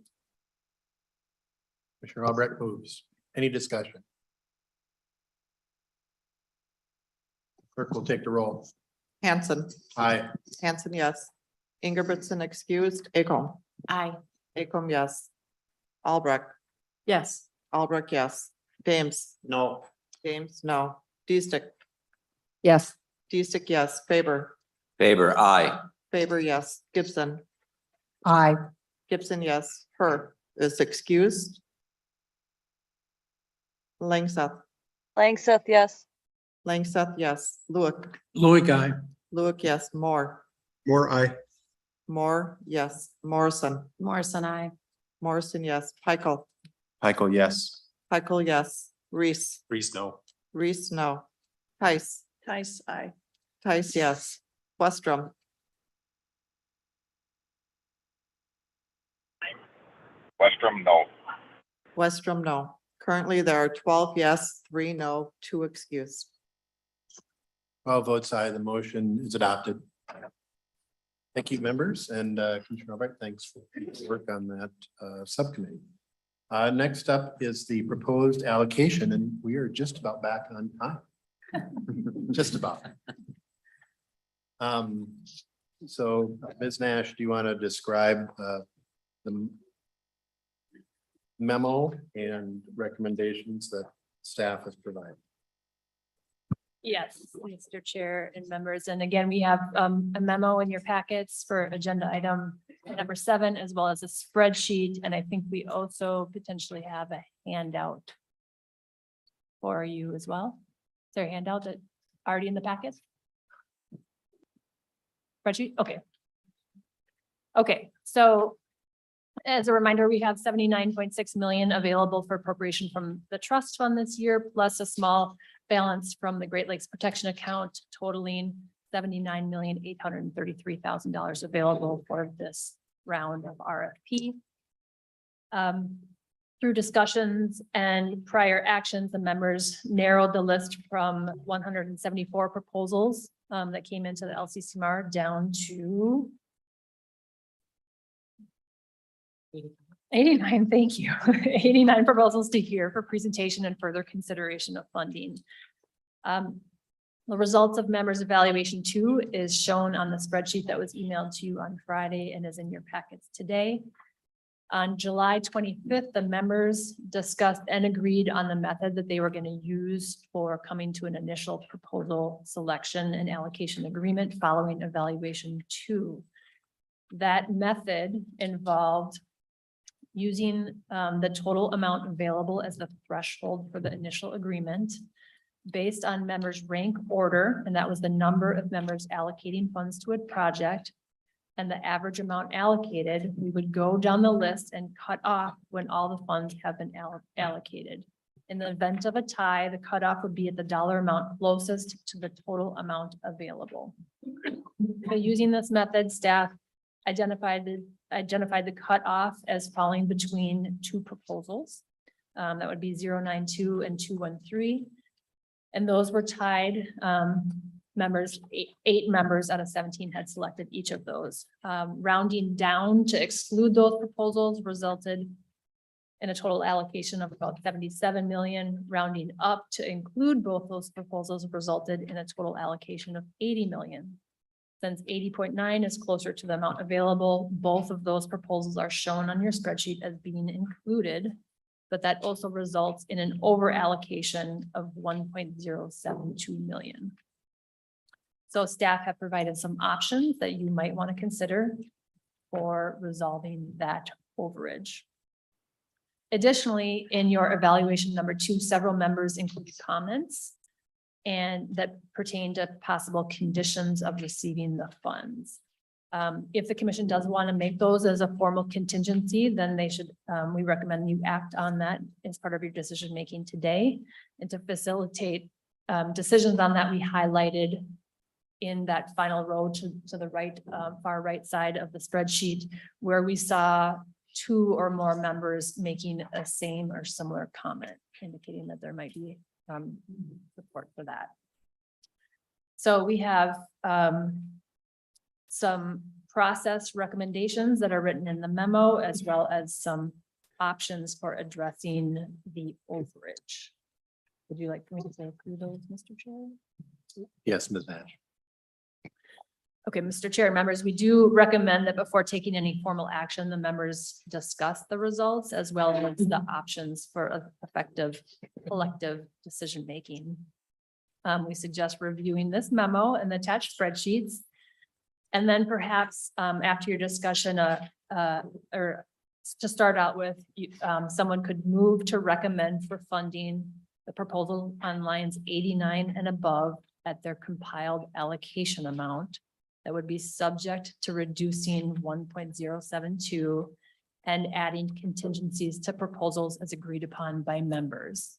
Commissioner Albrecht moves. Any discussion? Clerk will take the roll. Hanson. Aye. Hanson, yes. Ingebrigtsen excused. Acom. Aye. Acom, yes. Albrecht. Yes. Albrecht, yes. Dames. No. Dames, no. D-Stick. Yes. D-Stick, yes. Faber. Faber, aye. Faber, yes. Gibson. Aye. Gibson, yes. Her is excused. Langseth. Langseth, yes. Langseth, yes. Lewick. Louis, aye. Lewick, yes. Moore. More aye. Moore, yes. Morrison. Morrison, I. Morrison, yes. Pikel. Michael, yes. Pikel, yes. Reese. Reese, no. Reese, no. Tice. Tice, I. Tice, yes. Westrom. Westrom, no. Westrom, no. Currently, there are 12 yes, 3 no, 2 excused. All votes aye, the motion is adopted. Thank you, members, and Commissioner Albrecht, thanks for your work on that subcommittee. Next up is the proposed allocation, and we are just about back on time. Just about. So Ms. Nash, do you want to describe the memo and recommendations that staff has provided? Yes, Mr. Chair and members. And again, we have a memo in your packets for agenda item number 7, as well as a spreadsheet. And I think we also potentially have a handout for you as well. Is there a handout that already in the packet? Spreadsheet? Okay. Okay, so As a reminder, we have 79.6 million available for appropriation from the trust fund this year, plus a small balance from the Great Lakes Protection Account totaling $79,833,000 available for this round of RFP. Through discussions and prior actions, the members narrowed the list from 174 proposals that came into the LCCMR down to 89, thank you. 89 proposals to hear for presentation and further consideration of funding. The results of members' evaluation 2 is shown on the spreadsheet that was emailed to you on Friday and is in your packets today. On July 25th, the members discussed and agreed on the method that they were going to use for coming to an initial proposal selection and allocation agreement following evaluation 2. That method involved using the total amount available as the threshold for the initial agreement based on members' rank order, and that was the number of members allocating funds to a project, and the average amount allocated. We would go down the list and cut off when all the funds have been allocated. In the event of a tie, the cutoff would be at the dollar amount closest to the total amount available. So using this method, staff identified the cutoff as falling between 2 proposals. That would be 092 and 213. And those were tied. Eight members out of 17 had selected each of those. Rounding down to exclude those proposals resulted in a total allocation of about 77 million. Rounding up to include both those proposals resulted in a total allocation of 80 million. Since 80.9 is closer to the amount available, both of those proposals are shown on your spreadsheet as being included, but that also results in an over allocation of 1.072 million. So staff have provided some options that you might want to consider for resolving that overage. Additionally, in your evaluation number 2, several members included comments and that pertain to possible conditions of receiving the funds. If the commission does want to make those as a formal contingency, then they should, we recommend you act on that as part of your decision-making today. And to facilitate decisions on that, we highlighted in that final row to the right, far right side of the spreadsheet, where we saw 2 or more members making a same or similar comment, indicating that there might be support for that. So we have some process recommendations that are written in the memo, as well as some options for addressing the overage. Would you like me to say through those, Mr. Chair? Yes, Ms. Nash. Okay, Mr. Chair, members, we do recommend that before taking any formal action, the members discuss the results as well as the options for effective collective decision-making. We suggest reviewing this memo and the attached spreadsheets. And then perhaps after your discussion, or to start out with, someone could move to recommend for funding the proposal on lines 89 and above at their compiled allocation amount. That would be subject to reducing 1.072 and adding contingencies to proposals as agreed upon by members.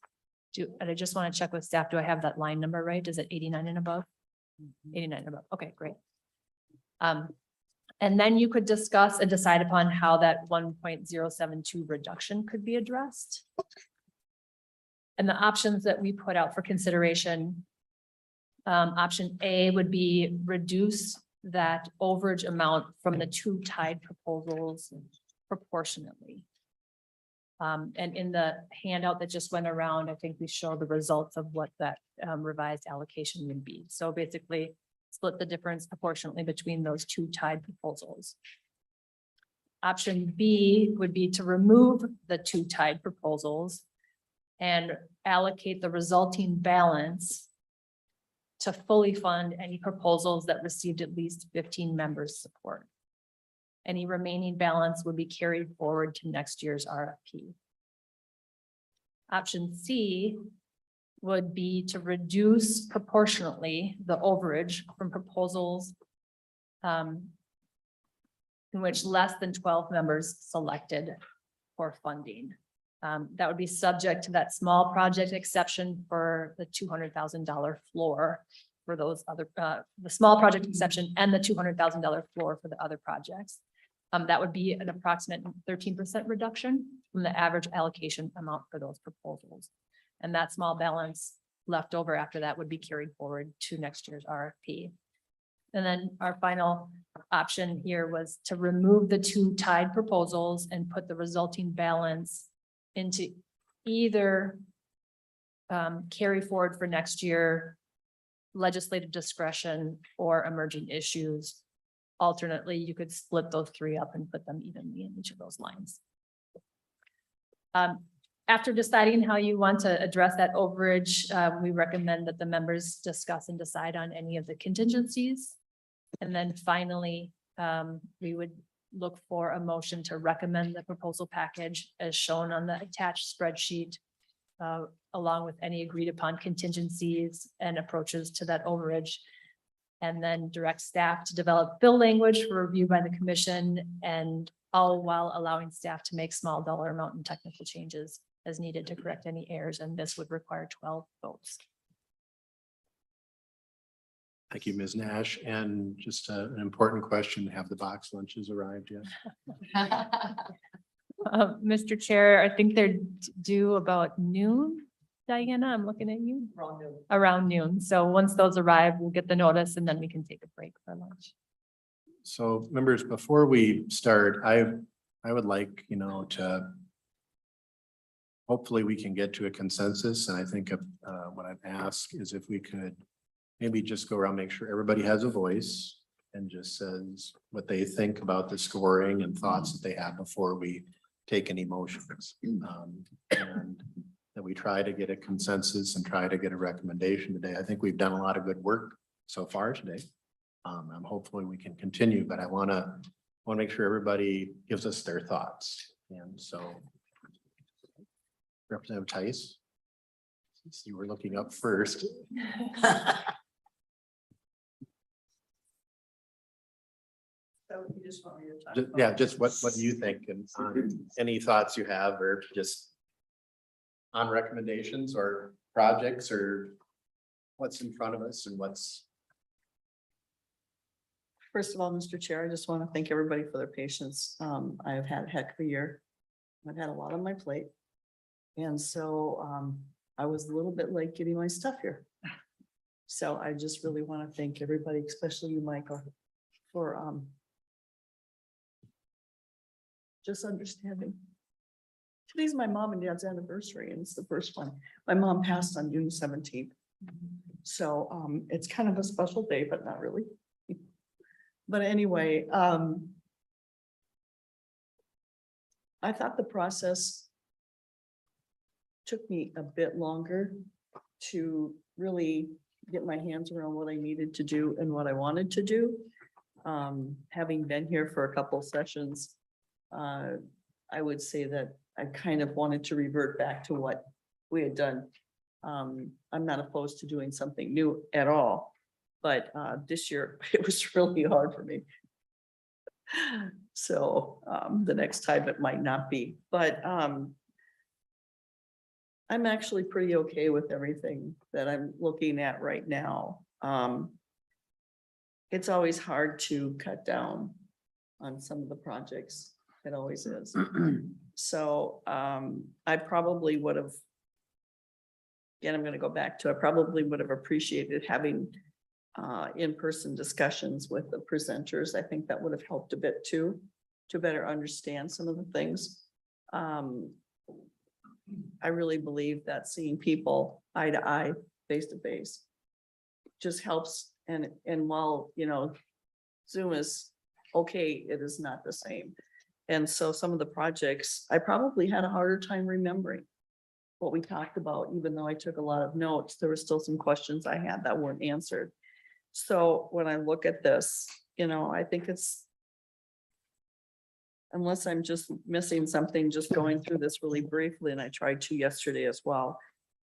And I just want to check with staff. Do I have that line number right? Is it 89 and above? 89 and above. Okay, great. And then you could discuss and decide upon how that 1.072 reduction could be addressed. And the options that we put out for consideration, option A would be reduce that overage amount from the 2 tied proposals proportionately. And in the handout that just went around, I think we show the results of what that revised allocation would be. So basically split the difference proportionately between those 2 tied proposals. Option B would be to remove the 2 tied proposals and allocate the resulting balance to fully fund any proposals that received at least 15 members' support. Any remaining balance would be carried forward to next year's RFP. Option C would be to reduce proportionately the overage from proposals in which less than 12 members selected for funding. That would be subject to that small project exception for the $200,000 floor for those other, the small project exception and the $200,000 floor for the other projects. That would be an approximate 13% reduction from the average allocation amount for those proposals. And that small balance left over after that would be carried forward to next year's RFP. And then our final option here was to remove the two tied proposals and put the resulting balance into either carry forward for next year, legislative discretion, or emerging issues. Alternately, you could split those three up and put them evenly in each of those lines. After deciding how you want to address that overage, we recommend that the members discuss and decide on any of the contingencies. And then finally, we would look for a motion to recommend the proposal package as shown on the attached spreadsheet, along with any agreed upon contingencies and approaches to that overage. And then direct staff to develop bill language for review by the commission, and all while allowing staff to make small dollar amount and technical changes as needed to correct any errors. And this would require 12 votes. Thank you, Ms. Nash. And just an important question, have the box lunches arrived yet? Mr. Chair, I think they're due about noon. Diana, I'm looking at you. Around noon. So once those arrive, we'll get the notice and then we can take a break for lunch. So members, before we start, I would like, to hopefully we can get to a consensus. And I think what I'd ask is if we could maybe just go around, make sure everybody has a voice and just says what they think about the scoring and thoughts that they have before we take any motions. And that we try to get a consensus and try to get a recommendation today. I think we've done a lot of good work so far today. I'm hopefully we can continue, but I want to make sure everybody gives us their thoughts. And so Representative Tice, since you were looking up first. Yeah, just what do you think, and any thoughts you have, or just on recommendations or projects or what's in front of us and what's. First of all, Mr. Chair, I just want to thank everybody for their patience. I have had a heck of a year. I've had a lot on my plate. And so I was a little bit late getting my stuff here. So I just really want to thank everybody, especially you, Michael, for just understanding. Today's my mom and dad's anniversary, and it's the first one. My mom passed on June 17th. So it's kind of a special day, but not really. But anyway, I thought the process took me a bit longer to really get my hands around what I needed to do and what I wanted to do. Having been here for a couple sessions, I would say that I kind of wanted to revert back to what we had done. I'm not opposed to doing something new at all, but this year it was really hard for me. So the next time it might not be, but I'm actually pretty okay with everything that I'm looking at right now. It's always hard to cut down on some of the projects. It always is. So I probably would have, again, I'm going to go back to, I probably would have appreciated having in-person discussions with the presenters. I think that would have helped a bit too, to better understand some of the things. I really believe that seeing people eye to eye, face to face, just helps. And while, Zoom is okay, it is not the same. And so some of the projects, I probably had a harder time remembering what we talked about, even though I took a lot of notes, there were still some questions I had that weren't answered. So when I look at this, I think it's, unless I'm just missing something, just going through this really briefly, and I tried to yesterday as well,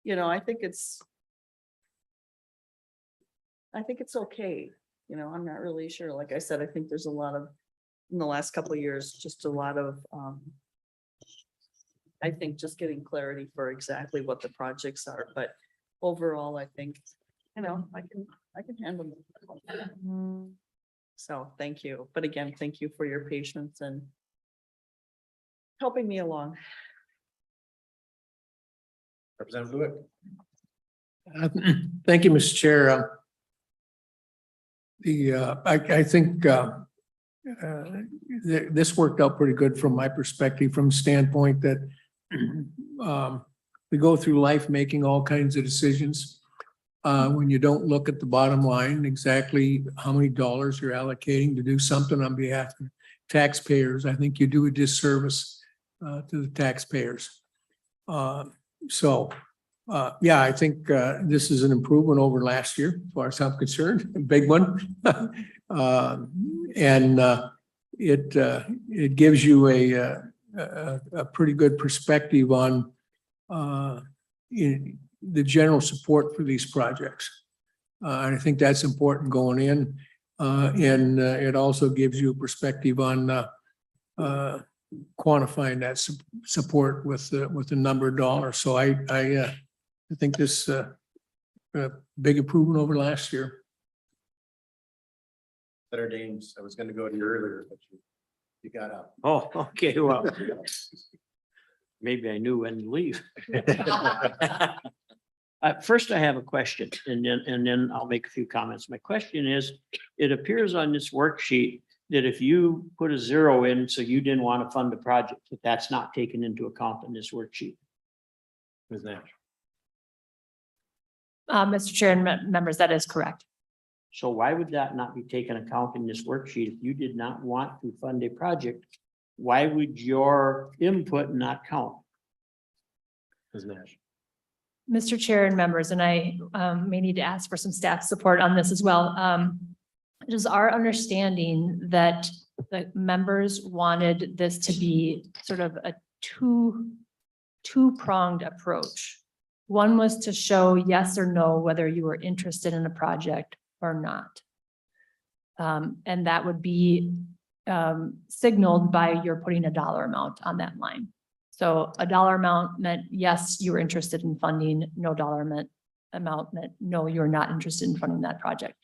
I think it's okay. I'm not really sure. Like I said, I think there's a lot of in the last couple of years, just a lot of, I think just getting clarity for exactly what the projects are, but overall, I think, I can handle it. So thank you. But again, thank you for your patience and helping me along. Representative Lewick. Thank you, Mr. Chair. I think this worked out pretty good from my perspective, from the standpoint that we go through life making all kinds of decisions. When you don't look at the bottom line, exactly how many dollars you're allocating to do something on behalf of taxpayers, I think you do a disservice to the taxpayers. Yeah, I think this is an improvement over last year, as far as I'm concerned, a big one. It gives you a pretty good perspective on the general support for these projects. And I think that's important going in. And it also gives you a perspective on quantifying that support with the number of dollars. So I think this a big improvement over last year. Better Dames, I was gonna go to you earlier, but you got up. Oh, okay, well. Maybe I knew when to leave. First, I have a question, and then I'll make a few comments. My question is, it appears on this worksheet that if you put a 0 in, so you didn't want to fund the project, that that's not taken into account in this worksheet. Ms. Nash. Mr. Chair and members, that is correct. So why would that not be taken account in this worksheet? If you did not want to fund a project, why would your input not count? Ms. Nash. Mr. Chair and members, and I may need to ask for some staff support on this as well. It is our understanding that the members wanted this to be sort of a two-pronged approach. One was to show yes or no whether you were interested in a project or not. And that would be signaled by your putting a dollar amount on that line. So a dollar amount meant yes, you were interested in funding, no dollar amount meant no, you're not interested in funding that project.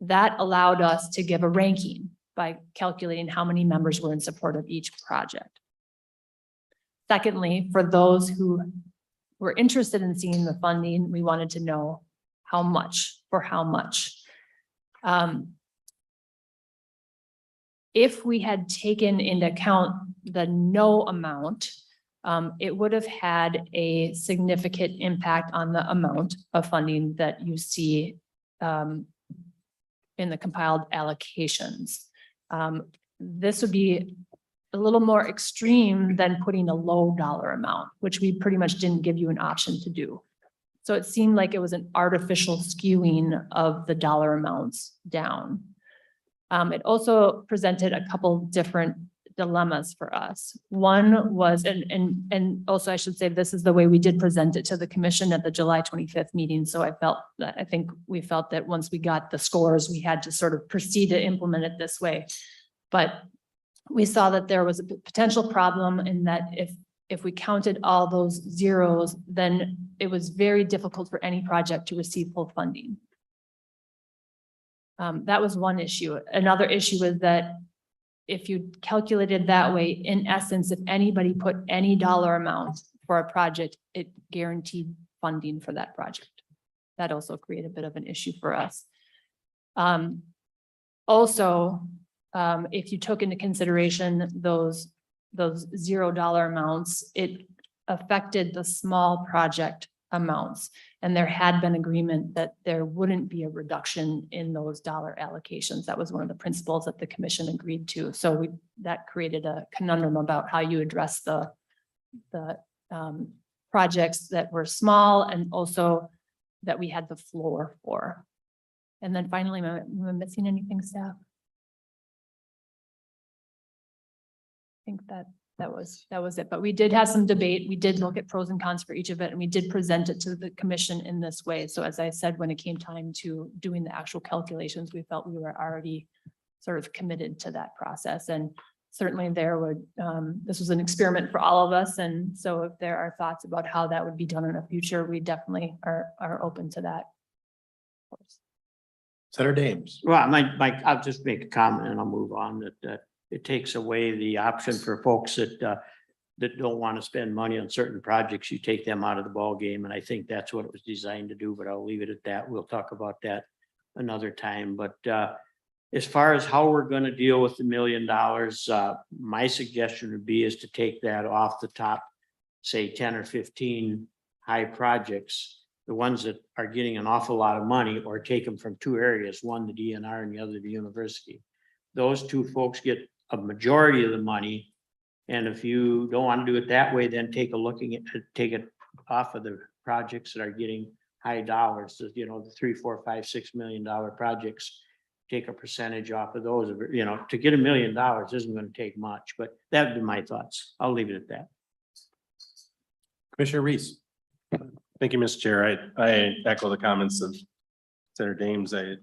That allowed us to give a ranking by calculating how many members were in support of each project. Secondly, for those who were interested in seeing the funding, we wanted to know how much, for how much. If we had taken into account the no amount, it would have had a significant impact on the amount of funding that you see in the compiled allocations. This would be a little more extreme than putting a low dollar amount, which we pretty much didn't give you an option to do. So it seemed like it was an artificial skewing of the dollar amounts down. It also presented a couple different dilemmas for us. One was, and also I should say, this is the way we did present it to the commission at the July 25th meeting. So I think we felt that once we got the scores, we had to sort of proceed to implement it this way. But we saw that there was a potential problem in that if we counted all those zeros, then it was very difficult for any project to receive full funding. That was one issue. Another issue was that if you calculated that way, in essence, if anybody put any dollar amount for a project, it guaranteed funding for that project. That also created a bit of an issue for us. Also, if you took into consideration those $0 amounts, it affected the small project amounts. And there had been agreement that there wouldn't be a reduction in those dollar allocations. That was one of the principles that the commission agreed to. So that created a conundrum about how you address the projects that were small and also that we had the floor for. And then finally, am I missing anything, staff? I think that was it, but we did have some debate. We did look at pros and cons for each of it, and we did present it to the commission in this way. So as I said, when it came time to doing the actual calculations, we felt we were already sort of committed to that process. And certainly there would, this was an experiment for all of us. And so if there are thoughts about how that would be done in the future, we definitely are open to that. Senator Dames. Well, I'll just make a comment and I'll move on that it takes away the option for folks that don't want to spend money on certain projects. You take them out of the ball game, and I think that's what it was designed to do, but I'll leave it at that. We'll talk about that another time. But as far as how we're going to deal with the $1 million, my suggestion would be is to take that off the top, say 10 or 15 high projects, the ones that are getting an awful lot of money, or take them from two areas, one the DNR and the other the university. Those two folks get a majority of the money. And if you don't want to do it that way, then take it off of the projects that are getting high dollars, the $3, $4, $5, $6 million projects. Take a percentage off of those, to get $1 million isn't going to take much, but that would be my thoughts. I'll leave it at that. Commissioner Reese. Thank you, Mr. Chair. I echo the comments of Senator Dames. And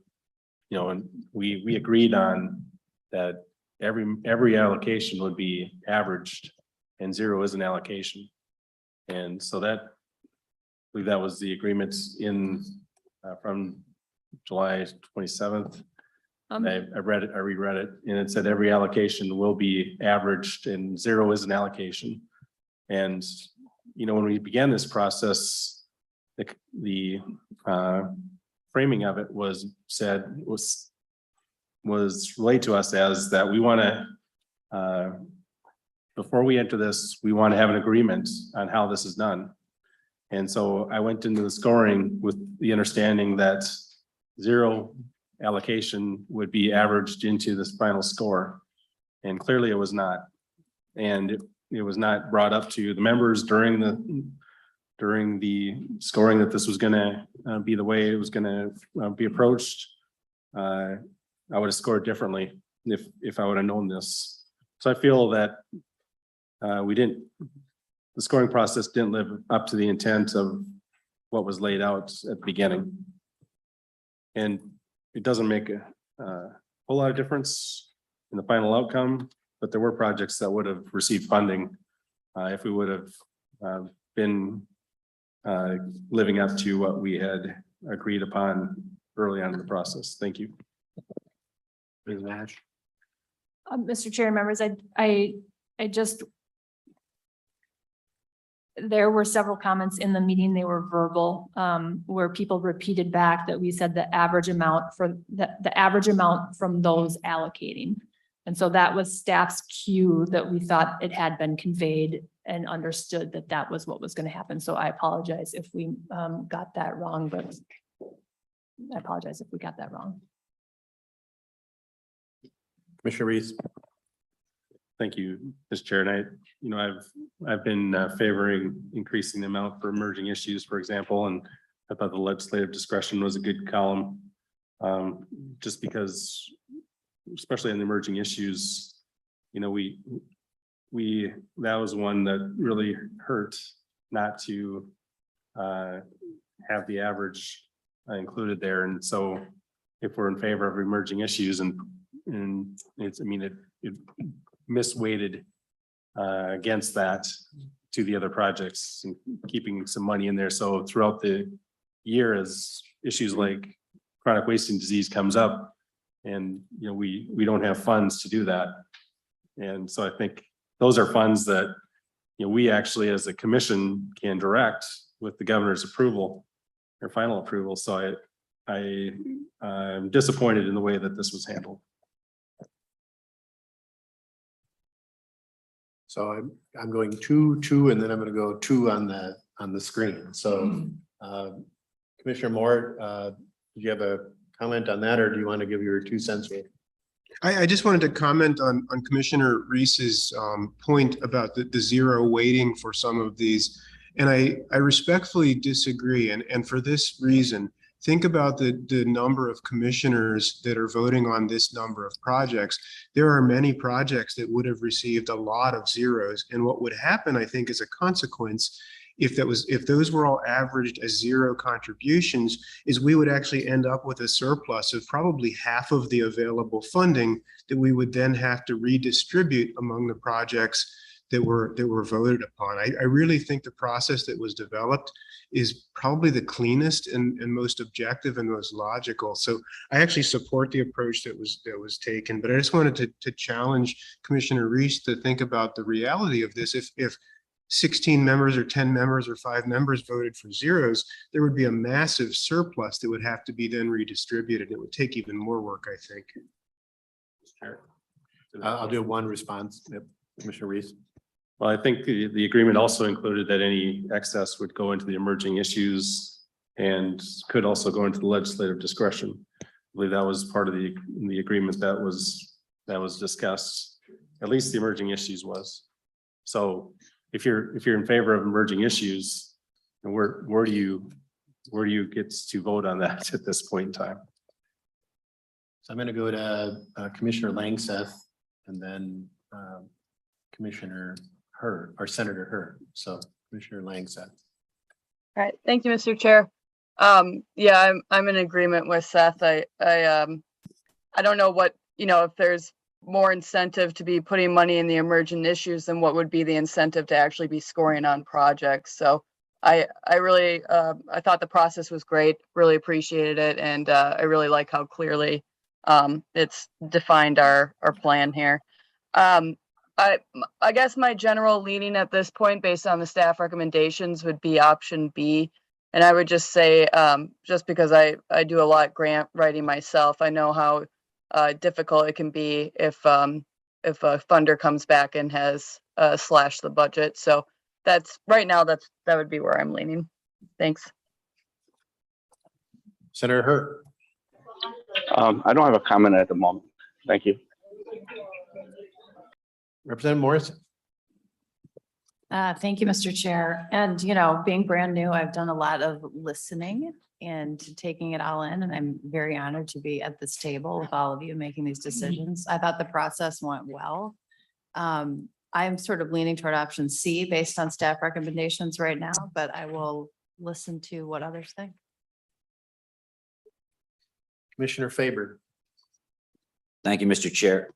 we agreed on that every allocation would be averaged and zero is an allocation. And so I believe that was the agreement from July 27th. I read it, I reread it, and it said every allocation will be averaged and zero is an allocation. And, when we began this process, the framing of it was relayed to us as that we want to, before we enter this, we want to have an agreement on how this is done. And so I went into the scoring with the understanding that zero allocation would be averaged into this final score. And clearly it was not. And it was not brought up to the members during the scoring that this was going to be the way it was going to be approached. I would have scored differently if I would have known this. So I feel that the scoring process didn't live up to the intent of what was laid out at the beginning. And it doesn't make a whole lot of difference in the final outcome, but there were projects that would have received funding if we would have been living up to what we had agreed upon early on in the process. Thank you. Mr. Chair, members, there were several comments in the meeting, they were verbal, where people repeated back that we said the average amount from those allocating. And so that was staff's cue that we thought it had been conveyed and understood that that was what was going to happen. So I apologize if we got that wrong, but I apologize if we got that wrong. Commissioner Reese. Thank you, Mr. Chair. And I've been favoring increasing the amount for emerging issues, for example, and I thought the legislative discretion was a good column. Just because, especially in the emerging issues, that was one that really hurt not to have the average included there. And so if we're in favor of emerging issues and it misweighted against that to the other projects and keeping some money in there. So throughout the year, as issues like chronic wasting disease comes up and, we don't have funds to do that. And so I think those are funds that, we actually as a commission can direct with the governor's approval or final approval. So I'm disappointed in the way that this was handled. So I'm going two, and then I'm going to go two on the screen. So Commissioner Moore, do you have a comment on that, or do you want to give your 2 cents? I just wanted to comment on Commissioner Reese's point about the zero weighting for some of these. And I respectfully disagree. And for this reason, think about the number of commissioners that are voting on this number of projects. There are many projects that would have received a lot of zeros. And what would happen, I think, as a consequence if those were all averaged as zero contributions, is we would actually end up with a surplus of probably half of the available funding that we would then have to redistribute among the projects that were voted upon. I really think the process that was developed is probably the cleanest and most objective and most logical. So I actually support the approach that was taken, but I just wanted to challenge Commissioner Reese to think about the reality of this. If 16 members or 10 members or 5 members voted for zeros, there would be a massive surplus that would have to be then redistributed. It would take even more work, I think. I'll do one response. Yep. Commissioner Reese. Well, I think the agreement also included that any excess would go into the emerging issues and could also go into the legislative discretion. I believe that was part of the agreement that was discussed, at least the emerging issues was. So if you're in favor of emerging issues, and where do you get to vote on that at this point in time? So I'm going to go to Commissioner Langseth and then Commissioner Hurd or Senator Hurd. So Commissioner Langseth. All right, thank you, Mr. Chair. Yeah, I'm in agreement with Seth. I don't know what, if there's more incentive to be putting money in the emergent issues than what would be the incentive to actually be scoring on projects. So I really, I thought the process was great, really appreciated it. And I really like how clearly it's defined our plan here. I guess my general leaning at this point, based on the staff recommendations, would be option B. And I would just say, just because I do a lot of grant writing myself, I know how difficult it can be if a funder comes back and has slashed the budget. So that's right now, that would be where I'm leaning. Thanks. Senator Hurd. I don't have a comment at the moment. Thank you. Representative Morrison. Thank you, Mr. Chair. And, being brand new, I've done a lot of listening and taking it all in. And I'm very honored to be at this table with all of you making these decisions. I thought the process went well. I'm sort of leaning toward option C based on staff recommendations right now, but I will listen to what others think. Commissioner Faber. Thank you, Mr. Chair.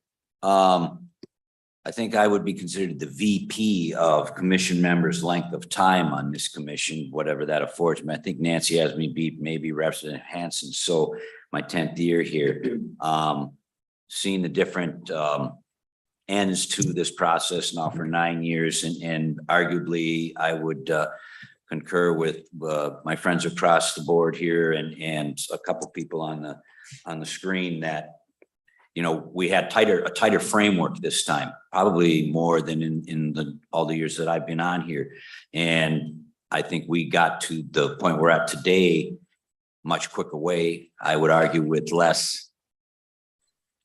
I think I would be considered the VP of commission members' length of time on this commission, whatever that affords me. I think Nancy has me beat maybe Representative Hansen. So my 10th year here, seeing the different ends to this process now for 9 years, and arguably I would concur with my friends across the board here and a couple people on the screen that we had a tighter framework this time, probably more than in all the years that I've been on here. And I think we got to the point we're at today, much quicker way, I would argue, with less,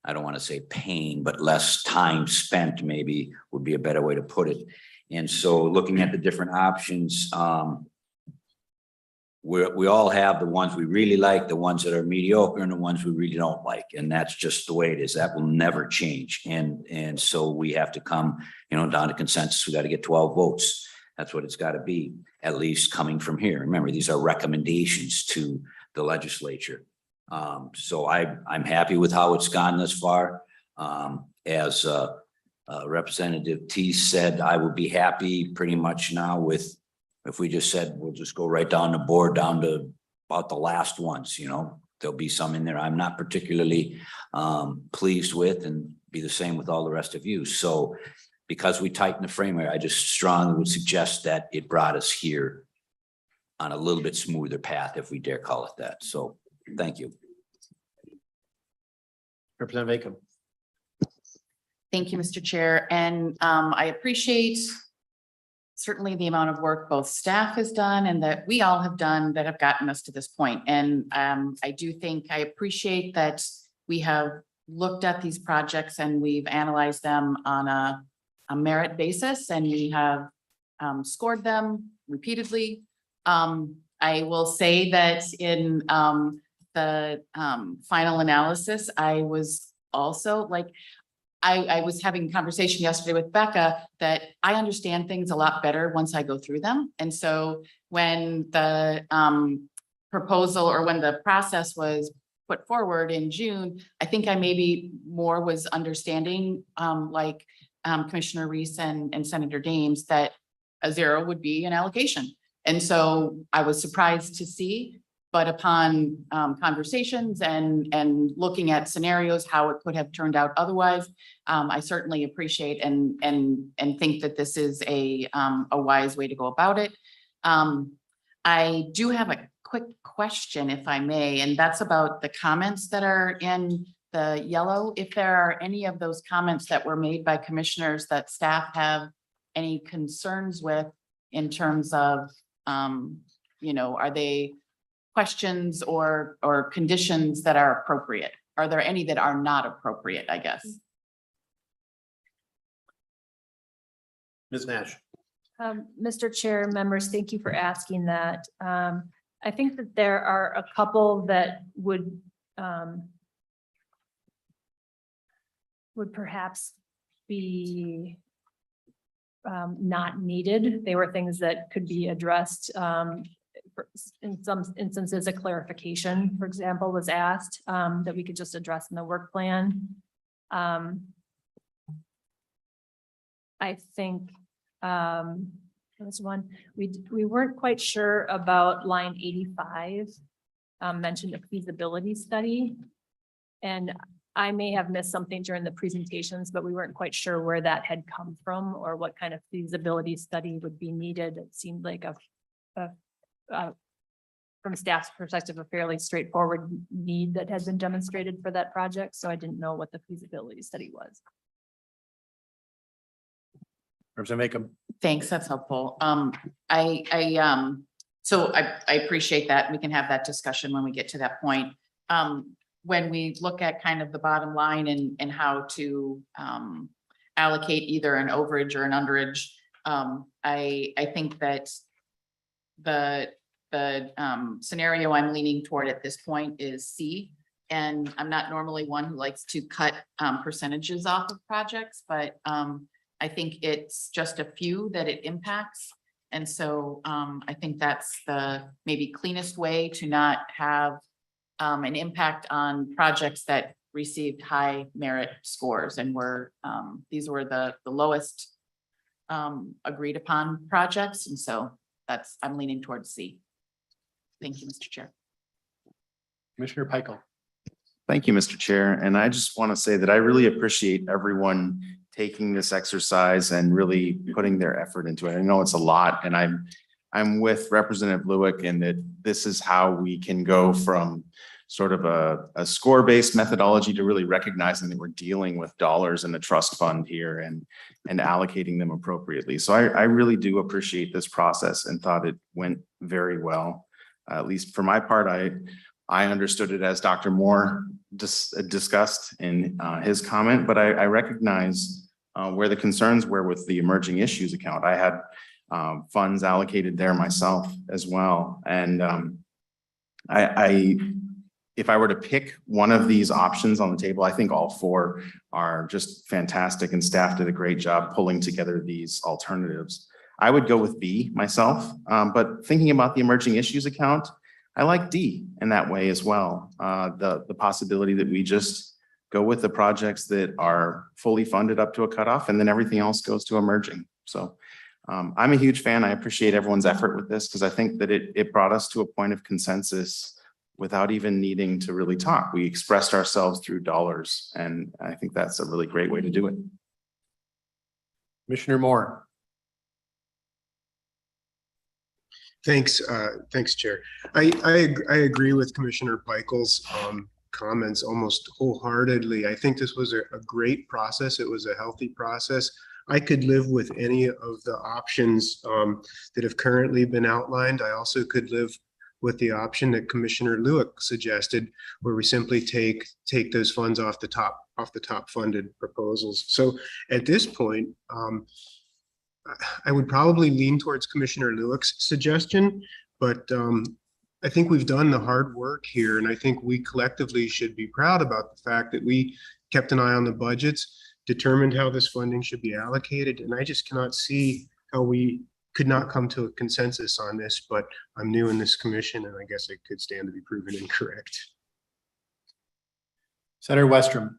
I don't want to say pain, but less time spent maybe would be a better way to put it. And so looking at the different options, we all have the ones we really like, the ones that are mediocre, and the ones we really don't like. And that's just the way it is. That will never change. And so we have to come, down to consensus. We got to get 12 votes. That's what it's got to be, at least coming from here. Remember, these are recommendations to the legislature. So I'm happy with how it's gone this far. As Representative T said, I would be happy pretty much now with, if we just said, we'll just go right down the board, down to about the last ones, there'll be some in there I'm not particularly pleased with, and be the same with all the rest of you. So because we tighten the framework, I just strongly would suggest that it brought us here on a little bit smoother path, if we dare call it that. So thank you. Representative Acom. Thank you, Mr. Chair. And I appreciate certainly the amount of work both staff has done and that we all have done that have gotten us to this point. And I do think I appreciate that we have looked at these projects and we've analyzed them on a merit basis, and we have scored them repeatedly. I will say that in the final analysis, I was also like, I was having a conversation yesterday with Becca that I understand things a lot better once I go through them. And so when the proposal or when the process was put forward in June, I think I maybe more was understanding, like Commissioner Reese and Senator Dames, that a zero would be an allocation. And so I was surprised to see, but upon conversations and looking at scenarios, how it could have turned out otherwise, I certainly appreciate and think that this is a wise way to go about it. I do have a quick question, if I may, and that's about the comments that are in the yellow. If there are any of those comments that were made by commissioners that staff have any concerns with in terms of, are they questions or conditions that are appropriate? Are there any that are not appropriate, I guess? Ms. Nash. Mr. Chair, members, thank you for asking that. I think that there are a couple that would perhaps be not needed. They were things that could be addressed. In some instances, a clarification, for example, was asked that we could just address in the work plan. I think there's one, we weren't quite sure about line 85, mentioned a feasibility study. And I may have missed something during the presentations, but we weren't quite sure where that had come from or what kind of feasibility study would be needed. It seemed like from staff's perspective, a fairly straightforward need that has been demonstrated for that project. So I didn't know what the feasibility study was. Representative Macomb. Thanks, that's helpful. So I appreciate that. We can have that discussion when we get to that point. When we look at kind of the bottom line and how to allocate either an overage or an underage, I think that the scenario I'm leaning toward at this point is C. And I'm not normally one who likes to cut percentages off of projects, but I think it's just a few that it impacts. And so I think that's the maybe cleanest way to not have an impact on projects that received high merit scores and these were the lowest agreed upon projects. And so I'm leaning towards C. Thank you, Mr. Chair. Commissioner Peichel. Thank you, Mr. Chair. And I just want to say that I really appreciate everyone taking this exercise and really putting their effort into it. I know it's a lot, and I'm with Representative Lewick in that this is how we can go from sort of a score-based methodology to really recognizing that we're dealing with dollars in the trust fund here and allocating them appropriately. So I really do appreciate this process and thought it went very well. At least for my part, I understood it as Dr. Moore discussed in his comment, but I recognize where the concerns were with the emerging issues account. I had funds allocated there myself as well. And if I were to pick one of these options on the table, I think all four are just fantastic and staff did a great job pulling together these alternatives. I would go with B myself, but thinking about the emerging issues account, I like D in that way as well. The possibility that we just go with the projects that are fully funded up to a cutoff and then everything else goes to emerging. So I'm a huge fan. I appreciate everyone's effort with this because I think that it brought us to a point of consensus without even needing to really talk. We expressed ourselves through dollars, and I think that's a really great way to do it. Commissioner Moore. Thanks, Chair. I agree with Commissioner Peichel's comments almost wholeheartedly. I think this was a great process. It was a healthy process. I could live with any of the options that have currently been outlined. I also could live with the option that Commissioner Lewick suggested, where we simply take those funds off the top funded proposals. So at this point, I would probably lean towards Commissioner Lewick's suggestion, but I think we've done the hard work here, and I think we collectively should be proud about the fact that we kept an eye on the budgets, determined how this funding should be allocated, and I just cannot see how we could not come to a consensus on this, but I'm new in this commission and I guess I could stand to be proven incorrect. Senator Westrom.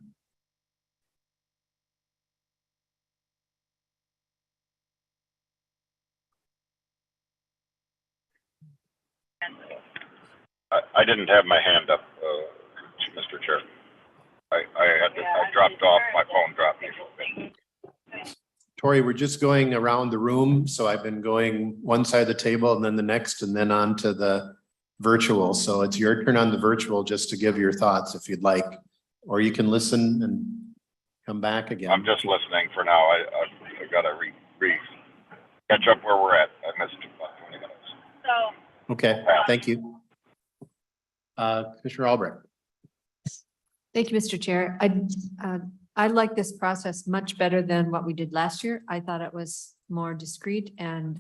I didn't have my hand up, Mr. Chair. I dropped off, my phone dropped me. Tori, we're just going around the room, so I've been going one side of the table and then the next and then on to the virtual. So it's your turn on the virtual just to give your thoughts if you'd like, or you can listen and come back again. I'm just listening for now. I gotta catch up where we're at. I missed about 20 minutes. Okay, thank you. Commissioner Albrecht. Thank you, Mr. Chair. I like this process much better than what we did last year. I thought it was more discreet and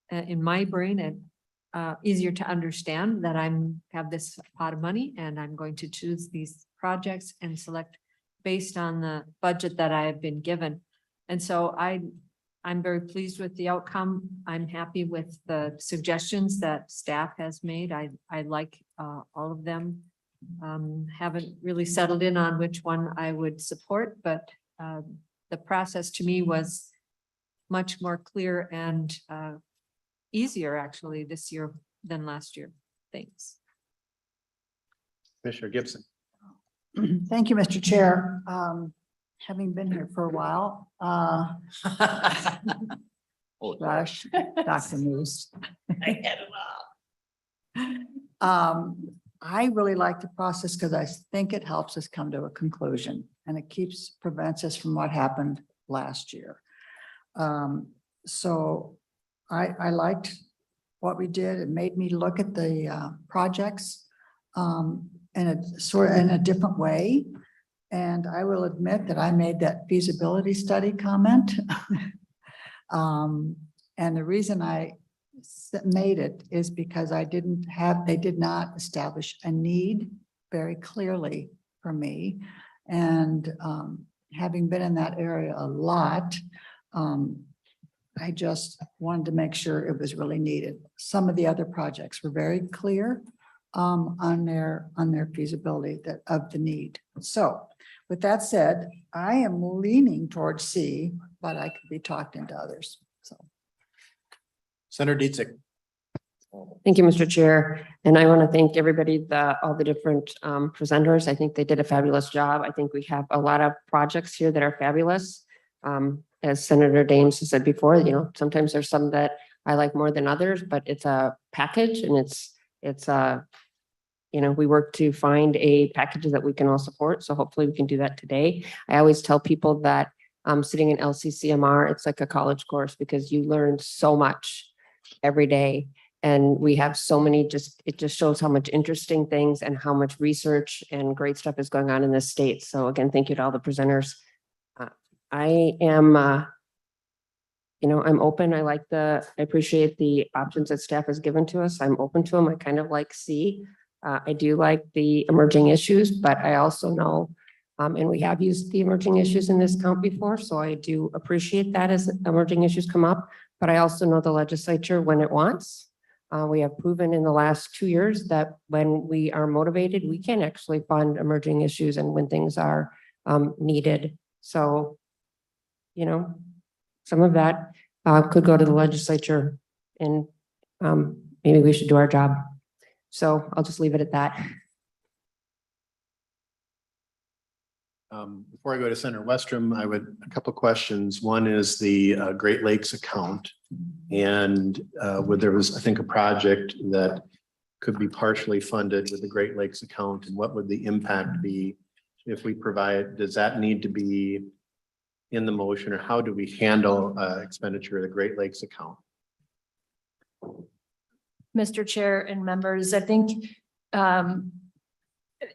in my brain and easier to understand that have this pot of money and I'm going to choose these projects and select based on the budget that I have been given. And so I'm very pleased with the outcome. I'm happy with the suggestions that staff has made. I like all of them. Haven't really settled in on which one I would support, but the process to me was much more clear and easier actually this year than last year. Thanks. Commissioner Gibson. Thank you, Mr. Chair. Having been here for a while, gosh, Dr. News. I really like the process because I think it helps us come to a conclusion and it prevents us from what happened last year. So I liked what we did. It made me look at the projects in a different way. And I will admit that I made that feasibility study comment. And the reason I made it is because they did not establish a need very clearly for me. And having been in that area a lot, I just wanted to make sure it was really needed. Some of the other projects were very clear on their feasibility of the need. So with that said, I am leaning towards C, but I could be talked into others. So. Senator Dietzig. Thank you, Mr. Chair. And I want to thank everybody, all the different presenters. I think they did a fabulous job. I think we have a lot of projects here that are fabulous. As Senator Daines has said before, sometimes there's some that I like more than others, but it's a package and we work to find a package that we can all support. So hopefully we can do that today. I always tell people that sitting in LCCMR, it's like a college course because you learn so much every day. And we have so many, it just shows how much interesting things and how much research and great stuff is going on in this state. So again, thank you to all the presenters. I am, I'm open. I appreciate the options that staff has given to us. I'm open to them. I kind of like C. I do like the emerging issues, but I also know, and we have used the emerging issues in this count before. So I do appreciate that as emerging issues come up, but I also know the legislature when it wants. We have proven in the last 2 years that when we are motivated, we can actually fund emerging issues and when things are needed. So, some of that could go to the legislature and maybe we should do our job. So I'll just leave it at that. Before I go to Senator Westrom, a couple of questions. One is the Great Lakes account. And where there was, I think, a project that could be partially funded with the Great Lakes account. And what would the impact be if we provide, does that need to be in the motion or how do we handle expenditure of the Great Lakes account? Mr. Chair and members, I think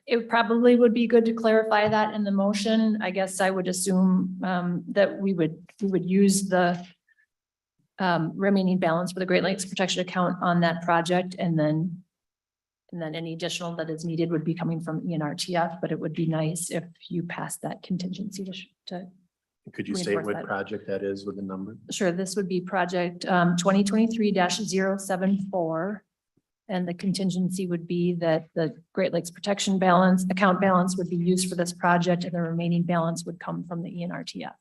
it probably would be good to clarify that in the motion. I guess I would assume that we would use the remaining balance for the Great Lakes Protection Account on that project, and then any additional that is needed would be coming from ENRTF. But it would be nice if you pass that contingency to Could you state reinforce what that. project that is with the number? Sure, this would be project 2023-074. And the contingency would be that the Great Lakes Protection balance, account balance would be used for this project and the remaining balance would come from the ENRTF.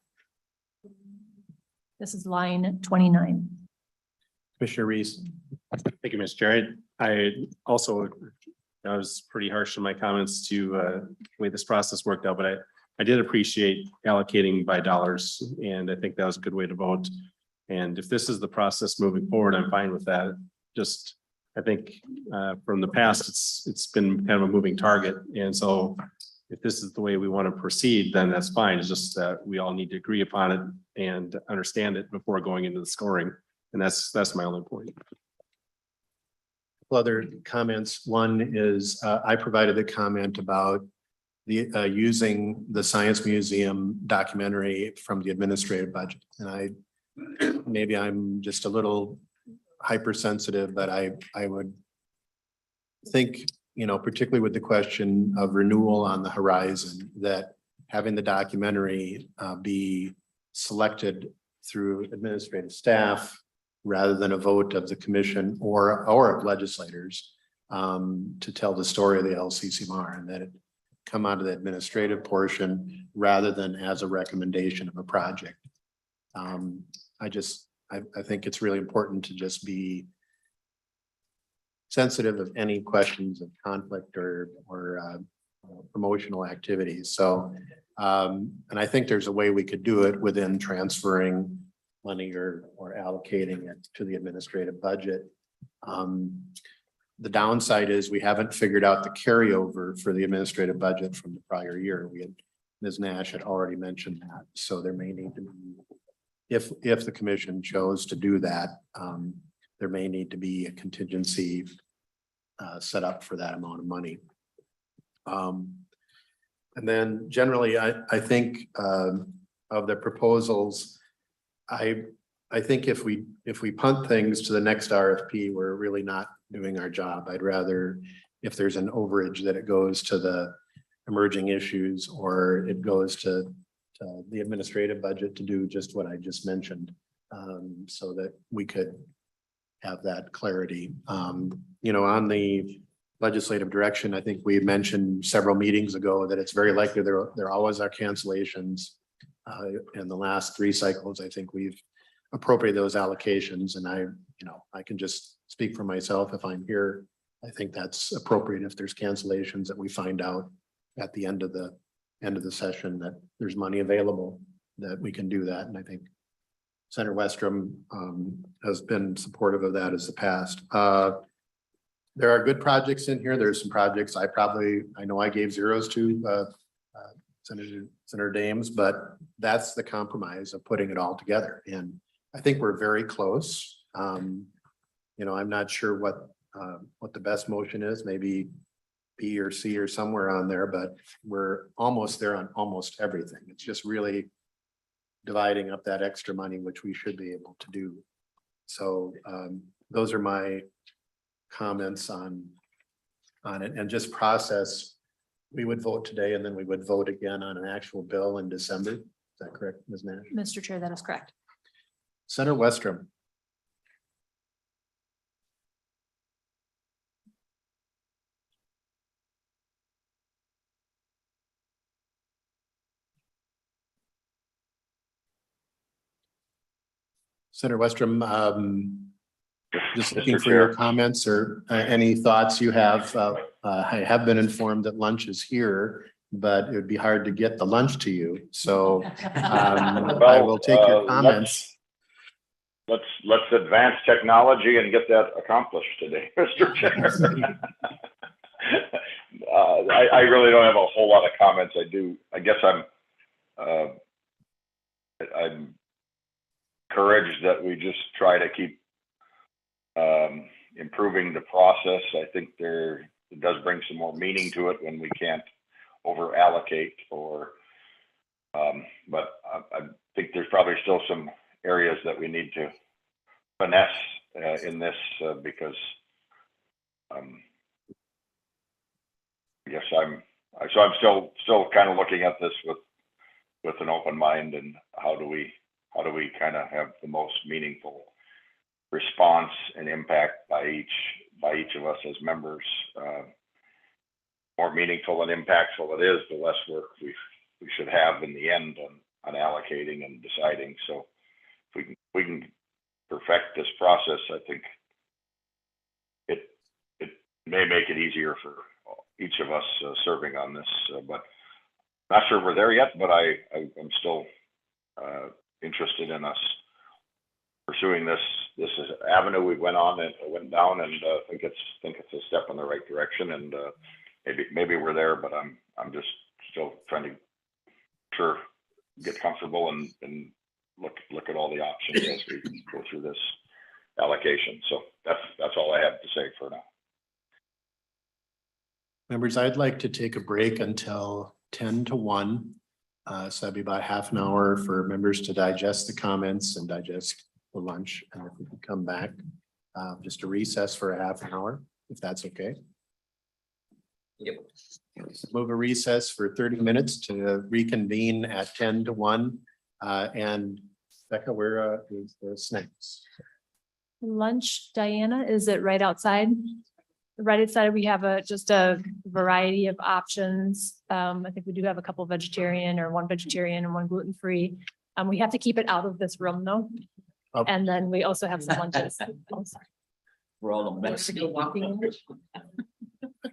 This is line 29. Commissioner Reese. Thank you, Mr. Chair. I also, I was pretty harsh in my comments to the way this process worked out, but I did appreciate allocating by dollars, and I think that was a good way to vote. And if this is the process moving forward, I'm fine with that. Just, I think from the past, it's been kind of a moving target. And so if this is the way we want to proceed, then that's fine. It's just that we all need to agree upon it and understand it before going into the scoring. And that's my only point. Other comments. One is I provided a comment about the using the Science Museum documentary from the administrative budget. And maybe I'm just a little hypersensitive, but I would think, you know, particularly with the question of renewal on the horizon, that having the documentary be selected through administrative staff rather than a vote of the commission or of legislators to tell the story of the LCCMR, and that it come out of the administrative portion rather than as a recommendation of a project. I think it's really important to just be sensitive of any questions of conflict or promotional activities. So, and I think there's a way we could do it within transferring money or allocating it to the administrative budget. The downside is we haven't figured out the carryover for the administrative budget from the prior year. Ms. Nash had already mentioned that. So there may need to be, if the commission chose to do that, there may need to be a contingency set up for that amount of money. And then generally, I think of the proposals, I think if we punt things to the next RFP, we're really not doing our job. I'd rather, if there's an overage, that it goes to the emerging issues or it goes to the administrative budget to do just what I just mentioned, so that we could have that clarity. You know, on the legislative direction, I think we mentioned several meetings ago that it's very likely there always are cancellations. In the last 3 cycles, I think we've appropriated those allocations, and I can just speak for myself. If I'm here, I think that's appropriate. If there's cancellations, that we find out at the end of the session that there's money available, that we can do that. And I think Senator Westrom has been supportive of that as the past. There are good projects in here. There's some projects I know I gave zeros to Senator Dames, but that's the compromise of putting it all together. And I think we're very close. You know, I'm not sure what the best motion is, maybe B or C or somewhere on there, but we're almost there on almost everything. It's just really dividing up that extra money, which we should be able to do. So those are my comments on it, and just process. We would vote today and then we would vote again on an actual bill in December. Is that correct, Ms. Nash? Mr. Chair, that is correct. Senator Westrom. Senator Westrom, just looking for your comments or any thoughts you have. I have been informed that lunch is here, but it would be hard to get the lunch to you. So I will take your comments. Let's advance technology and get that accomplished today, Mr. Chair. I really don't have a whole lot of comments. I guess I'm encouraged that we just try to keep improving the process. I think it does bring some more meaning to it when we can't over allocate but I think there's probably still some areas that we need to finesse in this because I guess I'm still kind of looking at this with an open mind and how do we kind of have the most meaningful response and impact by each of us as members. More meaningful and impactful it is, the less work we should have in the end on allocating and deciding. So if we can perfect this process, I think it may make it easier for each of us serving on this, but not sure we're there yet, but I'm still interested in us pursuing this avenue we went down, and think it's a step in the right direction, and maybe we're there, but I'm just still trying to get comfortable and look at all the options as we go through this allocation. So that's all I have to say for now. Members, I'd like to take a break until 10 to 1. So that'd be about half an hour for members to digest the comments and digest the lunch. And if we could come back, just a recess for a half an hour, if that's okay. Yep. Move a recess for 30 minutes to reconvene at 10 to 1. And Becca, where is the snacks? Lunch, Diana, is it right outside? Right outside, we have just a variety of options. I think we do have a couple vegetarian or one vegetarian and one gluten-free. We have to keep it out of this room though. Oh. And then we also have some lunches. Oh, sorry. We're all walking.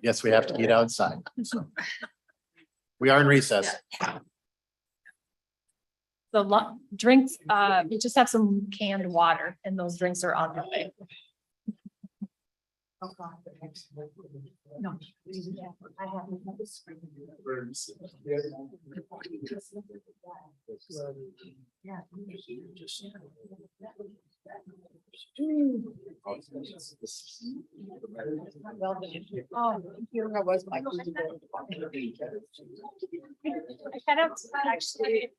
Yes, we have to eat outside. So. We are in recess. The drinks, we just have some canned water and those drinks are on the way. No. I haven't. Yeah. Well, here was my. I kind of actually.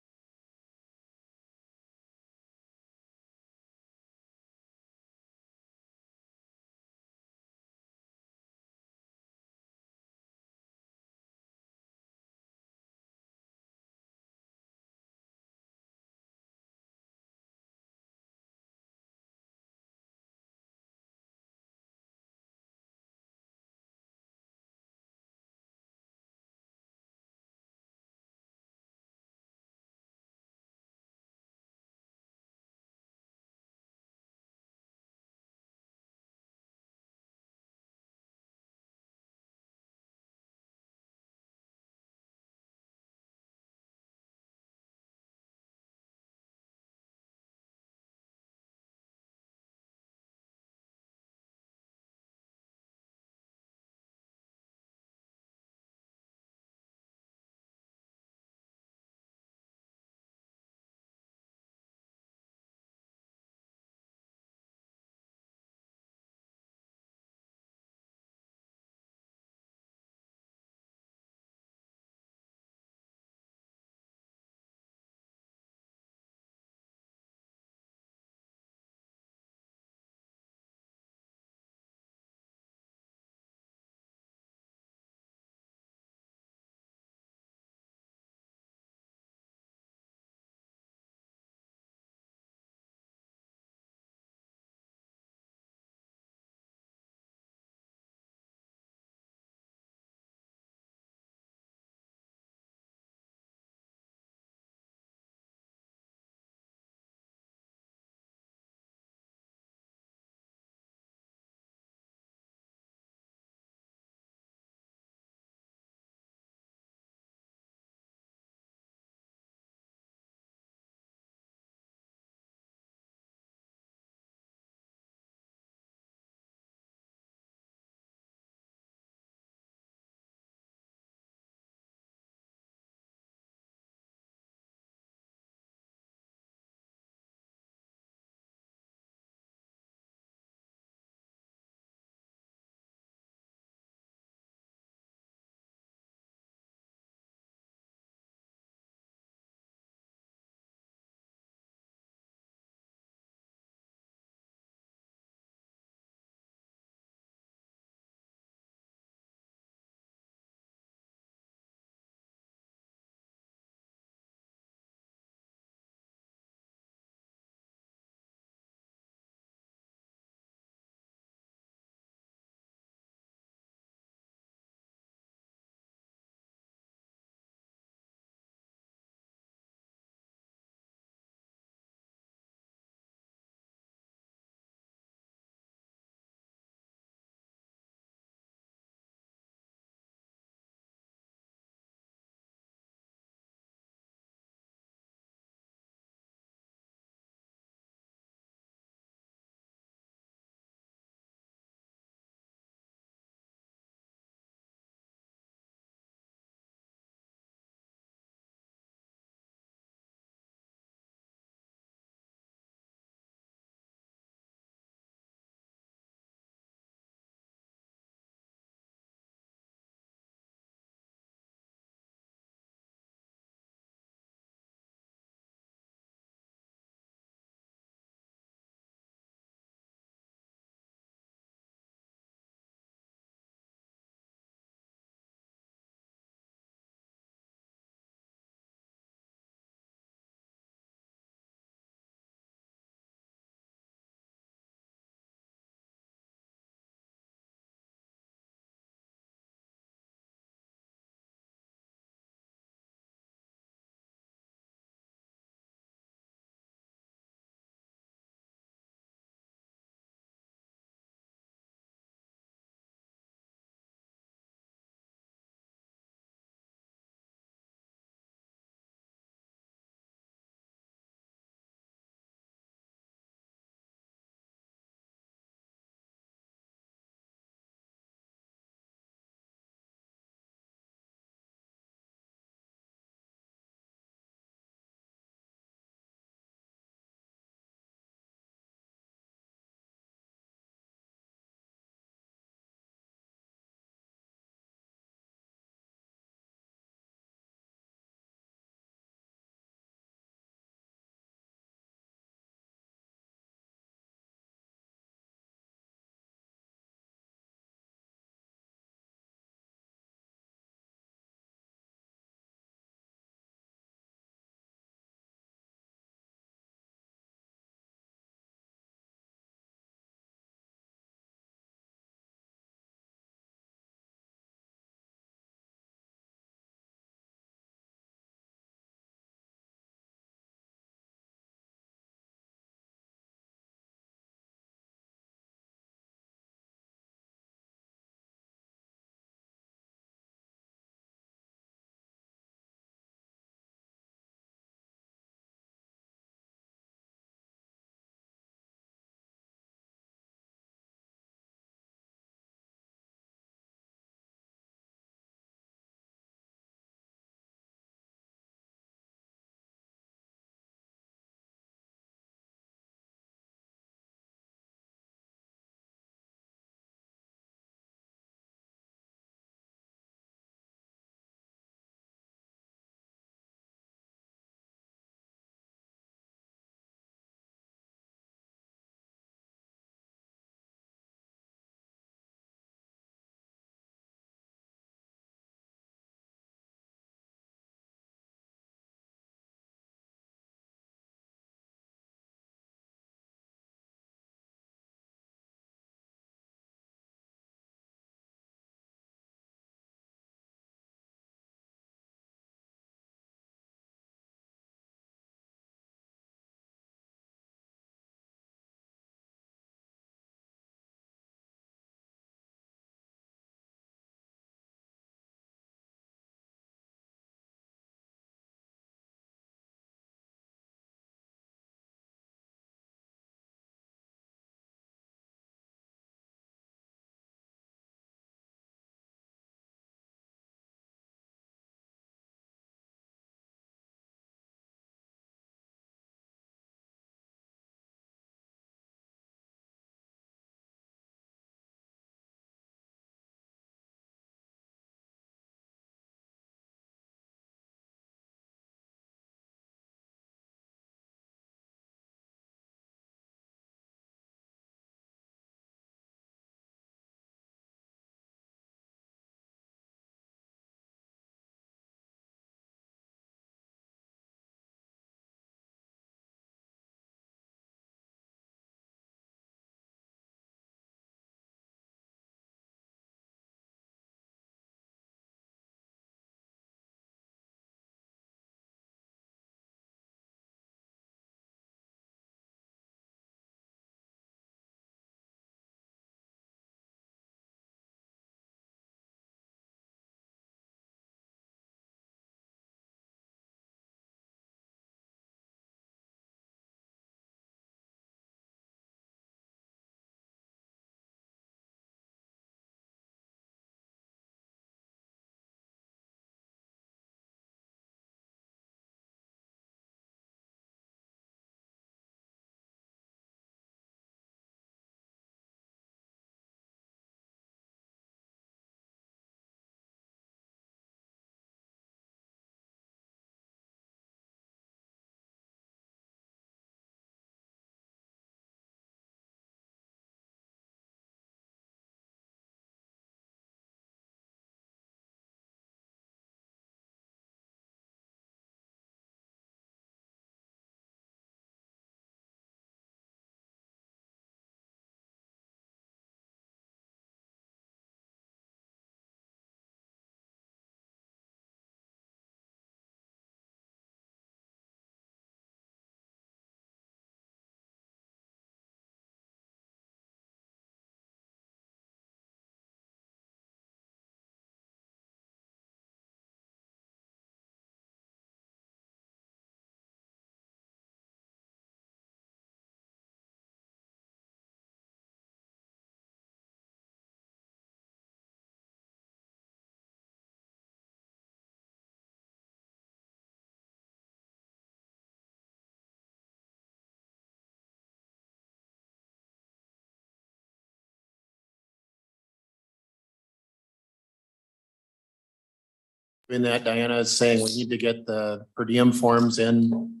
In that, Diana is saying we need to get the per diem forms in.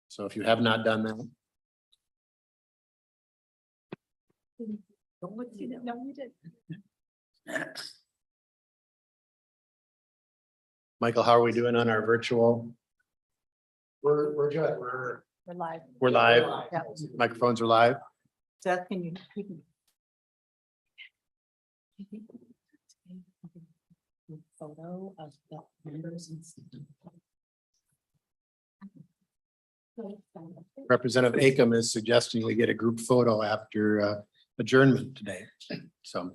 So if you have not done that. Don't look, you didn't know you did. Michael, how are we doing on our virtual? We're good. We're live. We're live. Yeah. Microphones are live. Seth, can you? Photo of the members and. Representative Akam is suggesting we get a group photo after adjournment today. So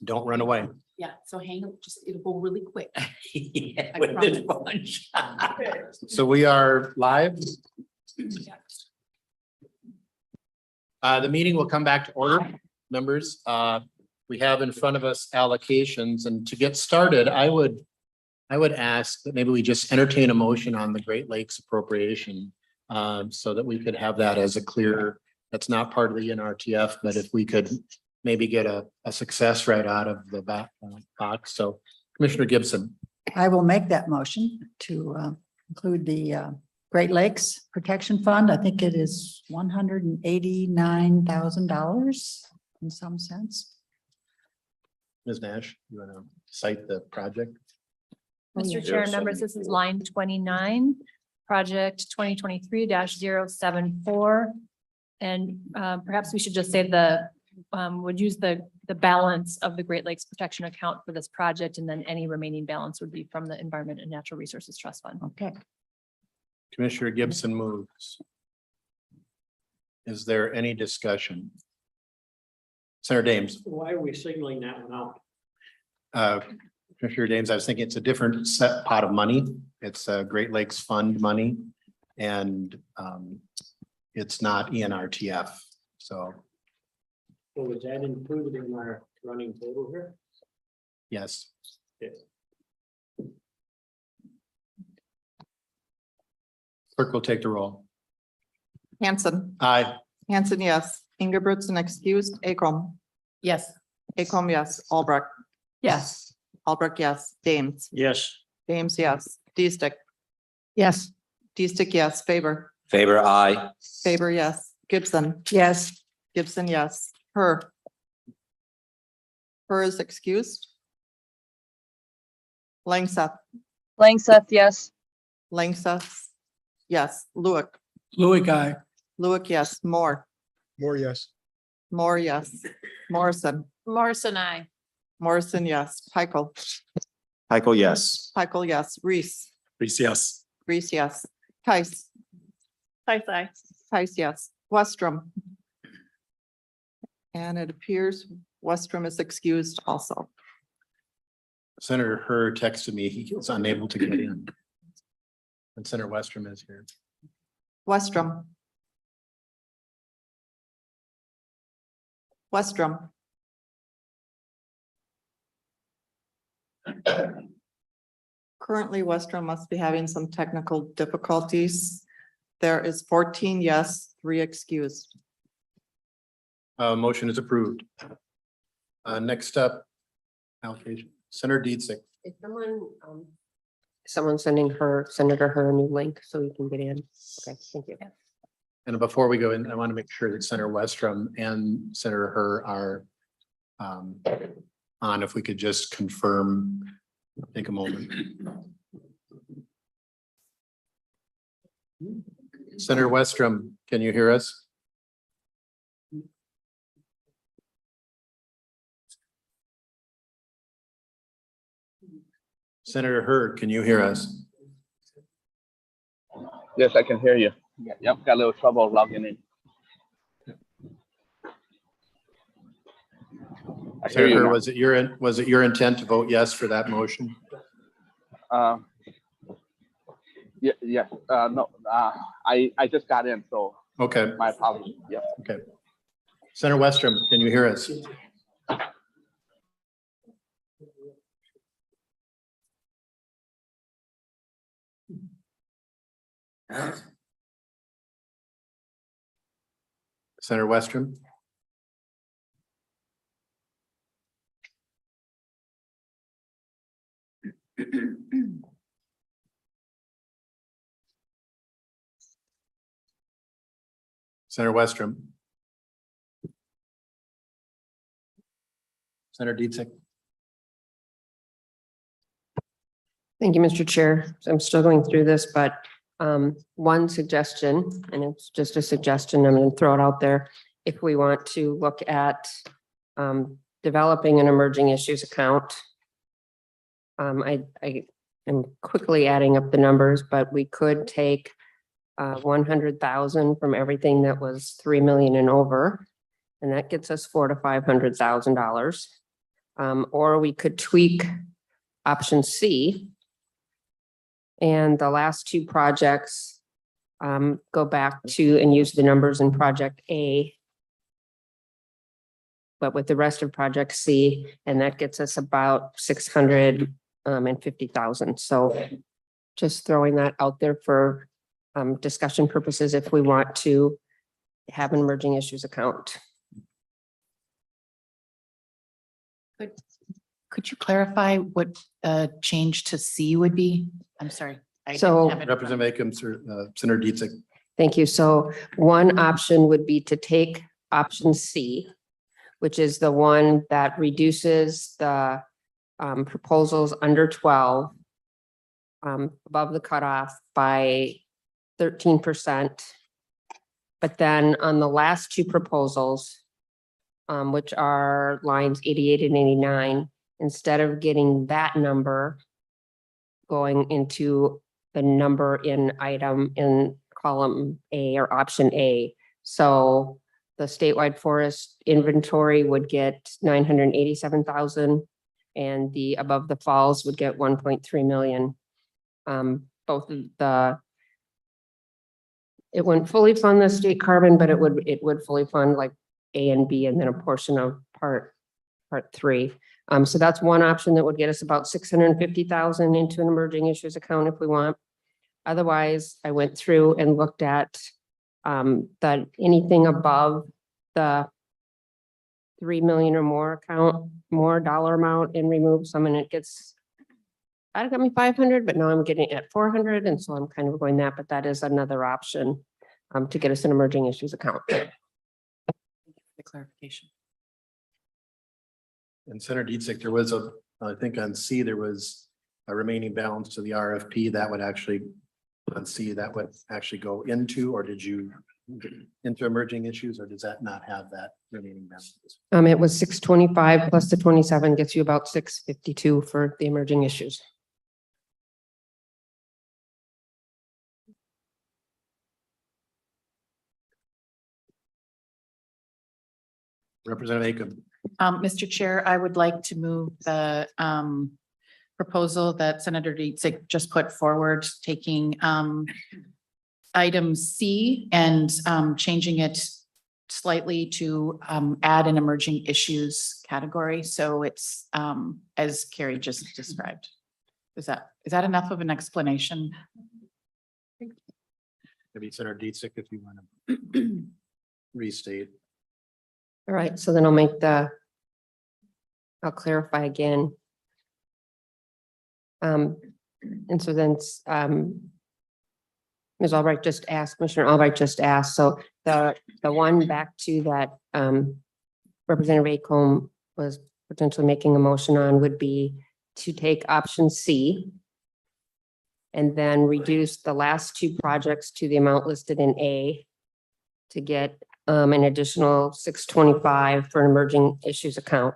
don't run away. Yeah, so hang on, just, it'll go really quick. Yeah, I with this promise. bunch. So we are live. The meeting will come back to order, members. We have in front of us allocations, and to get started, I would ask that maybe we just entertain a motion on the Great Lakes appropriation, so that we could have that as a clear, that's not part of the NRTF, but if we could maybe get a success right out of the box. So Commissioner Gibson. I will make that motion to include the Great Lakes Protection Fund. I think it is $189,000 in some sense. Ms. Nash, you want to cite the project? Mr. Chair and members, this is line 29, project 2023-074. And perhaps we should just say would use the balance of the Great Lakes Protection Account for this project, and then any remaining balance would be from the Environment and Natural Resources Trust Fund. Okay. Commissioner Gibson moves. Is there any discussion? Senator Dames. Why are we signaling that one out? Commissioner Dames, I was thinking it's a different set pot of money. It's a Great Lakes Fund money, and it's not ENRTF. So So was that included in our running total here? yes. Okay. Clerk will take the roll. Hanson, Aye. Hanson, yes. Ingebrigtsen excused. Akram, Yes. Akram, yes. Albrecht, Yes. Albrecht, yes. Dames, Yes. Dames, yes. D-Stick, Yes. D-Stick, yes. Favor, Favor, aye. Favor, yes. Gibson, Yes. Gibson, yes. Her is excused. Langseth, Langseth, yes. Langseth, yes. Lewick, Louis guy. Lewick, yes. Moore, Yes. Moore, yes. Morrison, Morrison, I. Morrison, yes. Pikel, Michael, yes. Pikel, yes. Reese, Reese, yes. Reese, yes. Tice, Aye. Tice, yes. Westrom. And it appears Westrom is excused also. Senator Hurd texted me. He was unable to get in. And Senator Westrom is here. Westrom. Westrom. Currently, Westrom must be having some technical difficulties. There is 14 yes, 3 excused. Motion is approved. Next up, allocation. Senator Dietzick. Is someone sending Senator her a new link so we can get in? Okay, thank you. And before we go in, I want to make sure that Senator Westrom and Senator Hur are on, if we could just confirm, take a moment. Senator Westrom, can you hear us? Senator Hurd, can you hear us? Yes, I can hear you. Yep, got a little trouble logging in. I hear Senator you Hurd, now. was it your intent to vote yes for that motion? Yeah, no, I just got in, so Okay, my apologies. Yeah. okay. Senator Westrom, can you hear us? Senator Westrom? Senator Westrom. Senator Dietzig. Thank you, Mr. Chair. So I'm still going through this, but one suggestion, and it's just a suggestion, I'm going to throw it out there. If we want to look at developing an emerging issues account, I am quickly adding up the numbers, but we could take 100,000 from everything that was 3 million and over, and that gets us $400,000 to $500,000. Or we could tweak option C. And the last two projects go back to and use the numbers in project A, but with the rest of project C, and that gets us about 650,000. So just throwing that out there for discussion purposes if we want to have an emerging issues account. Could you clarify what change to C would be? I'm sorry. I didn't So- have it in front of me. Representative Senator Dietzig. Thank you. So one option would be to take option C, which is the one that reduces the proposals under 12 above the cutoff by 13%. But then on the last two proposals, which are lines 88 and 89, instead of getting that number going into the number in item in column A or option A. So the statewide forest inventory would get 987,000 and the above the falls would get 1.3 million. Both of it wouldn't fully fund the state carbon, but it would fully fund like A and B and then a portion of part 3. So that's one option that would get us about 650,000 into an emerging issues account if we want. Otherwise, I went through and looked at that anything above the 3 million or more account, more dollar amount, and remove some, and it gets, I'd got me 500, but now I'm getting at 400, and so I'm kind of going that, but that is another option to get us an emerging issues account. The clarification. And Senator Dietzig, there was I think on C, there was a remaining balance to the RFP that would actually, on C, that would actually go into, or did you into emerging issues, or does that not have that remaining balance? It was 625 plus the 27 gets you about 652 for the emerging issues. Representative Aiken. Mr. Chair, I would like to move the proposal that Senator Dietzig just put forward, taking item C and changing it slightly to add an emerging issues category. So it's as Carrie just described. Is that enough of an explanation? Maybe Senator Dietzig, if you want to restate. All right, so then I'll clarify again. And so then Ms. Albright just asked, Commissioner Albright just asked, so the one back to that Representative Acomb was potentially making a motion on would be to take option C and then reduce the last two projects to the amount listed in A to get an additional 625 for an emerging issues account.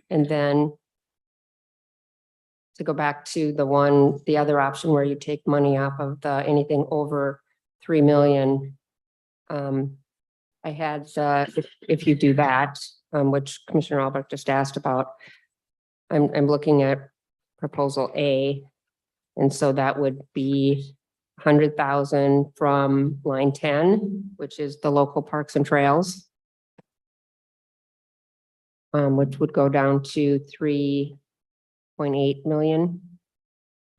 And then to go back to the other option where you take money off of anything over 3 million. I had, if you do that, which Commissioner Albrecht just asked about, I'm looking at proposal A. And so that would be 100,000 from line 10, which is the local parks and trails. Which would go down to 3.8 million.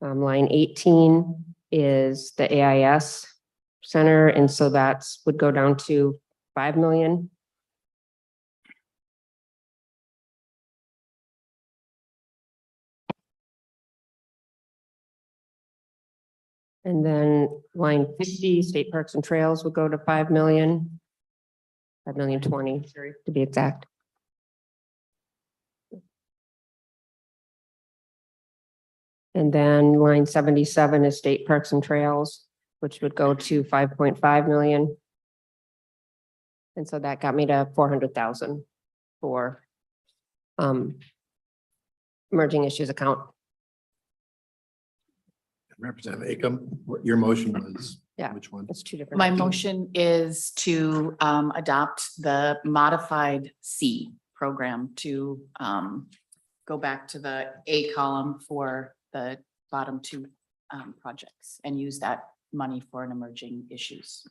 Line 18 is the AIS center, and so would go down to 5 million. And then line 50, state parks and trails would go to 5 million. 5,020,000, to be exact. And then line 77 is state parks and trails, which would go to 5.5 million. And so that got me to 400,000 for emerging issues account. Representative Acom, what your motion was? Yeah. Which one? It's two different. My motion is to adopt the modified C program to go back to the A column for the bottom two projects and use that money for an emerging issues.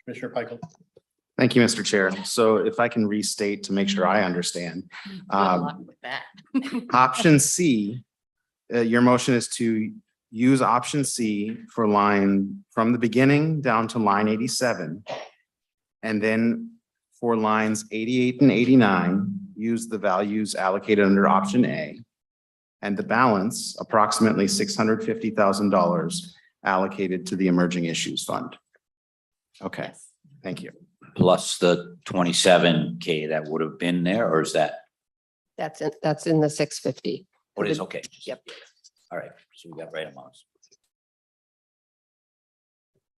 Commissioner Pickel. Thank you, Mr. Chair. So if I can restate to make sure I understand. Good luck with that. Option C, your motion is to use option C for line from the beginning down to line 87. And then for lines 88 and 89, use the values allocated under option A. And the balance, approximately $650,000 allocated to the Emerging Issues Fund. Okay, thank you. Plus the 27K that would have been there, or is that That's in the 650. what is okay? Yep. All right, so we got right amounts.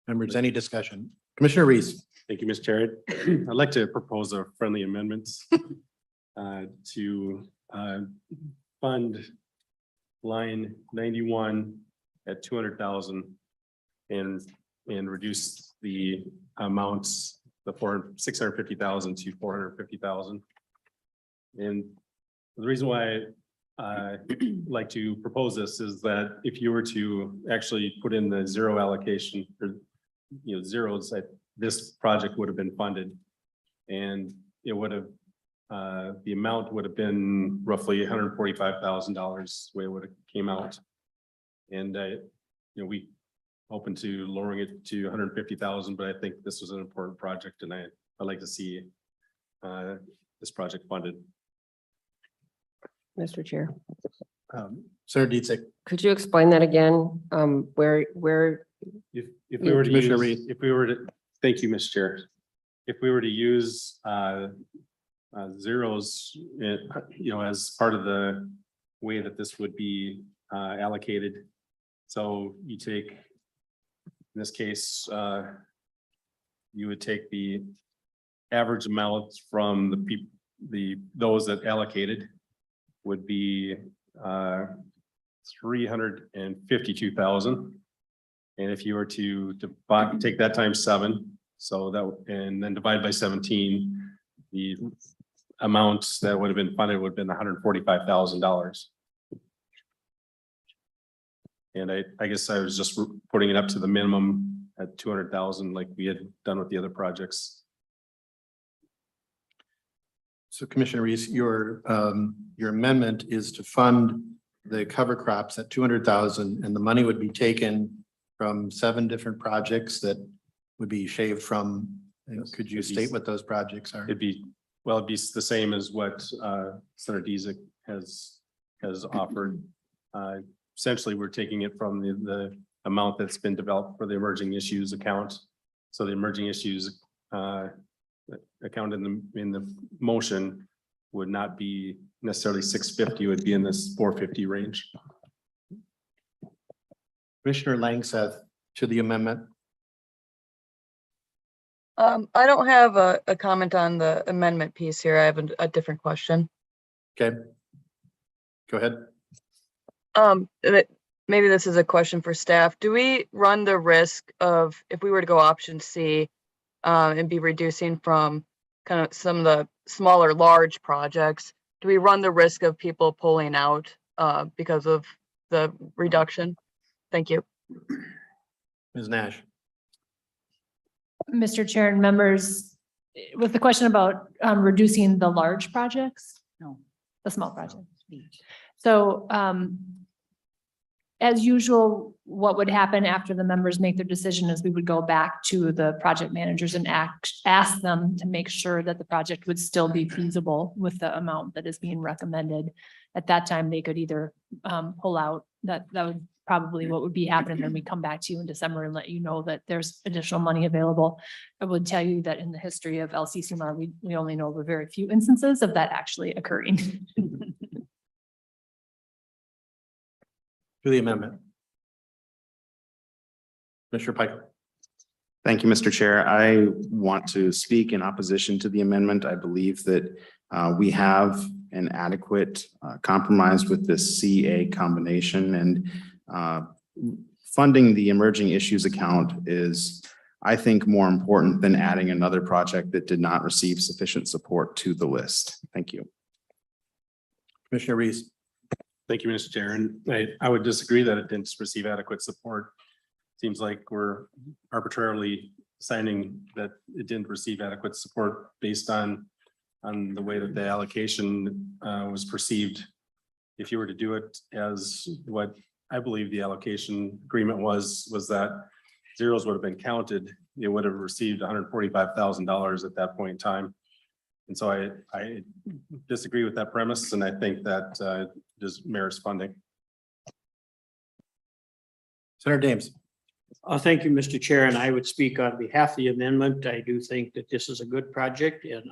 Members, any discussion? Commissioner Reese. Thank you, Mr. Chair. I'd like to propose a friendly amendments to fund line 91 at 200,000 and reduce the amounts, the 650,000 to 450,000. And the reason why I like to propose this is that if you were to actually put in the zero allocation or, zeros, that this project would have been funded. And it would have, the amount would have been roughly $145,000, the way it would have came out. And we open to lowering it to 150,000, but I think this was an important project and I'd like to see this project funded. Mr. Chair, Senator Dietzick. could you explain that again? Where If we were to Commissioner use, if we were to, thank you, Mr. Chair. If we were to use zeros, as part of the way that this would be allocated. So you take, in this case, you would take the average amount from those that allocated would be 352,000. And if you were to take that times 7, so that, and then divide by 17, the amounts that would have been funded would have been $145,000. And I guess I was just putting it up to the minimum at 200,000 like we had done with the other projects. So Commissioner Reese, your amendment is to fund the cover crops at 200,000 and the money would be taken from 7 different projects that would be shaved from. Could you state what those projects are? It'd be the same as what Senator Dietzick has offered. Essentially, we're taking it from the amount that's been developed for the emerging issues account. So the emerging issues account in the motion would not be necessarily 650, it would be in this 450 range. Commissioner Langseth to the amendment. I don't have a comment on the amendment piece here. I have a different question. Okay. Go ahead. Maybe this is a question for staff. Do we run the risk of, if we were to go option C, and be reducing from kind of some of the smaller, large projects, do we run the risk of people pulling out because of the reduction? Thank you. Ms. Nash. Mr. Chair and members, with the question about reducing the large projects? No. The small projects. So as usual, what would happen after the members make their decision is we would go back to the project managers and ask them to make sure that the project would still be feasible with the amount that is being recommended. At that time, they could either pull out, that would probably what would be happening. Then we come back to you in December and let you know that there's additional money available. I would tell you that in the history of LCCMR, we only know of a very few instances of that actually occurring. To the amendment. Commissioner Piker. Thank you, Mr. Chair. I want to speak in opposition to the amendment. I believe that we have an adequate compromise with this CA combination, and funding the emerging issues account is, I think, more important than adding another project that did not receive sufficient support to the list. Thank you. Commissioner Reese. Thank you, Mr. Chair. And I would disagree that it didn't receive adequate support. Seems like we're arbitrarily signing that it didn't receive adequate support based on the way that the allocation was perceived. If you were to do it as what I believe the allocation agreement was that zeros would have been counted, it would have received $145,000 at that point in time. And so I disagree with that premise, and I think that just merits funding. Senator Dames. Thank you, Mr. Chair, and I would speak on behalf of the amendment. I do think that this is a good project, and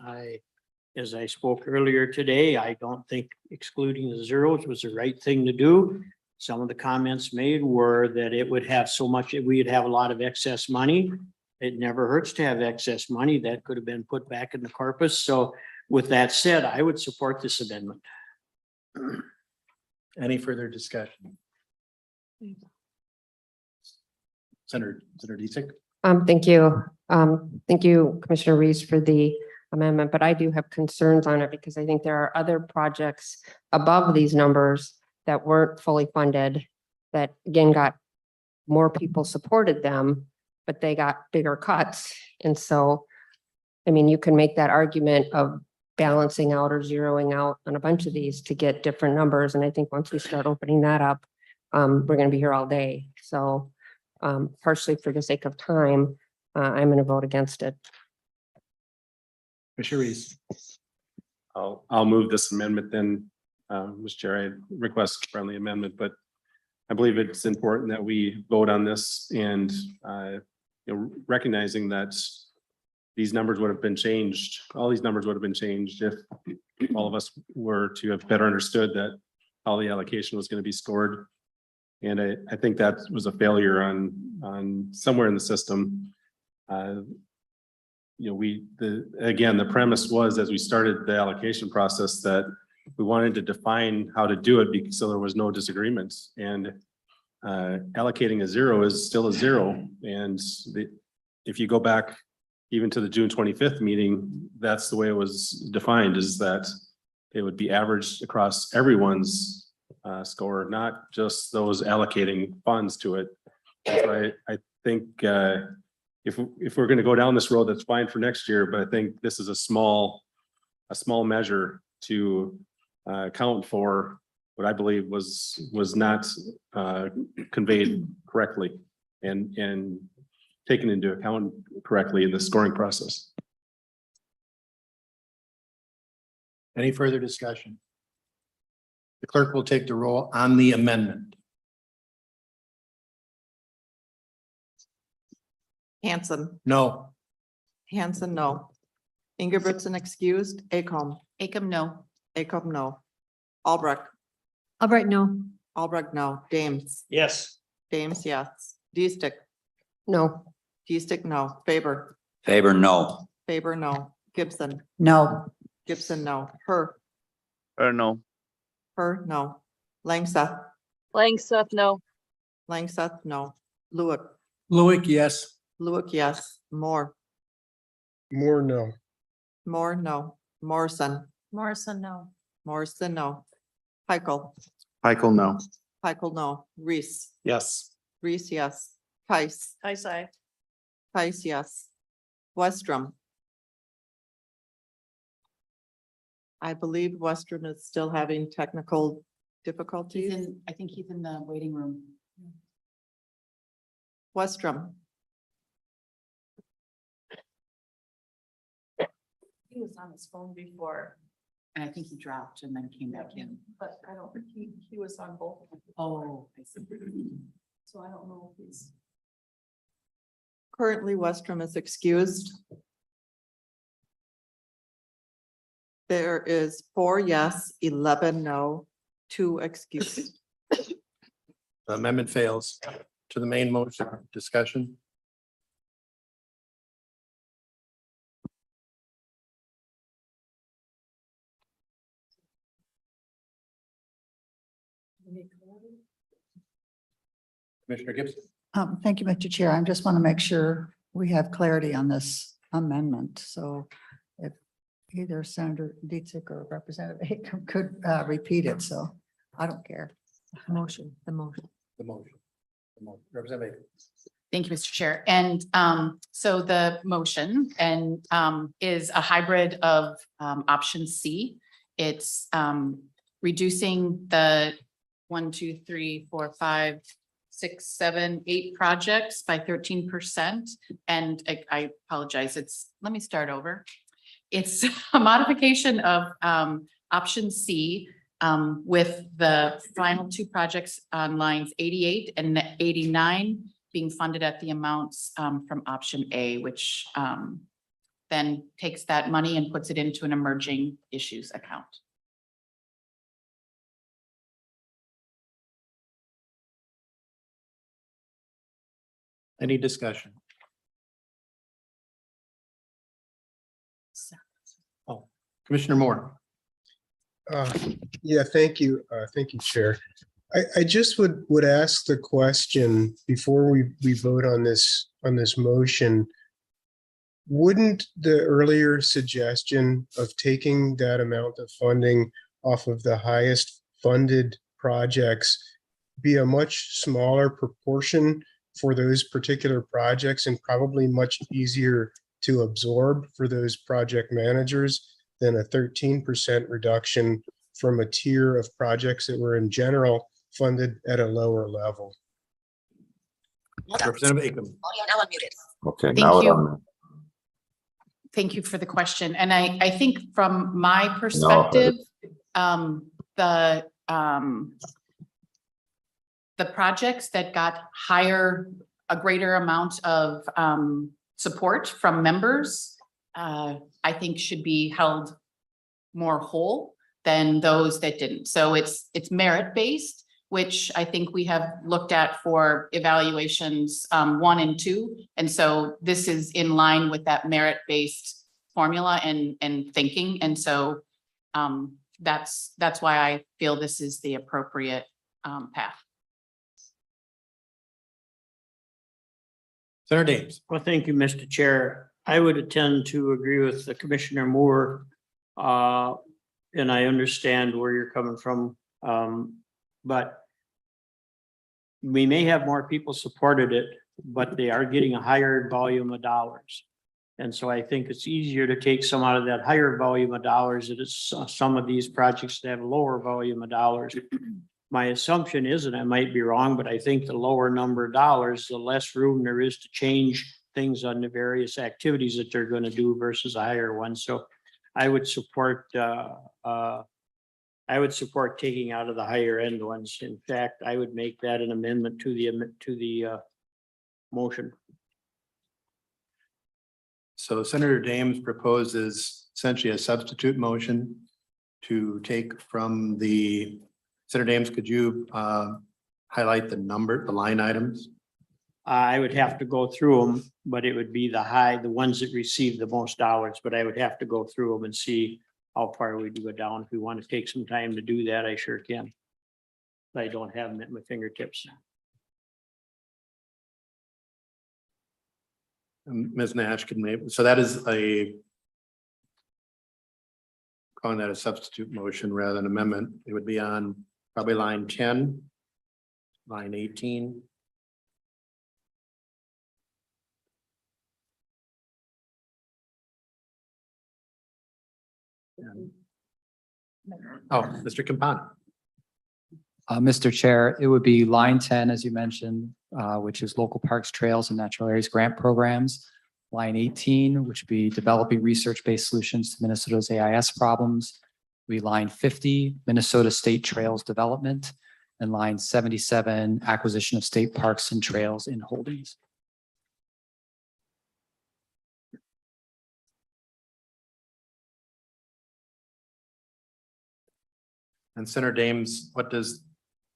as I spoke earlier today, I don't think excluding the zeros was the right thing to do. Some of the comments made were that it would have so much, we'd have a lot of excess money. It never hurts to have excess money that could have been put back in the corpus. So with that said, I would support this amendment. Any further discussion? Senator Disick. Thank you. Thank you, Commissioner Reese, for the amendment, but I do have concerns on it because I think there are other projects above these numbers that weren't fully funded, that again got more people supported them, but they got bigger cuts. And so, I mean, you can make that argument of balancing out or zeroing out on a bunch of these to get different numbers. And I think once we start opening that up, we're going to be here all day. So partially for the sake of time, I'm going to vote against it. Commissioner Reese. I'll move this amendment then, Mr. Chair. I request a friendly amendment, but I believe it's important that we vote on this and recognizing that these numbers would have been changed. All these numbers would have been changed if all of us were to have better understood that how the allocation was going to be scored. And I think that was a failure on somewhere in the system. Again, the premise was, as we started the allocation process, that we wanted to define how to do it because so there was no disagreements. And allocating a zero is still a zero. And if you go back even to the June 25th meeting, that's the way it was defined, is that it would be averaged across everyone's score, not just those allocating funds to it. So I think if we're going to go down this road, that's fine for next year, but I think this is a small measure to account for what I believe was not conveyed correctly and taken into account correctly in the scoring process. Any further discussion? The clerk will take the roll on the amendment. Hanson, No. Hanson, no. Ingebrigtsen excused, Acom, No. Acom, no. Albrecht, Albright, no. Albrecht, no. Dames, Yes. Dames, yes. D-Stick, No. D-Stick, no. Faber, Faber, no. Faber, no. Gibson, No. Gibson, no. Her, No. Her, no. Langseth, Langseth, no. Langseth, no. Lewick, Loic, yes. Lewick, yes. Moore, More no. Moore, no. Morrison, Morrison, no. Morrison, no. Heichel, Heichel, no. Heichel, no. Reese, Yes. Reese, yes. Tice, I. Tice, yes. Westrom. I believe Westrom is still having technical difficulties. I think he's in the waiting room. Westrom, He was on his phone before. And I think he dropped and then came back in. But I don't think he was on both. of them. Oh, I see. So I don't know if he's. Currently, Westrom is excused. There is 4 yes, 11 no, 2 excused. The amendment fails. To the main motion, discussion. Commissioner Gibson. Thank you, Mr. Chair. I just want to make sure we have clarity on this amendment. So if either Senator Dietrich or Representative Acom could repeat it, so I don't care. Motion, the motion. The motion. Representative. Thank you, Mr. Chair. And so the motion is a hybrid of option C. It's reducing the 1, 2, 3, 4, 5, 6, 7, 8 projects by 13%. And I apologize. Let me start over. It's a modification of option C with the final 2 projects on lines 88 and 89 being funded at the amounts from option A, which then takes that money and puts it into an emerging issues account. Any discussion? Oh, Commissioner Moore. Yeah, thank you. Thank you, Chair. I just would ask the question before we vote on this motion. Wouldn't the earlier suggestion of taking that amount of funding off of the highest funded projects be a much smaller proportion for those particular projects and probably much easier to absorb for those project managers than a 13% reduction from a tier of projects that were in general funded at a lower level? Representative Acom. Okay, Thank now you. Thank you for the question. And I think from my perspective, the projects that got a greater amount of support from members, I think should be held more whole than those that didn't. So it's merit-based, which I think we have looked at for evaluations 1 and 2. And so this is in line with that merit-based formula and thinking. And so that's why I feel this is the appropriate path. Senator Dames. Well, thank you, Mr. Chair. I would tend to agree with the Commissioner Moore. And I understand where you're coming from. But we may have more people supported it, but they are getting a higher volume of dollars. And so I think it's easier to take some out of that higher volume of dollars. It is some of these projects that have lower volume of dollars. My assumption is, and I might be wrong, but I think the lower number of dollars, the less room there is to change things on the various activities that they're going to do versus a higher one. So I would support taking out of the higher end ones. In fact, I would make that an amendment to the motion. So Senator Dames proposes essentially a substitute motion to take from the, Senator Dames, could you highlight the line items? I would have to go through them, but it would be the ones that receive the most dollars, but I would have to go through them and see how far we do go down. If we want to take some time to do that, I sure can. But I don't have them at my fingertips. Ms. Nash can maybe, so that is calling that a substitute motion rather than amendment. It would be on probably line 10, line 18. Oh, Mr. Campana. Mr. Chair, it would be line 10, as you mentioned, which is local parks, trails and natural areas grant programs. Line 18, which would be developing research-based solutions to Minnesota's AIS problems. Will be line 50, Minnesota State Trails Development, and line 77, acquisition of state parks and trails in holdings. And Senator Dames, what does,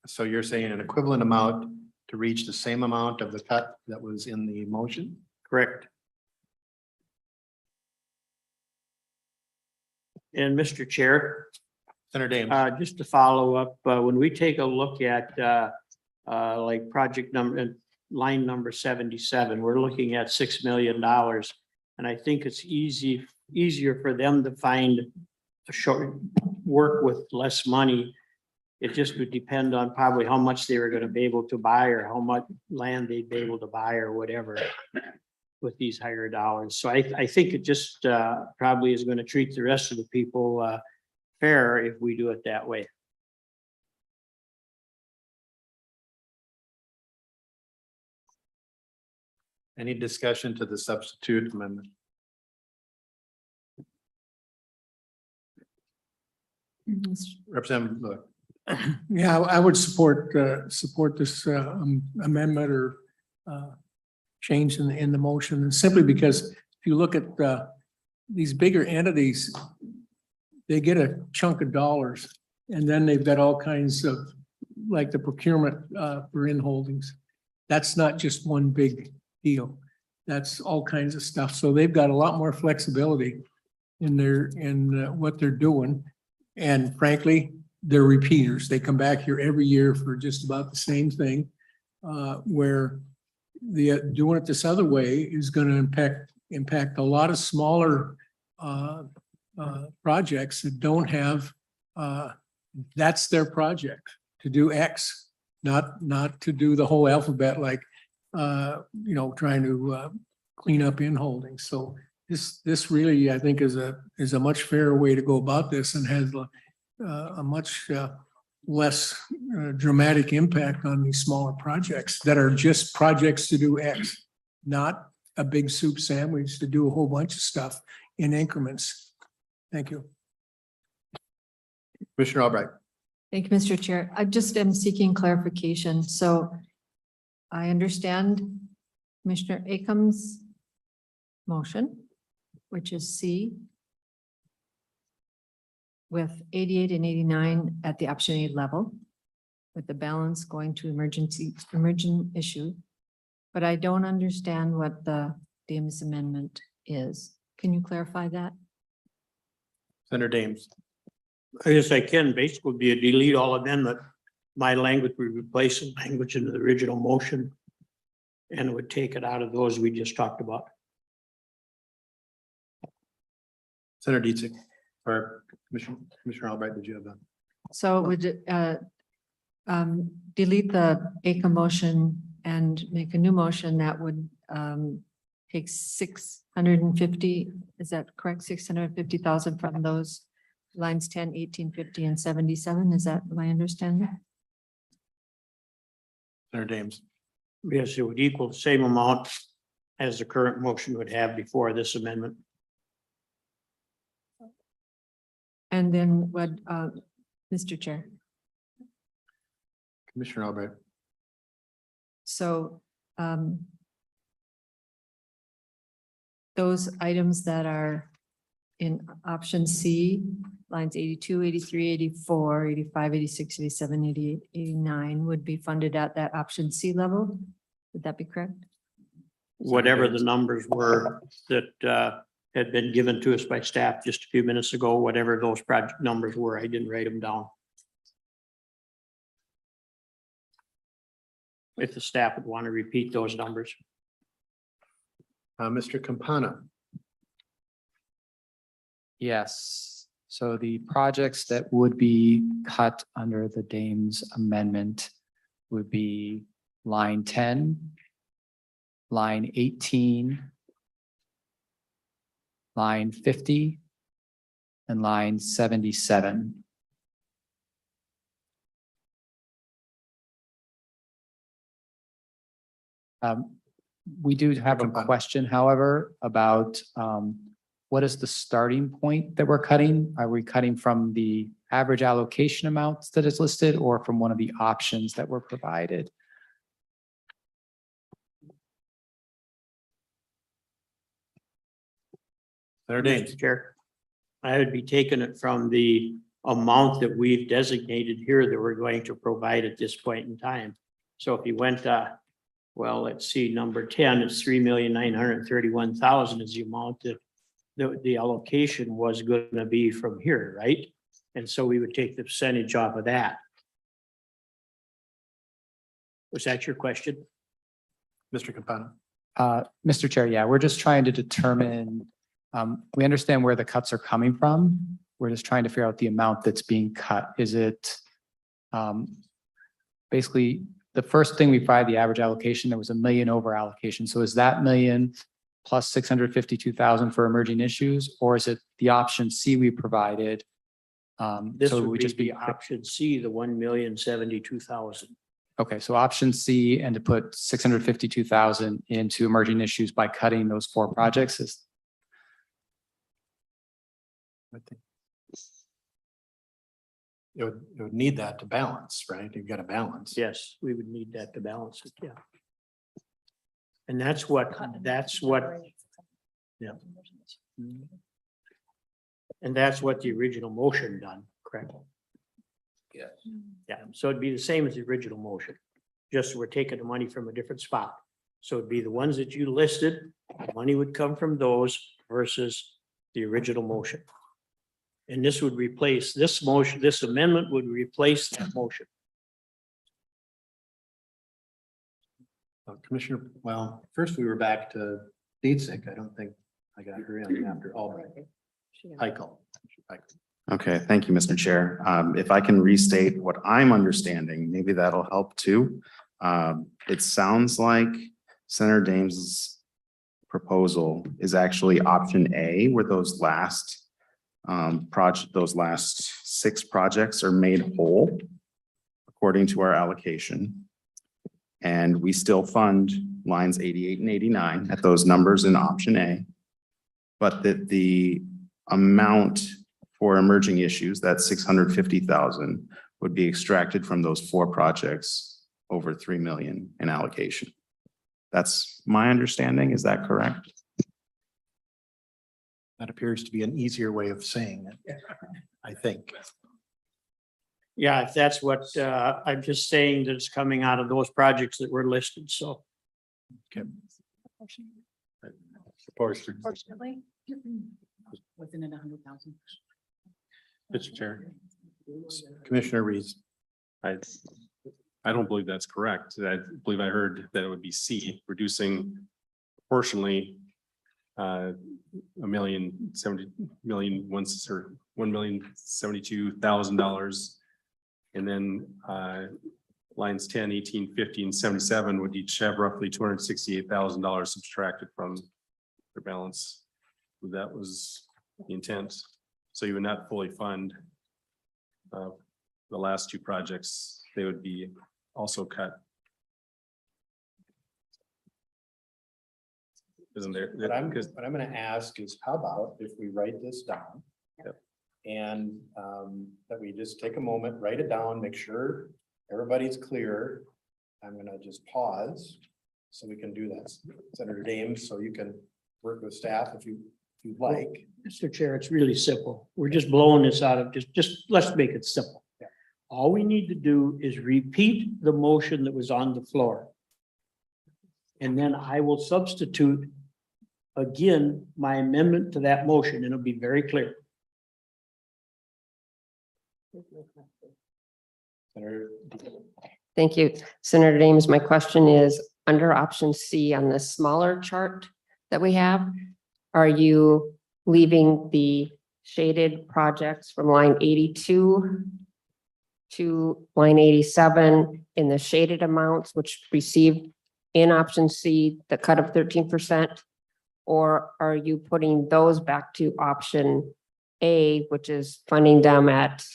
so you're saying an equivalent amount to reach the same amount of the cut that was in the motion? Correct. And Mr. Chair, Senator Dames. just to follow up, when we take a look at, like project number, line number 77, we're looking at $6 million. And I think it's easier for them to find a short work with less money. It just would depend on probably how much they were going to be able to buy or how much land they'd be able to buy or whatever with these higher dollars. So I think it just probably is going to treat the rest of the people fair if we do it that way. Any discussion to the substitute amendment? Representative Lewis. Yeah, I would support this amendment or change in the motion, simply because if you look at these bigger entities, they get a chunk of dollars, and then they've got all kinds of, like the procurement for in holdings. That's not just one big deal. That's all kinds of stuff. So they've got a lot more flexibility in what they're doing. And frankly, they're repeaters. They come back here every year for just about the same thing, where doing it this other way is going to impact a lot of smaller projects that don't have, that's their project, to do X, not to do the whole alphabet, like, trying to clean up in holdings. So this really, I think, is a much fairer way to go about this, and has a much less dramatic impact on these smaller projects that are just projects to do X, not a big soup sandwich to do a whole bunch of stuff in increments. Thank you. Commissioner Albright. Thank you, Mr. Chair. I just am seeking clarification. So I understand Commissioner Akeham's motion, which is C, with 88 and 89 at the option A level, with the balance going to emergent issue. But I don't understand what the Dames amendment is. Can you clarify that? Senator Dames. I guess I can basically be a delete all amendment. My language would replace the language in the original motion, and it would take it out of those we just talked about. Senator Dietzig, or Commissioner Albright, did you have that? So would delete the ACA motion and make a new motion that would take 650, is that correct? 650,000 from those lines 10, 18, 50, and 77. Is that my understanding? Senator Dames. Yes, it would equal the same amount as the current motion would have before this amendment. And then what, Mr. Chair? Commissioner Albright. So those items that are in option C, lines 82, 83, 84, 85, 86, 87, 88, 89 would be funded at that option C level. Would that be correct? Whatever the numbers were that had been given to us by staff just a few minutes ago, whatever those project numbers were, I didn't write them down. If the staff would want to repeat those numbers. Mr. Campana. Yes, so the projects that would be cut under the Dames amendment would be line 10, line 18, line 50, and line 77. We do have a question, however, about what is the starting point that we're cutting? Are we cutting from the average allocation amounts that is listed or from one of the options that were provided? Mr. Chair, I would be taking it from the amount that we've designated here that we're going to provide at this point in time. So if you went, well, let's see, number 10 is 3,931,000 is the amount that the allocation was going to be from here, right? And so we would take the percentage off of that. Was that your question? Mr. Campana? Mr. Chair, yeah, we're just trying to determine, we understand where the cuts are coming from. We're just trying to figure out the amount that's being cut. Is it basically the first thing we provided, the average allocation, there was $1 million over allocation. So is that million plus 652,000 for emerging issues, or is it the option C we provided? This So it would just be option C, the 1,072,000. Okay, so option C, and to put 652,000 into emerging issues by cutting those 4 projects is. It would need that to balance, right? You've got to balance. Yes, we would need that to balance it, yeah. And that's what, yeah. And that's what the original motion done, correct? Yes. Yeah, so it'd be the same as the original motion, just we're taking the money from a different spot. So it'd be the ones that you listed, the money would come from those versus the original motion. And this would replace, this motion, this amendment would replace that motion. Commissioner, well, first we were back to Dietzig. I don't think I got her in after Albright. Heichel. Okay, thank you, Mr. Chair. If I can restate what I'm understanding, maybe that'll help too. It sounds like Senator Dames's proposal is actually option A, where those last those last 6 projects are made whole according to our allocation. And we still fund lines 88 and 89 at those numbers in option A. But that the amount for emerging issues, that 650,000, would be extracted from those 4 projects over 3 million in allocation. That's my understanding. Is that correct? That appears to be an easier way of saying it, I think. Yeah, if that's what, I'm just saying that it's coming out of those projects that were listed, so. Okay. Fortunately. Wasn't it 100,000? Mr. Chair, Commissioner Reese. I don't believe that's correct. I believe I heard that it would be C, reducing proportionally $1,072,000. And then lines 10, 18, 50, and 77 would each have roughly $268,000 subtracted from their balance. That was the intent. So you would not fully fund the last 2 projects. They would be also cut. Isn't there? What I'm gonna ask is, how about if we write this down? Yep. And that we just take a moment, write it down, make sure everybody's clear. I'm gonna just pause so we can do that. Senator Dames, so you can work with staff if you'd like. Mr. Chair, it's really simple. We're just blowing this out of, just let's make it simple. Yeah. All we need to do is repeat the motion that was on the floor. And then I will substitute again my amendment to that motion, and it'll be very clear. Thank you, Senator Dames. My question is, under option C on the smaller chart that we have, are you leaving the shaded projects from line 82 to line 87 in the shaded amounts which received in option C the cut of 13%? Or are you putting those back to option A, which is funding them at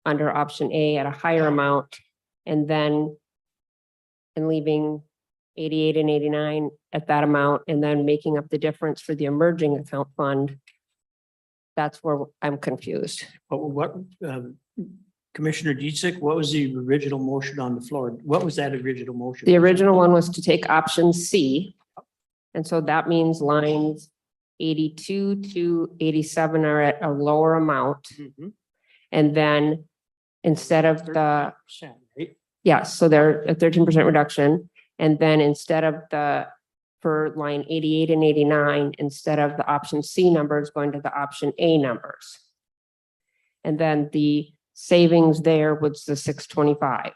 under option A at a higher amount, and then leaving 88 and 89 at that amount, and then making up the difference for the emerging account fund That's where I'm confused. What, Commissioner Dietrich, what was the original motion on the floor? What was that original motion? The original one was to take option C. And so that means lines 82 to 87 are at a lower amount. Mhm. And then instead of the, 13%, right? yes, so they're a 13% reduction. And then instead of for line 88 and 89, instead of the option C numbers going to the option A numbers. And then the savings there was the 625.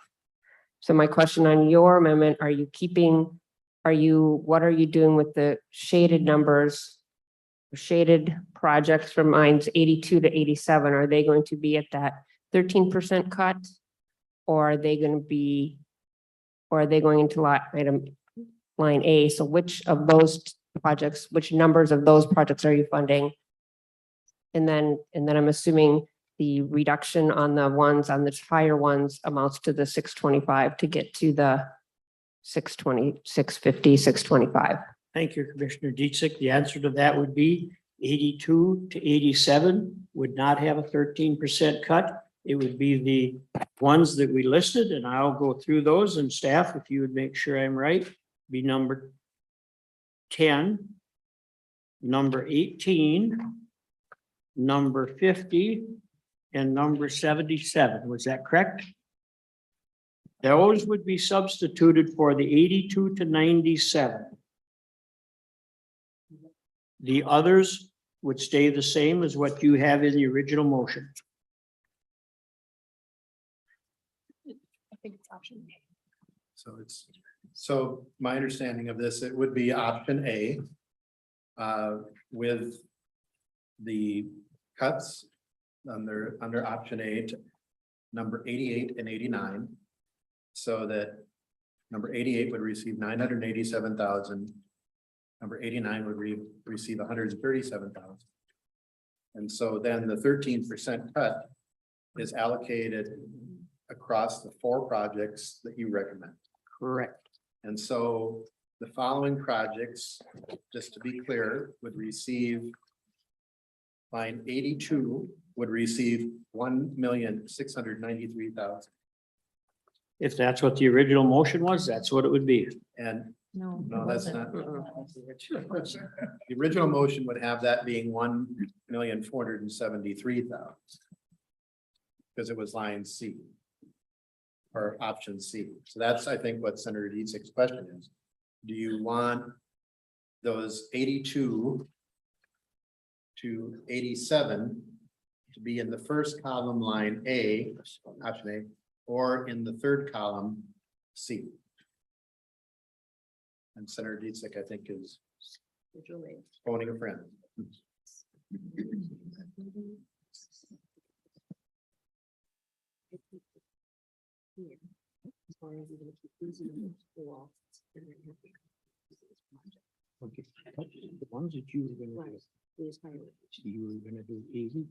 So my question on your amendment, what are you doing with the shaded numbers? Shaded projects from lines 82 to 87, are they going to be at that 13% cut? Or are they going into line A? So which of those projects, which numbers of those projects are you funding? And then I'm assuming the reduction on the higher ones amounts to the 625 to get to the 620, 650, 625. Thank you, Commissioner Dietrich. The answer to that would be 82 to 87 would not have a 13% cut. It would be the ones that we listed, and I'll go through those, and staff, if you would make sure I'm right, be number 10, number 18, number 50, and number 77. Was that correct? Those would be substituted for the 82 to 97. The others would stay the same as what you have in the original motion. I think it's option A. So my understanding of this, it would be option A. With the cuts under option A to number 88 and 89. So that number 88 would receive 987,000. Number 89 would receive 137,000. And so then the 13% cut is allocated across the 4 projects that you recommend. Correct. And so the following projects, just to be clear, would receive line 82 would receive 1,693,000. If that's what the original motion was, that's what it would be. And No, no, that's not. The original motion would have that being 1,473,000. Because it was line C. Or option C. So that's, I think, what Senator Dietrich's question is. Do you want those 82 to 87 to be in the first column, line A, option A, or in the third column, C? And Senator Dietrich, I think, is phoning a friend. Okay. The ones that you were gonna do, you were gonna do 82.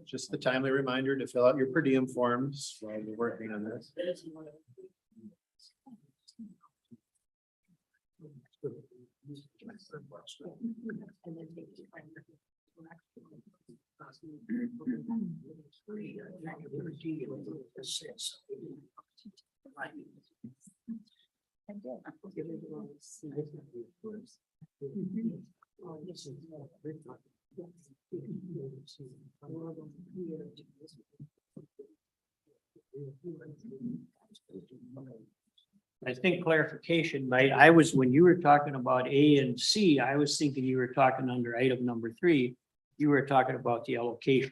Just a timely reminder to fill out your per diem forms while we're working on this. I think clarification, right? I was, when you were talking about A and C, I was thinking you were talking under item number 3. You were talking about the allocations.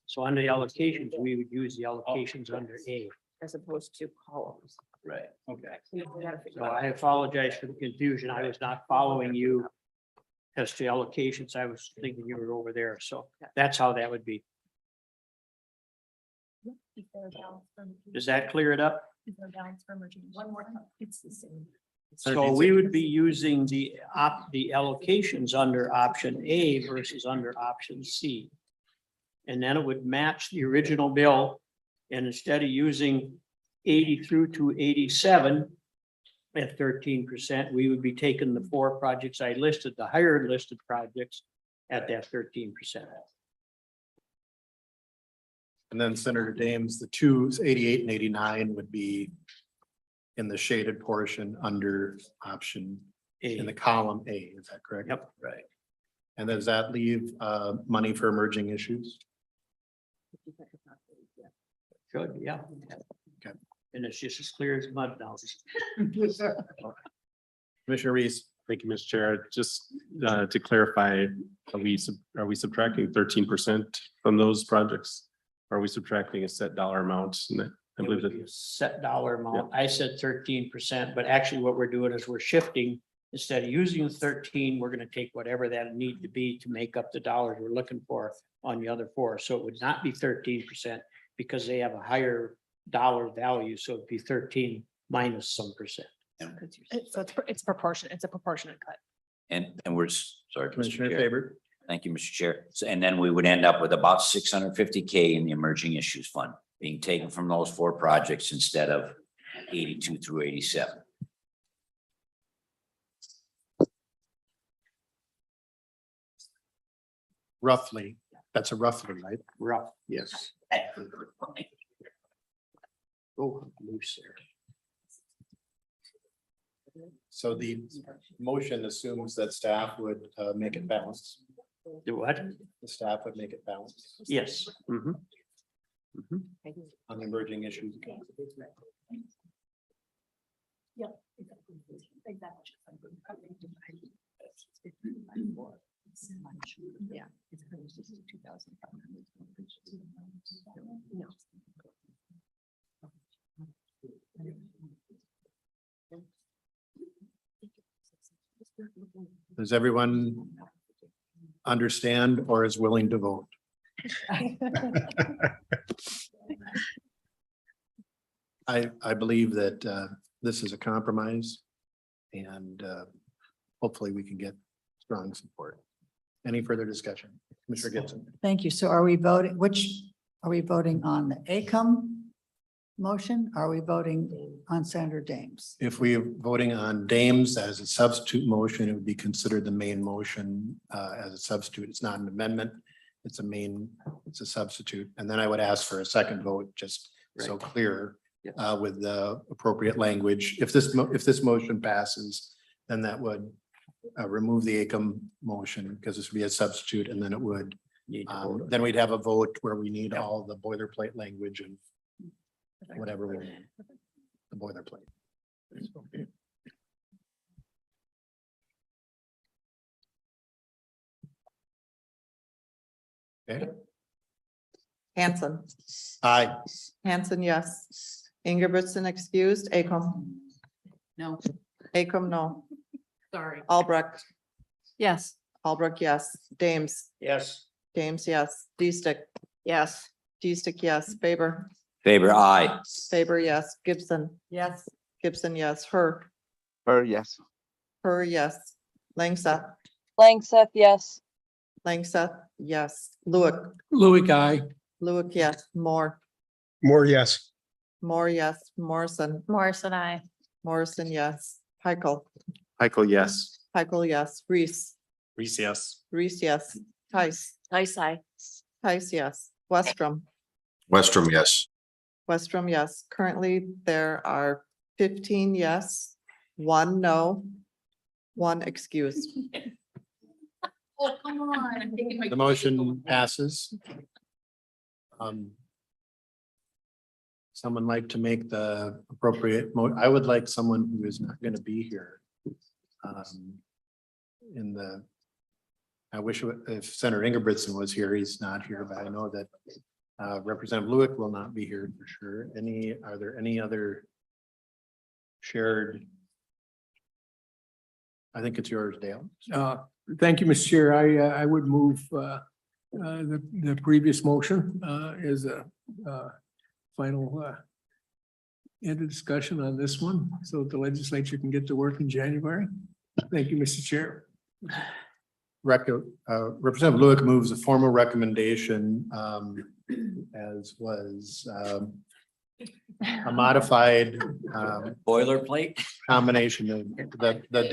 So under the allocations, we would use the allocations under A. As opposed to columns. Right. Okay. We gotta figure So out. I apologize for the confusion. I was not following you as to allocations. I was thinking you were over there. So that's how that would be. Does that clear it up? One more time. It's the same. So we would be using the allocations under option A versus under option C. And then it would match the original bill. And instead of using 80 through to 87 at 13%, we would be taking the 4 projects I listed, the higher listed projects at that 13%. And then Senator Dames, the 2s, 88 and 89 would be in the shaded portion under option in the column A, is that correct? Yep. Right. And does that leave money for emerging issues? Good, yeah. Okay. And it's just as clear as mud now. Commissioner Reese. Thank you, Mr. Chair. Just to clarify, are we subtracting 13% from those projects? Are we subtracting a set dollar amount? And I It believe would be that, a set dollar amount. I said 13%, but actually what we're doing is we're shifting. Instead of using 13, we're gonna take whatever that need to be to make up the dollars we're looking for on the other 4. So it would not be 13% because they have a higher dollar value. So it'd be 13 minus some percent. So it's proportionate. It's a proportionate cut. And we're, sorry. Mr. Commissioner Chair. Faber. Thank you, Mr. Chair. So, and then we would end up with about 650K in the emerging issues fund being taken from those 4 projects instead of 82 through 87. Roughly, that's a roughly, right? Rough. Yes. Oh, loose there. So the motion assumes that staff would make it balanced. Do what? The staff would make it balanced Yes. Mhm. on the emerging issues. Yeah. Yeah. No. Does everyone understand or is willing to vote? I believe that this is a compromise and hopefully we can get strong support. Any further discussion? Commissioner Gibson. Thank you. So are we voting, are we voting on the ACOM motion? Are we voting on Senator Dames? If we are voting on Dames as a substitute motion, it would be considered the main motion as a substitute. It's not an amendment. It's a substitute. And then I would ask for a second vote, just so clear with the appropriate language. If this motion passes, then that would remove the ACOM motion because this would be a substitute and then it would, then we'd have a vote where we need all the boilerplate language and whatever we need, the boilerplate. Okay. Hanson. Aye. Hanson, yes. Ingebrigtsen excused. Acom. No. Acom, no. Sorry. Albrecht. Yes. Albrecht, yes. Dames. Yes. Dames, yes. D-Stick. Yes. D-Stick, yes. Faber. Faber, aye. Faber, yes. Gibson. Yes. Gibson, yes. Her. Yes. Her, yes. Langseth. Langseth, yes. Langseth, yes. Lewick. Louis, aye. Lewick, yes. Moore. More, yes. Moore, yes. Morrison. Morrison, I. Morrison, yes. Heichel. Michael, yes. Heichel, yes. Reese. Reese, yes. Reese, yes. Tice. Nice eye. Tice, yes. Westrom. Westrom, yes. Westrom, yes. Currently, there are 15 yes, 1 no, 1 excuse. Oh, come on. I'm taking my. The motion passes. someone like to make the appropriate I would like someone who is not going to be here. I wish if Senator Ingebrigtsen was here, he's not here, but I know that Representative Lewick will not be here for sure. Are there any other shared? I think it's yours, Dale. Thank you, Mr. Chair. I would move the previous motion as a final end of discussion on this one, so that the legislature can get to work in January. Thank you, Mr. Chair. Representative Lewick moves a formal recommendation as was a modified Boilerplate. combination of the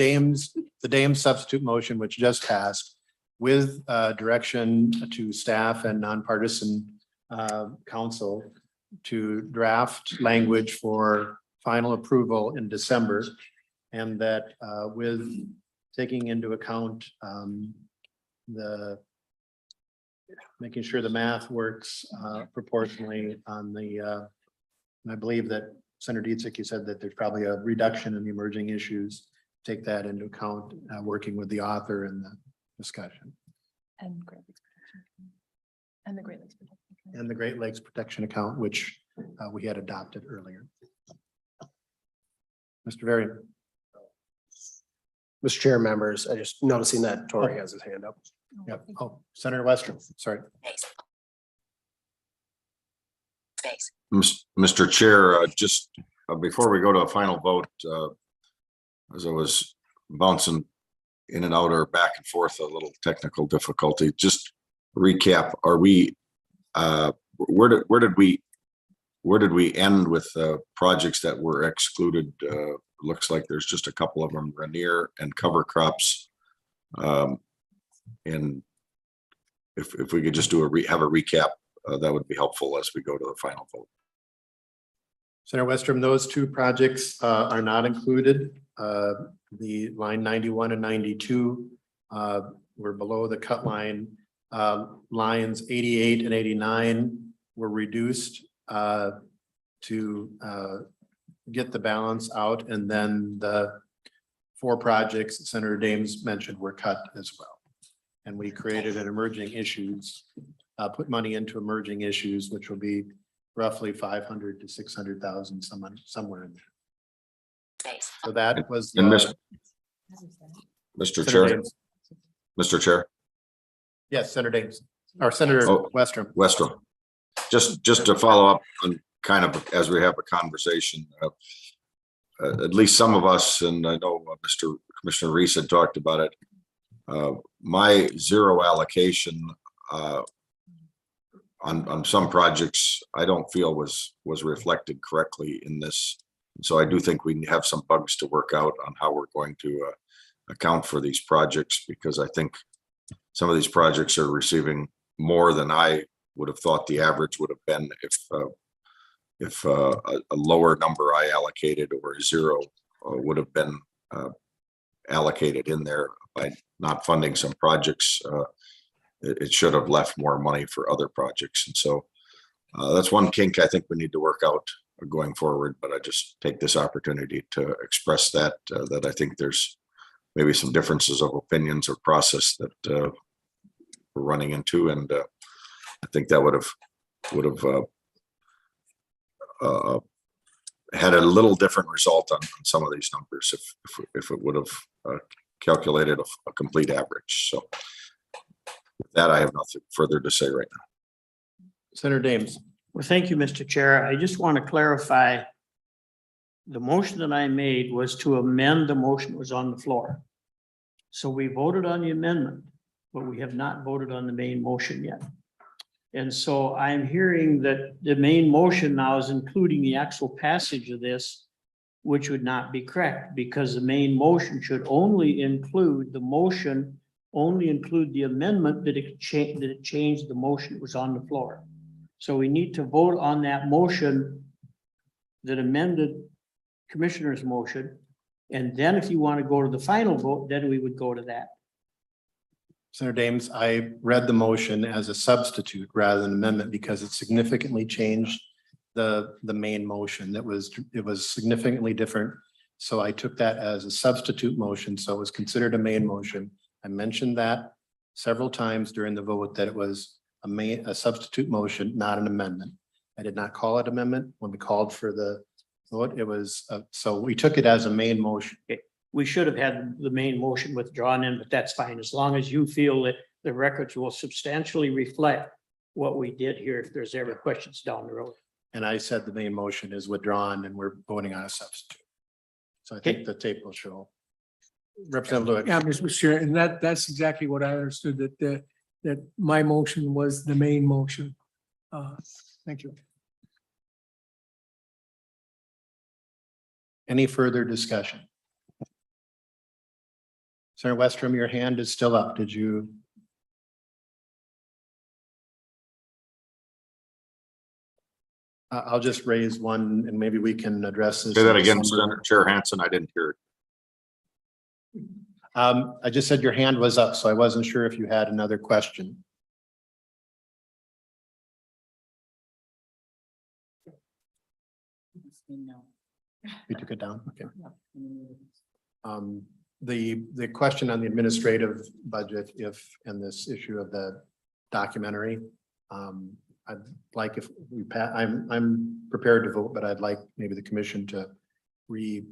Dames substitute motion, which just passed, with direction to staff and nonpartisan council to draft language for final approval in December. And that with taking into account making sure the math works proportionally on the, and I believe that Senator Dietzick, you said that there's probably a reduction in the emerging issues. Take that into account, working with the author in the discussion. And Great Lakes Protection. And the Great Lakes Protection. And the Great Lakes Protection Account, which we had adopted earlier. Mr. Varian. Mr. Chair, members, I just noticing that Tori has his hand up. Yep. Oh, Senator Westrom, sorry. Mr. Chair, just before we go to a final vote, as I was bouncing in and out or back and forth, a little technical difficulty, just recap, are we, where did we end with projects that were excluded? Looks like there's just a couple of them, Rainier and cover crops. And if we could just do have a recap, that would be helpful as we go to the final vote. Senator Westrom, those two projects are not included. The line 91 and 92 were below the cut line. Lines 88 and 89 were reduced to get the balance out. And then the 4 projects that Senator Dames mentioned were cut as well. And we created an emerging issues, put money into emerging issues, which will be roughly 500 to 600,000, somewhere in there. So that was. Mr. Chair, Dames. Mr. Chair. Yes, Senator Dames, or Senator Westrom. Westrom. Just to follow up on kind of as we have a conversation, at least some of us, and I know Commissioner Reese had talked about it. My zero allocation on some projects, I don't feel was reflected correctly in this. So I do think we have some bugs to work out on how we're going to account for these projects, because I think some of these projects are receiving more than I would have thought the average would have been if a lower number I allocated or zero would have been allocated in there by not funding some projects. It should have left more money for other projects. And so that's one kink I think we need to work out going forward. But I just take this opportunity to express that I think there's maybe some differences of opinions or process that we're running into. And I think that would have had a little different result on some of these numbers if it would have calculated a complete average. So with that, I have nothing further to say right now. Senator Dames. Well, thank you, Mr. Chair. I just want to clarify. The motion that I made was to amend the motion that was on the floor. So we voted on the amendment, but we have not voted on the main motion yet. And so I'm hearing that the main motion now is including the actual passage of this, which would not be correct, because the main motion should only include the amendment that it changed the motion that was on the floor. So we need to vote on that motion that amended Commissioner's motion. And then if you want to go to the final vote, then we would go to that. Senator Dames, I read the motion as a substitute rather than amendment because it significantly changed the main motion. It was significantly different. So I took that as a substitute motion, so it was considered a main motion. I mentioned that several times during the vote that it was a substitute motion, not an amendment. I did not call it amendment. When we called for the vote, it was, so we took it as a main motion. We should have had the main motion withdrawn in, but that's fine, as long as you feel that the records will substantially reflect what we did here, if there's ever questions down the road. And I said the main motion is withdrawn and we're voting on a substitute. So I think the tape will show. Representative Lewick. Yeah, Mr. Chair, and that's exactly what I understood, that my motion was the main motion. Thank you. Any further discussion? Senator Westrom, your hand is still up. Did you? I'll just raise one and maybe we can address this. Say that in again, December. Senator Chair Hansen. I didn't hear it. I just said your hand was up, so I wasn't sure if you had another question. You took it down, okay. The question on the administrative budget, if, and this issue of the documentary, I'd like if we I'm prepared to vote, but I'd like maybe the commission to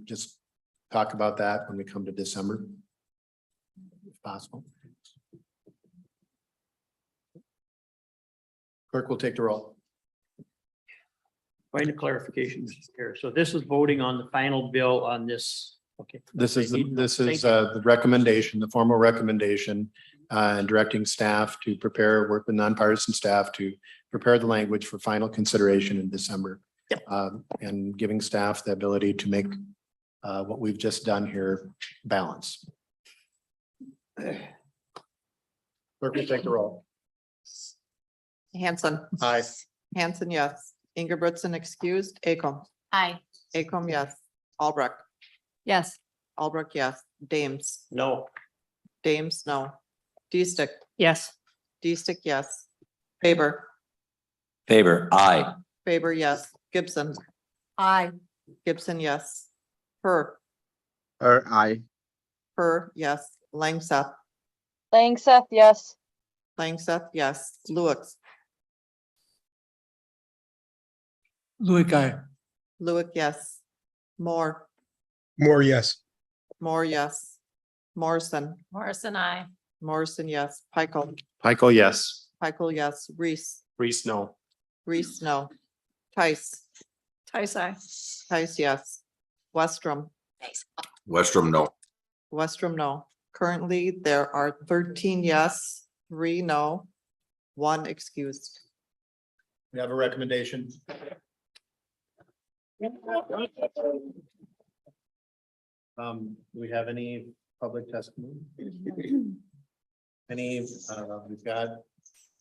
just talk about that when we come to December. If possible. Clerk will take the roll. Point of clarification, Mr. Chair. So this is voting on the final bill on this. Okay. This is the recommendation, the formal recommendation, and directing staff to work with nonpartisan staff to prepare the language for final consideration in December. And giving staff the ability to make what we've just done here balance. Clerk will take the roll. Hanson. Aye. Hanson, yes. Ingebrigtsen excused. Acom. Aye. Acom, yes. Albrecht. Yes. Albrecht, yes. Dames. No. Dames, no. D-Stick. Yes. D-Stick, yes. Faber. Favor, aye. Faber, yes. Gibson. Aye. Gibson, yes. Per. Aye. Per, yes. Langseth. Langseth, yes. Langseth, yes. Lewis. Louis, aye. Lewis, yes. Moore. More, yes. Moore, yes. Morrison. Morrison, I. Morrison, yes. Pikel. Michael, yes. Pikel, yes. Reese. Reese, no. Reese, no. Tice. Tice, aye. Tice, yes. Westrom. Westrom, no. Westrom, no. Currently, there are 13 yes, 3 no, 1 excused. We have a recommendation. Do we have any public testimony? We've got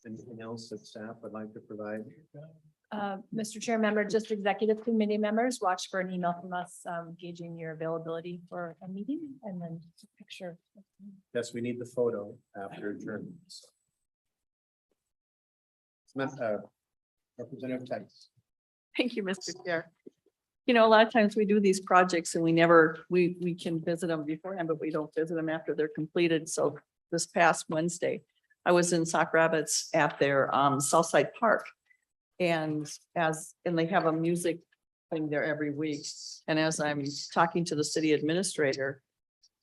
anything else that staff would like to provide? Mr. Chair, member, just executive committee members, watch for an email from us gauging your availability for a meeting and then just a picture. Yes, we need the photo after adjournment. Representative Tice. Thank you, Mr. Chair. You know, a lot of times we do these projects and we can visit them beforehand, but we don't visit them after they're completed. So this past Wednesday, I was in Sock Rapids at their Southside Park. And they have a music thing there every week. And as I'm talking to the city administrator,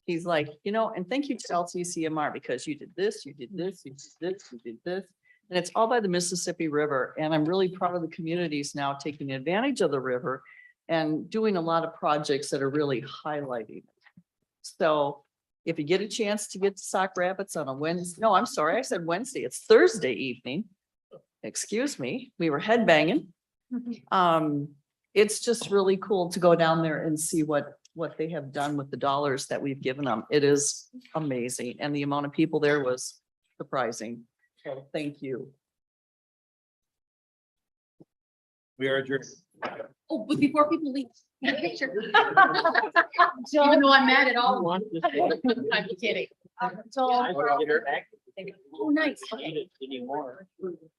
he's like, and thank you to LCCMR because you did this, you did this, you did this, you did this. And it's all by the Mississippi River. And I'm really proud of the communities now taking advantage of the river and doing a lot of projects that are really highlighting. So if you get a chance to get to Sock Rapids on a Wednesday, no, I'm sorry, I said Wednesday, it's Thursday evening. Excuse me, we were headbanging. It's just really cool to go down there and see what they have done with the dollars that we've given them. It is amazing. And the amount of people there was surprising. So thank you. We are adjourned. Oh, but before people leave, get a picture. Even though I'm mad at all. I'm kidding. Oh, nice.